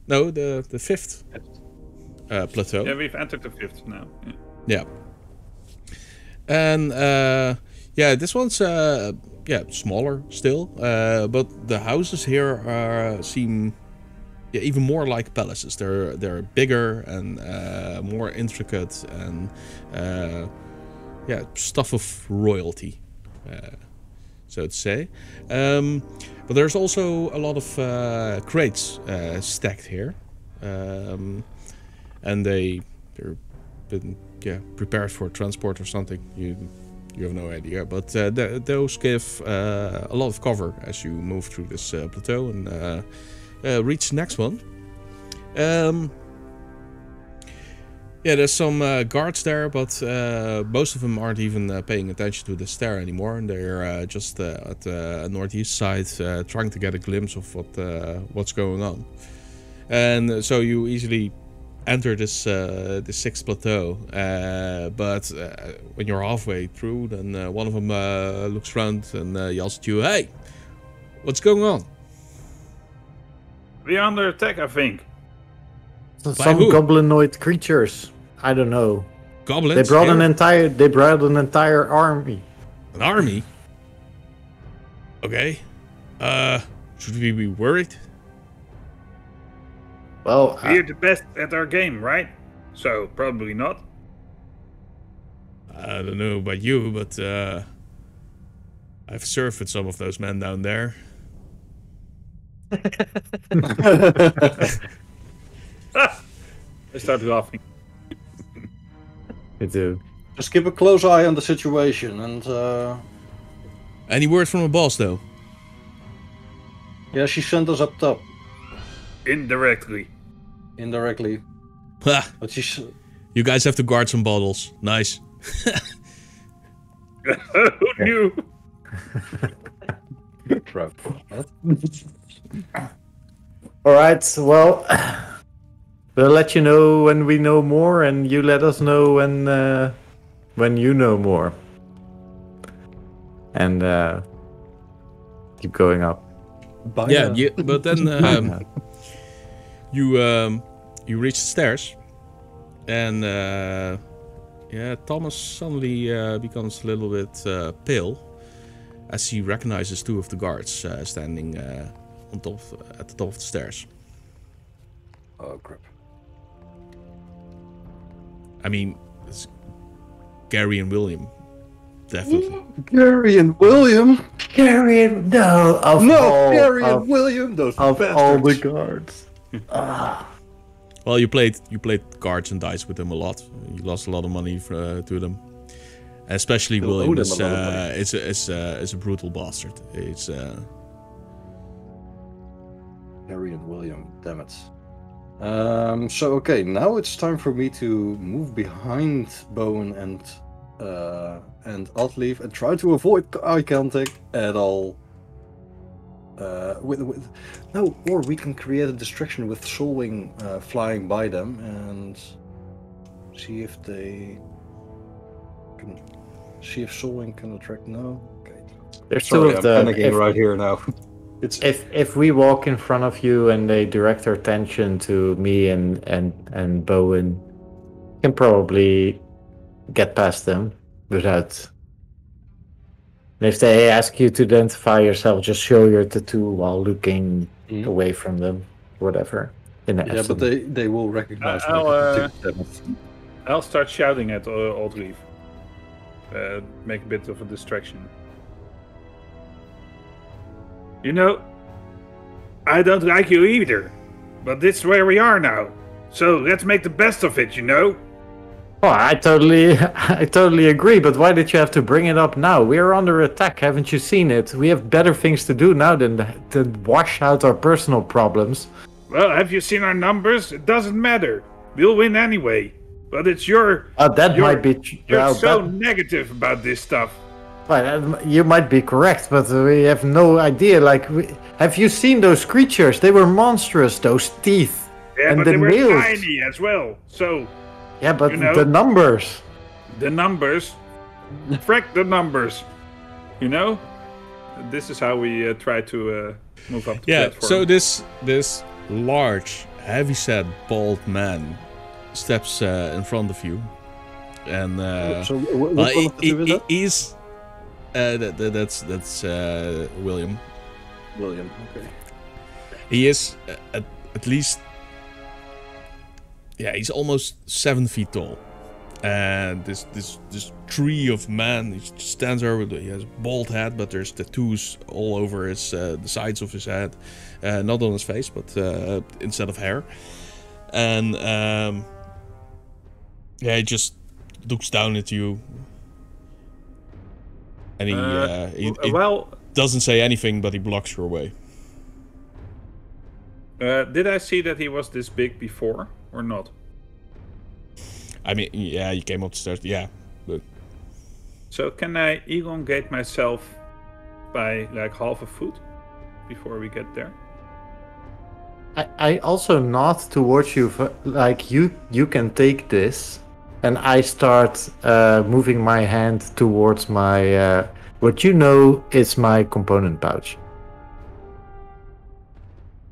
no, the 5th plateau. Yeah, we've entered the 5th now. Yeah. Yeah. And yeah, this one's smaller still, but the houses here seem even more like palaces. They're bigger and more intricate and stuff of royalty, so to say. But there's also a lot of crates stacked here, and they're been prepared for transport or something. You have no idea, but those give a lot of cover as you move through this plateau and reach the next one. There's some guards there, but most of them aren't even paying attention to the stair anymore, and they're just at the northeast side trying to get a glimpse of what's going on. And so you easily enter this sixth plateau, but when you're halfway through, then one of them looks around and yells at you, "Hey, what's going on?" We're under attack, I think. Some goblinoid creatures. I don't know. Goblins? They brought an entire army. An army? Okay. Should we be worried? Well, we're the best at our game, right? So probably not. I don't know about you, but I've surfed with some of those men down there. I start laughing. Me too. Just keep a close eye on the situation and... Any word from the boss, though? Yeah, she sent us up top. Indirectly. Ha! But she's... You guys have to guard some bottles. Nice. Who knew? Crap. Alright, well... We'll let you know when we know more, and you let us know when you know more. And keep going up. But then you reach the stairs, and Thomas suddenly becomes a little bit pale as he recognizes two of the guards standing at the top of the stairs. Oh crap. I mean, it's Gary and William, definitely. Gary and William? Gary and... No, Gary and William, those bastards. All the guards. Well, you played cards and dice with them a lot. You lost a lot of money to them. Especially William is a brutal bastard. It's Gary and William, damn it. So okay, now it's time for me to move behind Bowen and Oddleaf and try to avoid eye contact at all. Or we can create a distraction with Soulwing flying by them and see if Soulwing can attract. No, okay. There's two of them. I'm panicking right here now. If we walk in front of you and they direct their attention to me and Bowen, you can probably get past them without. And if they ask you to identify yourself, just show your tattoo while looking away from them, whatever. But they will recognize I'll start shouting at Oddleaf. Make a bit of a distraction. You know, I don't like you either, but this is where we are now. So let's make the best of it, you know? Oh, I totally agree, but why did you have to bring it up now? We are under attack, haven't you seen it? We have better things to do now than to wash out our personal problems. Well, have you seen our numbers? It doesn't matter. We'll win anyway. But it's your... might be... You're so negative about this stuff. Well, you might be correct, but we have no idea. Have you seen those creatures? They were monstrous, those teeth. Yeah, and but the they were nails. tiny as well. So... Yeah, but the numbers. The numbers. Frack the numbers. You know? This is how we try to move up the platform. So this large, heavy-set, bald man steps in front of you. And That's William. William, okay. He is at least... Yeah, he's almost 7 feet tall. And this tree of man, he stands there he has a bald head, but there's tattoos all over his the sides of his head. Not on his face, but instead of hair. And he just looks down at you. And he doesn't say anything, but he blocks your way. Did I see that he was this big before or not? I mean, yeah, you came up the stairs, yeah. But... So can I elongate myself by like half a foot before we get there? I also nod towards you, like you can take this, and I start moving my hand towards my what you know is my component pouch.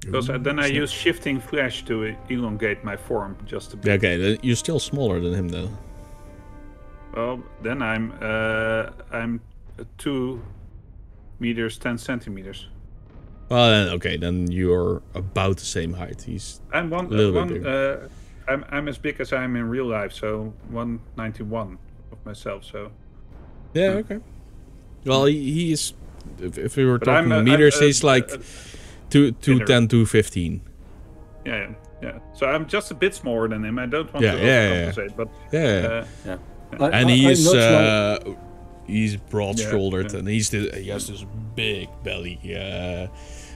Because then I use shifting flash to elongate my form just a bit. Okay, you're still smaller than him though. Well, then I'm 2 meters 10 centimeters. Well, then, okay, then you're about the same height. He's I'm a little bit bigger. I'm as big as I am in real life, so 191 of myself. So yeah, okay. Well, he is. If we were But talking meters, he's like 210, 215. Yeah. So I'm just a bit smaller than him. I don't want to overcompensate, but and he's broad-shouldered, and he has this big belly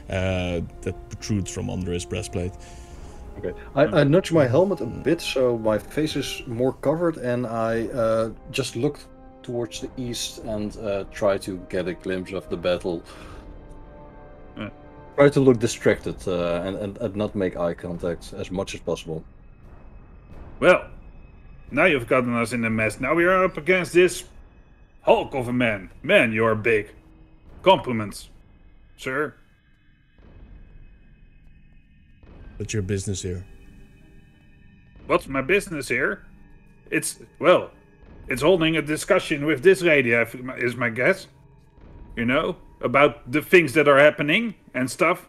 that protrudes from under his breastplate. Okay, I nudge my helmet a bit so my face is more covered, and I just look towards the east and try to get a glimpse of the battle. Try to look distracted and not make eye contact as much as possible. Well, now you've gotten us in a mess. Now we are up against this hulk of a man. Man, you are big. Compliments, sir. What's your business here? What's my business here? It's holding a discussion with this lady, is my guess. You know, about the things that are happening and stuff.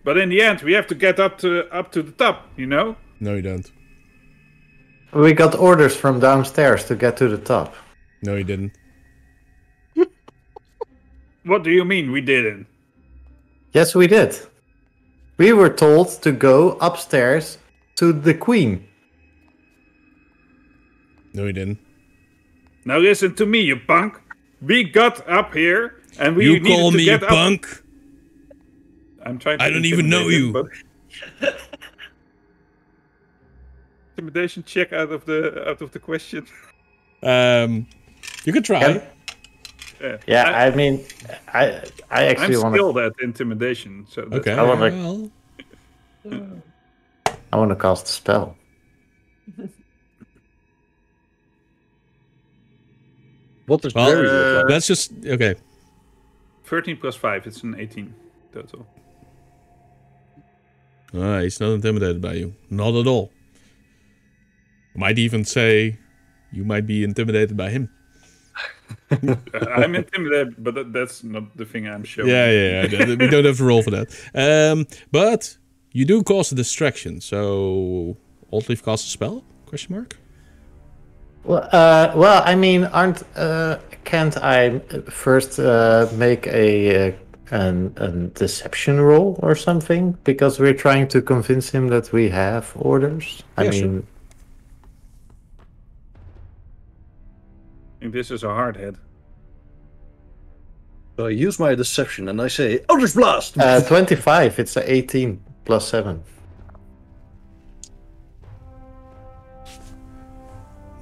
But in the end, we have to get up to the top, you know? No, you don't. We got orders from downstairs to get to the top. No, you didn't. What do you mean we didn't? Yes, we did. We were told to go upstairs to the queen. No, you didn't. Now listen to me, you punk. We got up here and we you needed call to me get a up. punk? I'm trying to I don't even know you. Intimidation check out of the question. You could try. I mean, I actually want I'm skilled at intimidation, so that's okay. I want to cast a spell. What does Barry look like? That's just okay. 13 plus 5, it's an 18 total. He's not intimidated by you. Not at all. I might even say you might be intimidated by him. I'm intimidated, but that's not the thing I'm showing. Yeah. We don't have to roll for that. But you do cause a distraction, so Altleaf casts a spell? Question mark? Well, I mean, can't I first make a deception roll or something? Because we're trying to convince him that we have orders. I mean, sure. I think this is a hard hit. So I use my deception and I say, Eldritch Blast! 25, it's a 18 plus 7.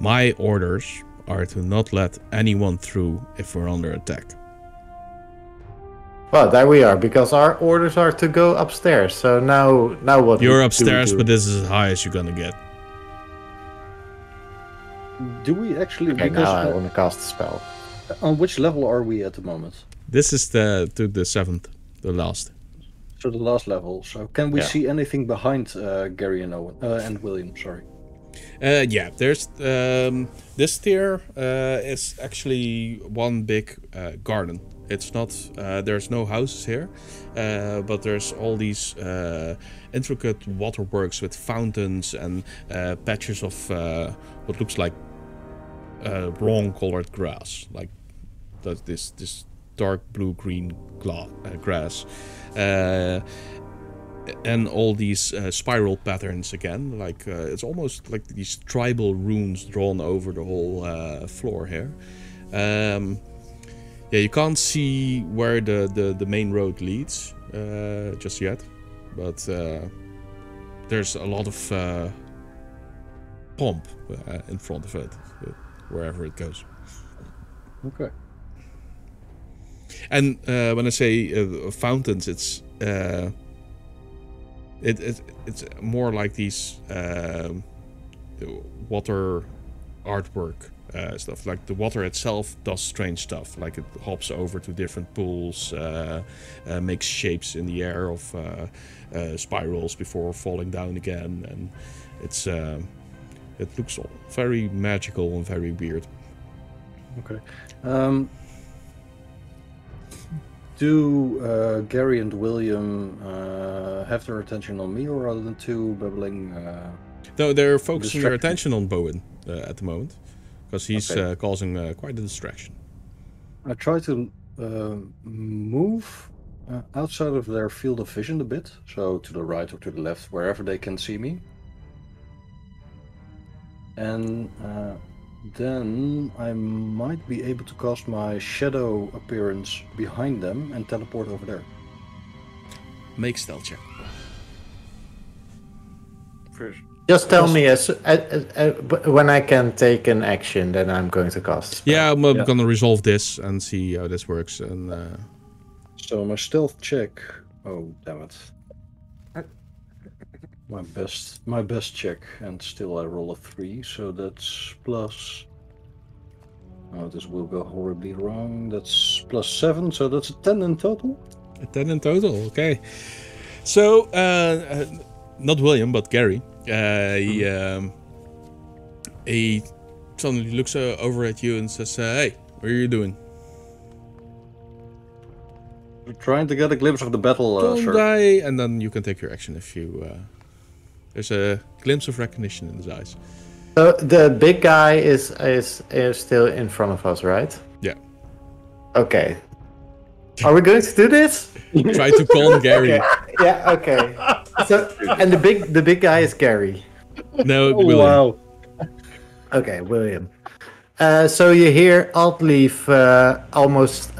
My orders are to not let anyone through if we're under attack. Well, there we are, because our orders are to go upstairs. So now what? You're upstairs, but this is as high as you're gonna get. Do we actually? Okay, now I want to cast a spell. On which level are we at the moment? This is the 7th, the last. So the last level. So can we see anything behind Gary and Owen and William? Sorry. Yeah, there's this tier is actually one big garden. It's not there's no houses here, but there's all these intricate waterworks with fountains and patches of what looks like wrong colored grass, like this dark blue green grass. And all these spiral patterns again, like it's almost like these tribal runes drawn over the whole floor here. Yeah, you can't see where the main road leads just yet, but there's a lot of pomp in front of it, wherever it goes. Okay. And when I say fountains, it's it's more like these water artwork stuff. Like the water itself does strange stuff, like it hops over to different pools, makes shapes in the air of spirals before falling down again, and it's it looks all very magical and very weird. Okay. Do Gary and William have their attention on me, or are the two babbling? No, they're focusing their attention on Bowen at the moment, because he's causing quite a distraction. I try to move outside of their field of vision a bit, so to the right or to the left, wherever they can see me. And then I might be able to cast my shadow appearance behind them and teleport over there. Make stealth check. First. Just tell me when I can take an action, then I'm going to cast. Yeah, I'm gonna resolve this and see how this works. And so my stealth check. Oh damn it! My best check, and still I roll a 3, so that's plus. Oh, this will go horribly wrong. That's plus 7, so that's a 10 in total. A 10 in total, okay. So, not William, but Gary. He suddenly looks over at you and says, "Hey, what are you doing?" We're trying to get a glimpse of the battle, Don't sir. die, and then you can take your action if you. There's a glimpse of recognition in his eyes. So the big guy is still in front of us, right? Yeah. Okay. Are we going to do this? Try to calm Gary. Okay. Yeah. Okay. So and the big guy is Gary. No, Oh, William. wow. Okay, William. So you hear Altleaf almost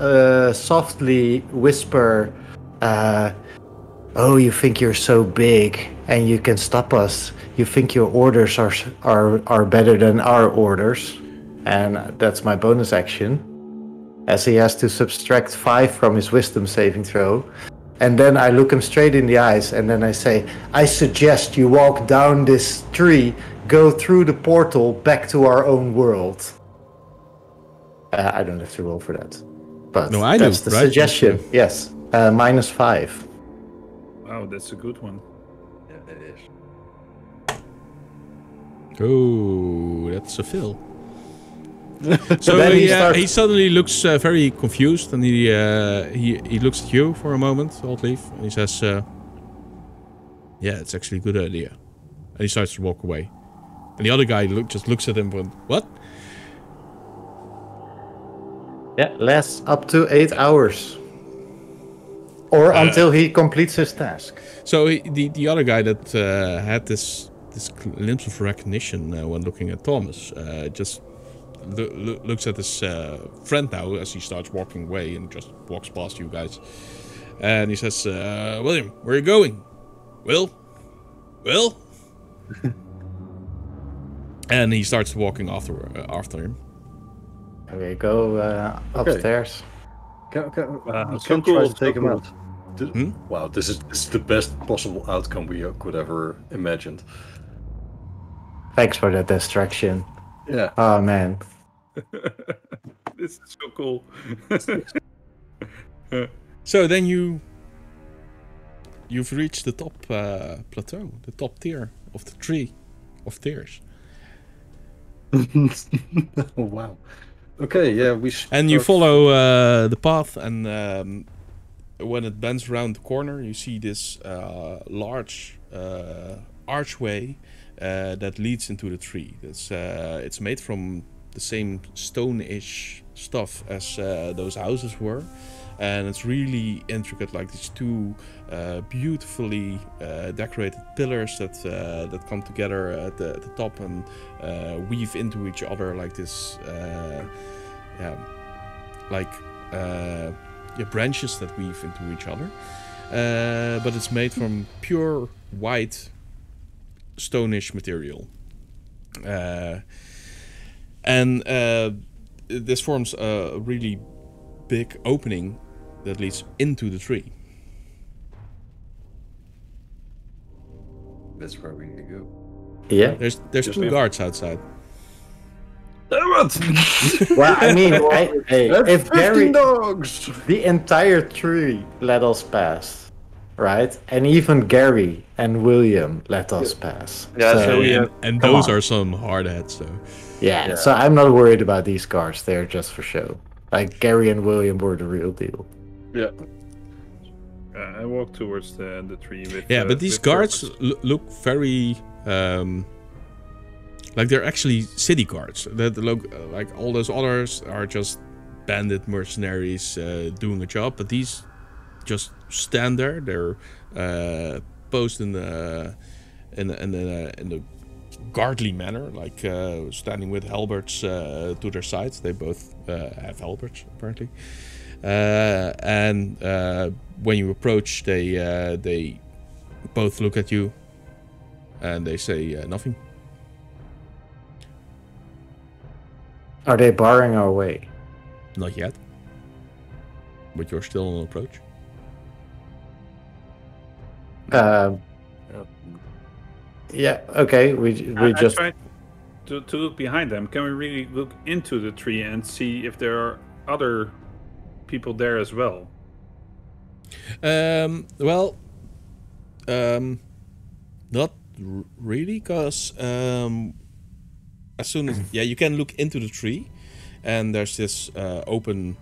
softly whisper, "Oh, you think you're so big and you can stop us? You think your orders are better than our orders?" And that's my bonus action, as he has to subtract 5 from his wisdom saving throw. And then I look him straight in the eyes, and then I say, "I suggest you walk down this tree, go through the portal back to our own world." I don't have to roll for that, but No, I that's do, the right? suggestion. Yes, -5. Wow, that's a good one. Yeah, it is. Oh, that's a fill. So then he suddenly looks very confused, and he looks at you for a moment, Altleaf, and he says, "Yeah, it's actually a good idea." And he starts to walk away. And the other guy just looks at him and, "What?" Yeah, lasts up to 8 hours, or until he completes his task. So the other guy that had this glimpse of recognition when looking at Thomas just looks at his friend now as he starts walking away and just walks past you guys. And he says, "William, where are you going? Will? And he starts walking after him. Okay, go upstairs. Can so try cool, to take so him cool. out. Wow, this is the best possible outcome we could ever imagined. Thanks for that distraction. Yeah. Oh man. This is so cool. So then you've reached the top plateau, the top tier of the tree of tiers. Oh, wow. Okay, yeah, And you start- follow the path, and when it bends around the corner, you see this large archway that leads into the tree. It's made from the same stone-ish stuff as those houses were, and it's really intricate, like these two beautifully decorated pillars that come together at the top and weave into each other like this, branches that weave into each other. But it's made from pure white stone-ish material. And this forms a really big opening that leads into the tree. That's where we need to go. Yeah. There's two guards outside. Damn it! Well, I mean, if 15 Gary, dogs! the entire tree let us pass, right? And even Gary and William let us pass. Yeah, so we And come those on. are some hard heads, so. Yeah, so I'm not worried about these guards. They're just for show. Like, Gary and William were the real deal. Yeah. I walk towards the tree with. Yeah, but these with guards purpose. look very like they're actually city guards. That look like all those others are just bandit mercenaries doing a job, but these just stand there. They're posed in the guardly manner, like standing with halberds to their sides. They both have halberds apparently. And when you approach, they both look at you, and they say nothing. Are they barring our way? Not yet. But you're still on approach. Yeah. Okay. We I just tried to look behind them. Can we really look into the tree and see if there are other people there as well? Not really, because as soon as you can look into the tree, and there's this open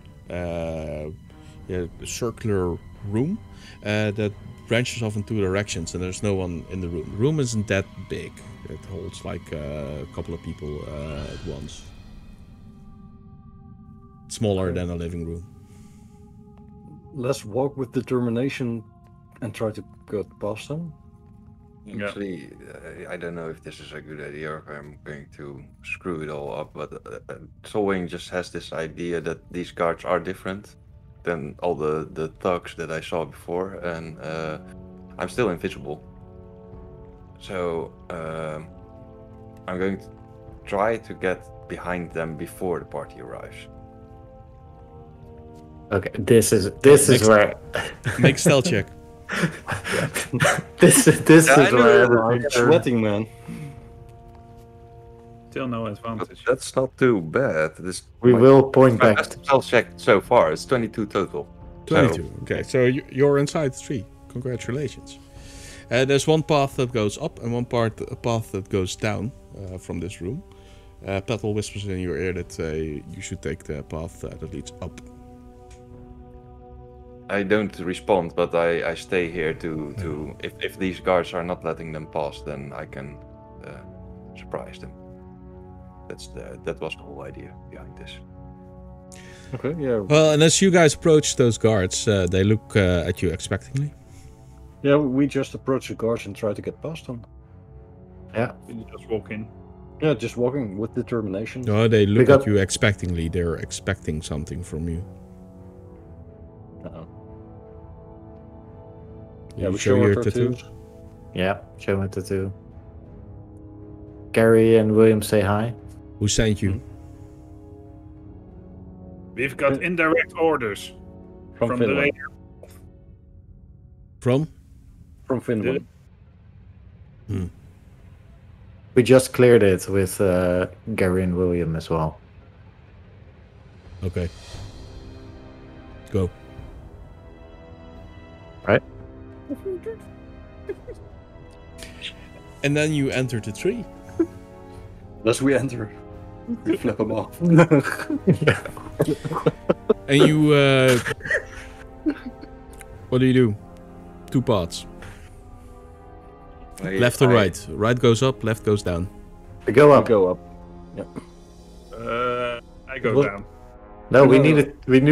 circular room that branches off in two directions, and there's no one in the room. The room isn't that big. It holds like a couple of people at once. Smaller than a living room. Let's walk with determination and try to go past them. Yeah. Actually, I don't know if this is a good idea or if I'm going to screw it all up, but Solwing just has this idea that these guards are different than all the thugs that I saw before, and I'm still invisible. So I'm going to try to get behind them before the party arrives. okay. This is where Make stealth check. this is where I'm sweating, man. Still no But advantage. that's not too bad. This we will point my back. best stealth check so far. It's 22 total. 22. Okay, so you're inside the tree. Congratulations. There's one path that goes up and one path that goes down from this room. Petal whispers in your ear that you should take the path that leads up. I don't respond, but I stay here to if these guards are not letting them pass, then I can surprise them. That was the whole idea behind this. Okay, yeah. Well, and as you guys approach those guards, they look at you expectingly. Yeah, we just approach the guards and try to get past them. Yeah. You just walk in. Yeah, just walking with determination. No, they look got- at you expectingly. They're expecting something from you. Uh-oh. You Yeah, we show show our your tattoos. tattoos. Yeah. Show me tattoo. Gary and William say hi. Who sent you? We've got indirect orders From from the Finland. radio. From? From Finland. We just cleared it with Gary and William as well. Okay. Go. Right? And then you enter the tree. Thus we enter. We flip them off. And you, what do? 2 paths. Left or right? Right goes up, left goes down. We go up. Go up. Yeah. I go down. No, we knew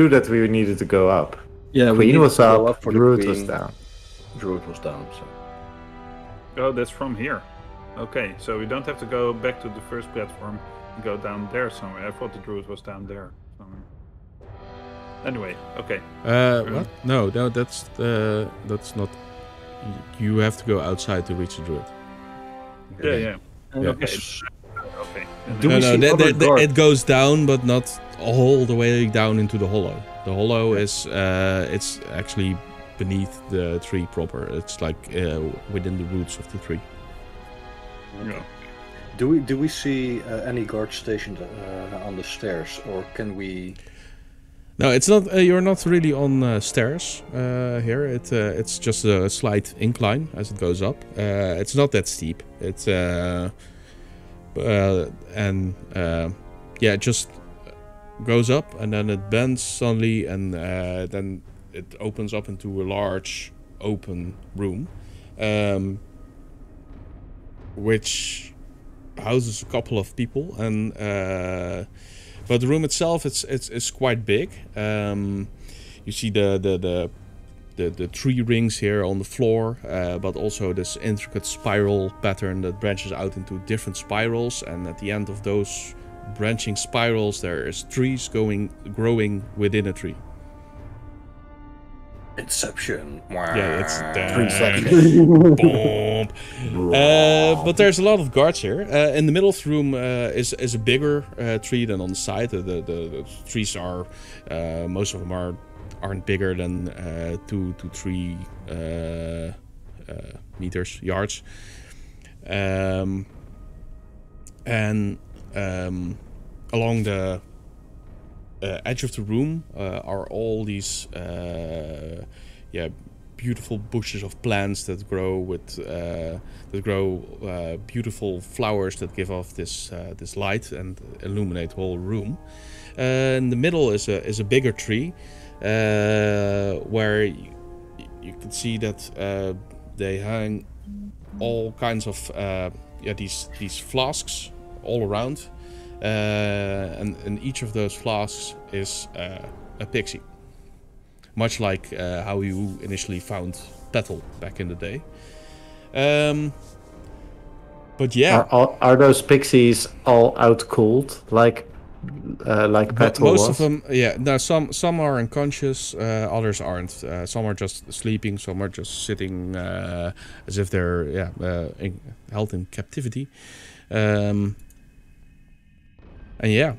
that we needed to go up. Yeah, Queen was up, for Druid the was queen. down. Druid was down. So. Oh, that's from here. Okay, so we don't have to go back to the first platform and go down there somewhere. I thought the Druid was down there somewhere. Anyway, okay. What? No, that's not. You have to go outside to reach the druid. Yeah. And Okay. it's- Okay. Do we see other guards? it goes down, but not all the way down into the hollow. The hollow is it's actually beneath the tree proper. It's like within the roots of the tree. Yeah. Do we see any guards stationed on the stairs, or can we? No, it's not. You're not really on stairs here. It's just a slight incline as it goes up. It's not that steep. It's it just goes up and then it bends suddenly, and then it opens up into a large open room, which houses a couple of people, and but the room itself it's quite big. You see the tree rings here on the floor, but also this intricate spiral pattern that branches out into different spirals, and at the end of those branching spirals there is trees growing within a tree. Inception. Yeah, it's Inception. boom. But there's a lot of guards here. In the middle of the room is a bigger tree than on the side. The trees are most of them aren't bigger than 2 to 3 yards. And along the edge of the room are all these beautiful bushes of plants that grow beautiful flowers that give off this light and illuminate the whole room. In the middle is a bigger tree where you can see that they hang all kinds of these flasks all around. And in each of those flasks is a pixie. Much like how you initially found Petal back in the day. But yeah. Are those pixies all out cold like Petal Most was? of them, yeah. No, some are unconscious, others aren't. Some are just sleeping, some are just sitting as if they're held in captivity. And yeah,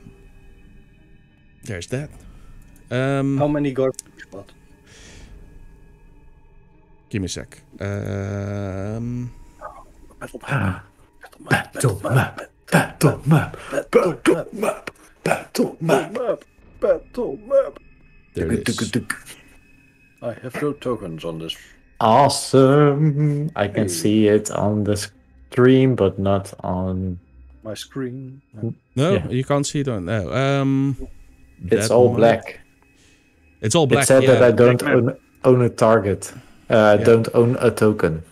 there's that. How many guards? What? Give me a sec. Battle map. There it is. I have no tokens on this. Awesome. I can see it on the stream, but not on. My screen. No, Yeah. you can't see it on. No. It's that all might- black. It's all black. It said yeah. that I don't Black own a target. I don't own a token.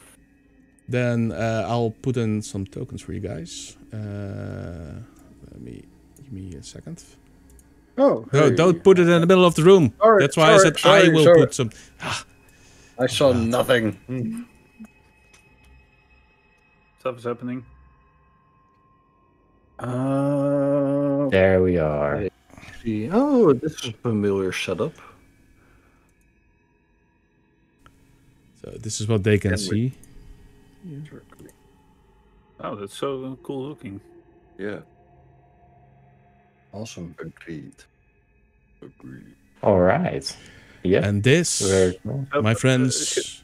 Then I'll put in some tokens for you guys. Give me a second. Oh. No, hey. don't put it in the middle of the room. Sorry, That's why I said I will sorry. put some. I saw nothing. Stuff is happening. There we are. See. Oh, this is a familiar setup. So this is what they can Can we- see. Oh, that's so cool looking. Yeah, Awesome. agreed. All right. Yeah. And this, Very cool. my friends,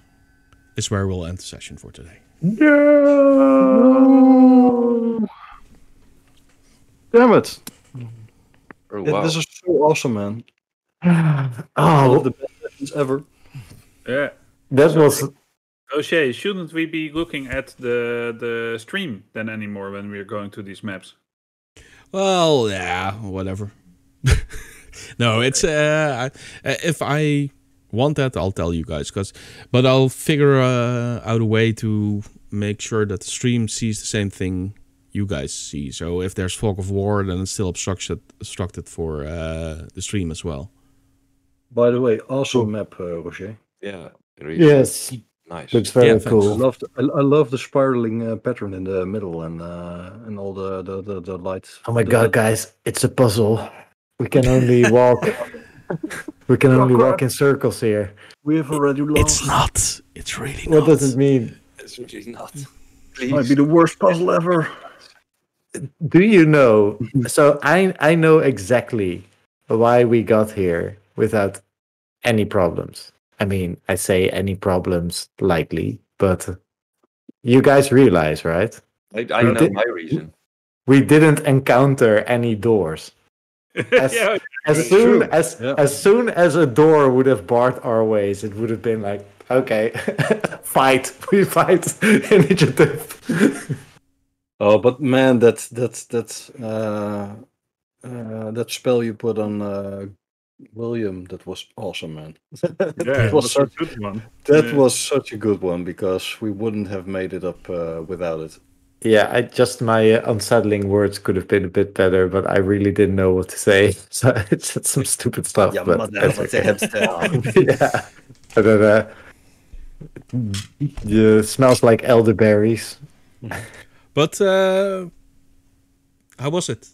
is where we'll end the session for today. No! Damn it! Oh Yeah, wow. this is so awesome, man. One of Oh, the best sessions ever. Yeah. that was. O'Shea, shouldn't we be looking at the stream then anymore when we're going to these maps? Well, yeah, whatever. No, it's if I want that, I'll tell you guys. But I'll figure out a way to make sure that the stream sees the same thing you guys see. So if there's fog of war, then it's still obstructed for the stream as well. By the way, awesome map, Roger. Yeah. Really Yes, nice. it's very Yeah, thanks. cool. I love the spiraling pattern in the middle and all the lights. Oh my god, guys, it's a puzzle. We can only walk. We can only walk in circles here. We have already lost. It's not. It's really not. What does it mean? It's really not. It might be the worst puzzle ever. Do you know? So I know exactly why we got here without any problems. I mean, I say any problems lightly, but you guys realize, right? I know my reason. We didn't encounter any doors. As soon as a door would have barred our ways, it would have been like, okay, fight. We fight initiative. Oh, but man, that spell you put on William, that was awesome, man. Yeah, It was that's a good one. That was such a good one because we wouldn't have made it up without it. Yeah, my unsettling words could have been a bit better, but I really didn't know what to say. So I said some stupid stuff. Yeah, but that's what they have to tell. yeah. And then, it smells like elderberries. But how was it?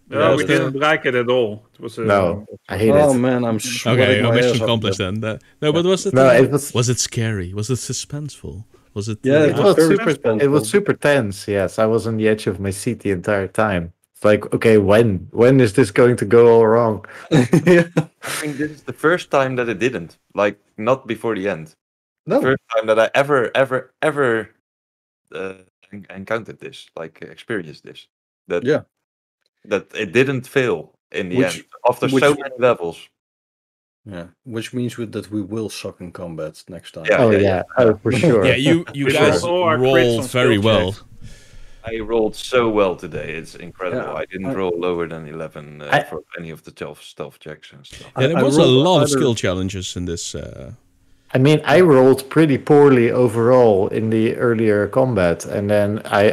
No, we didn't like it at all. It was No, I hate Oh it. man, I'm sweating Okay, my mission ass off. accomplished then. No, but was it? No, it was. Was it scary? Was it suspenseful? Was it? Yeah, It was very super. suspenseful. It was super tense. Yes, I was on the edge of my seat the entire time. It's like, okay, when is this going to go all wrong? Yeah. I think this is the first time that it didn't. Like, not before the end. No. First time that I ever encountered this, like experienced this. That it didn't fail in the end after so many levels. Yeah, which means that we will suck in combat next time. Yeah. Oh, for sure. Yeah, you We guys roll our crits rolled on very skill well. checks. I rolled so well today. It's incredible. Yeah, I didn't roll lower than 11 for any of the stealth checks and stuff. Yeah, there I was a rolled lot of either- skill challenges in this. I mean, I rolled pretty poorly overall in the earlier combat, and then I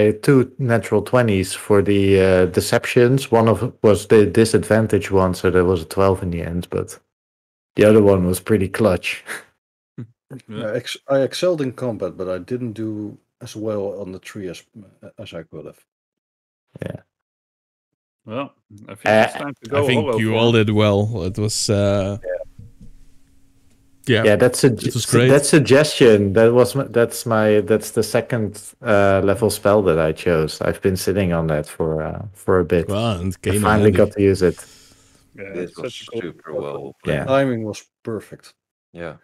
had 2 natural 20s for the deceptions. One of was the disadvantage one, so there was a 12 in the end, but the other one was pretty clutch. Yeah. I excelled in combat, but I didn't do as well on the tree as I could have. Well, I think it's time to go. I think you all did well. It was. Yeah, that's a it was great. that suggestion. That's the second level spell that I chose. I've been sitting on that for a bit. Well, and I came in finally handy. got to use it. Yeah, This it's was such a cool super spell. well. Yeah. Timing was perfect. Yeah.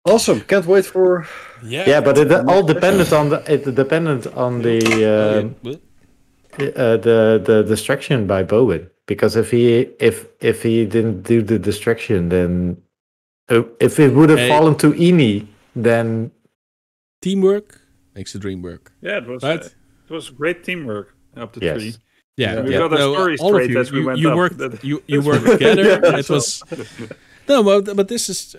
Awesome! Can't wait for. Yeah, but it all depended on the distraction by Bowen, because if he didn't do the distraction, then if it would have Hey. fallen to Ini, then Teamwork makes the dream work. Yeah, it was Right? it was great teamwork up the Yes. tree. Yeah, We yeah. got our No, stories all of straight you, as we went you up. worked. That- You worked together. Yeah, It was no, but this is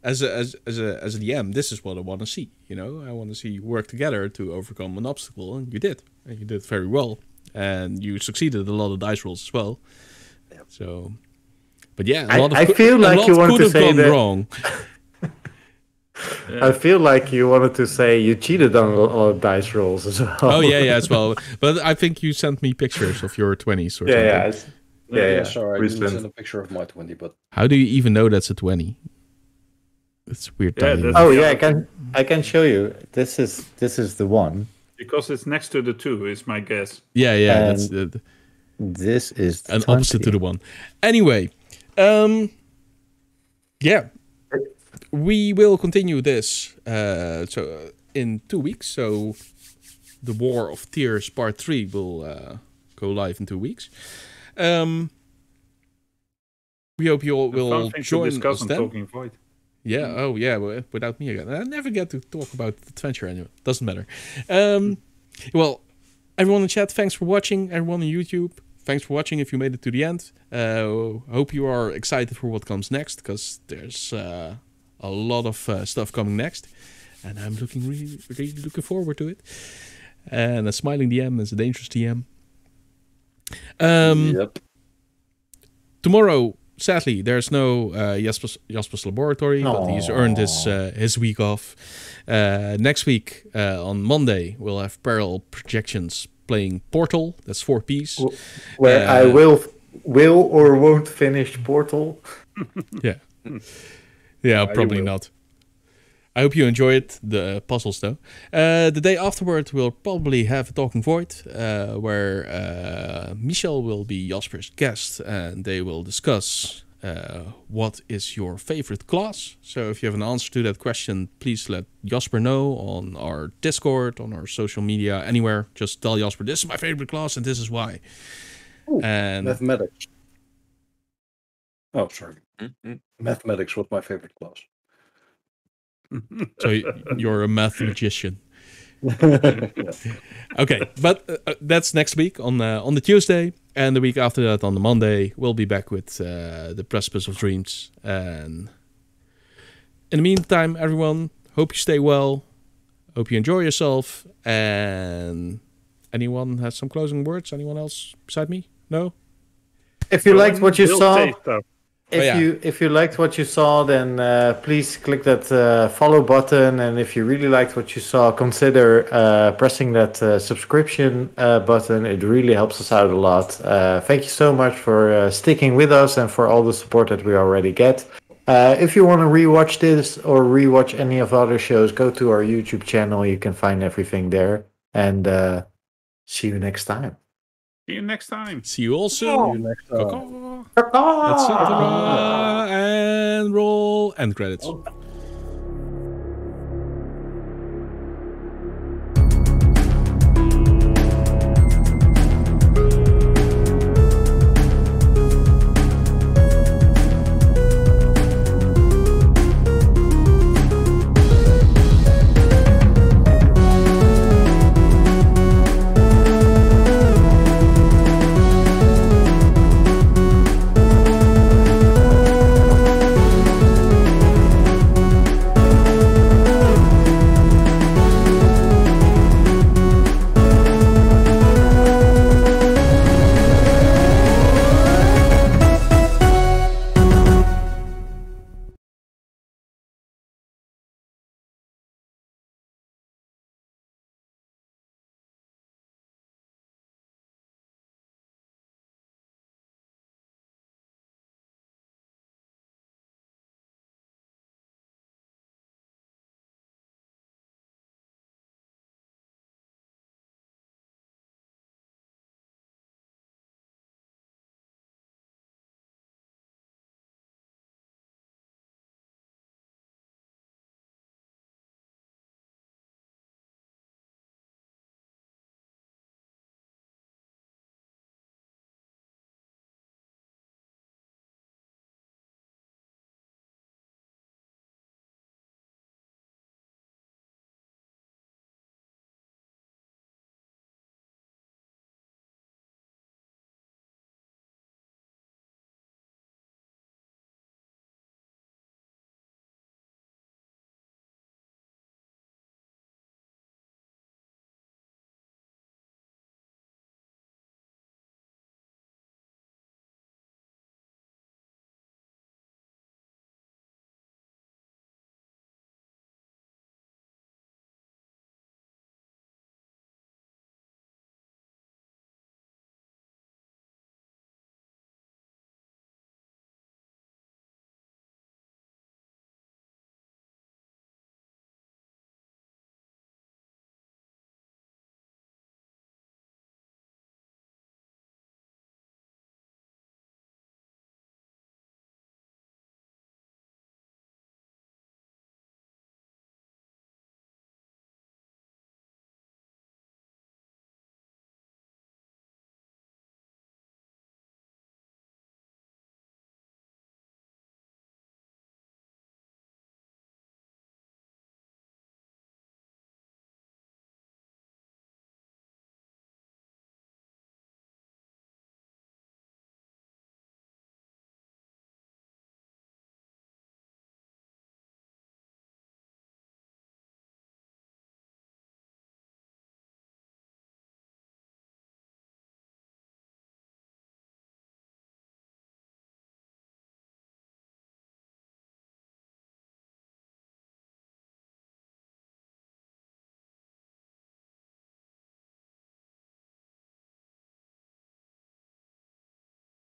as a DM. This is what I want to see. You know, I want to see you work together to overcome an obstacle, and you did. And you did very well, and you succeeded a lot of dice rolls as well. So, but yeah, a lot of I feel like you wanted could to have say gone that. wrong. I feel like you wanted to say you cheated on a lot of dice rolls as well. Oh yeah, as well. But I think you sent me pictures of your 20s or something. Yeah. Sorry, I Recent. didn't send a picture of my 20, but How do you even know that's a 20? It's weird. Yeah, timing. that's- Oh yeah, I can show you. This is the one. Because it's next to the 2, is my guess. Yeah. That's This is the an 20. opposite to the one. Anyway, yeah, we will continue this. In 2 weeks. So the War of Tears Part 3 will go live in 2 weeks. We hope you all A fun will thing to join discuss us on then. Talking Void. Yeah. Oh, yeah. Without me again. I never get to talk about the adventure anyway. Doesn't matter. Well, Everyone in chat, thanks for watching. Everyone on YouTube, thanks for watching if you made it to the end. Hope you are excited for what comes next, because there's a lot of stuff coming next. And I'm really looking forward to it. And a smiling DM is a dangerous DM. Yep. Tomorrow, sadly, there's no Jasper's laboratory, but he's earned his week off. Next week, on Monday, we'll have Parallel Projections playing Portal. That's 4-piece. Where I will or won't finish Portal. Yeah, probably not. I hope you enjoyed the puzzles, though. The day afterward, we'll probably have a Talking Void, where Michel will be Jasper's guest, and they will discuss what is your favorite class. So if you have an answer to that question, please let Jasper know on our Discord, on our social media, anywhere. Just tell Jasper, this is my favorite class, and this is why. Ooh, And mathematics. Oh, sorry. Mm-hmm. Mathematics was my favorite class. so you're a math magician. Yeah. Okay, but that's next week on the Tuesday, and the week after that on the Monday, we'll be back with the Precipice of Dreams. And in the meantime, everyone, hope you stay well, hope you enjoy yourself, and anyone has some closing words? Anyone else beside me? No? If you liked what you saw, Stuff. if you liked what you saw, then please click that follow button. And if you really liked what you saw, consider pressing that subscription button. It really helps us out a lot. Thank you so much for sticking with us and for all the support that we already get. If you want to rewatch this or rewatch any of the other shows, go to our YouTube channel. You can find everything there. And see you next time. See you next time. See you all soon. See you next time. Etc. And roll end credits.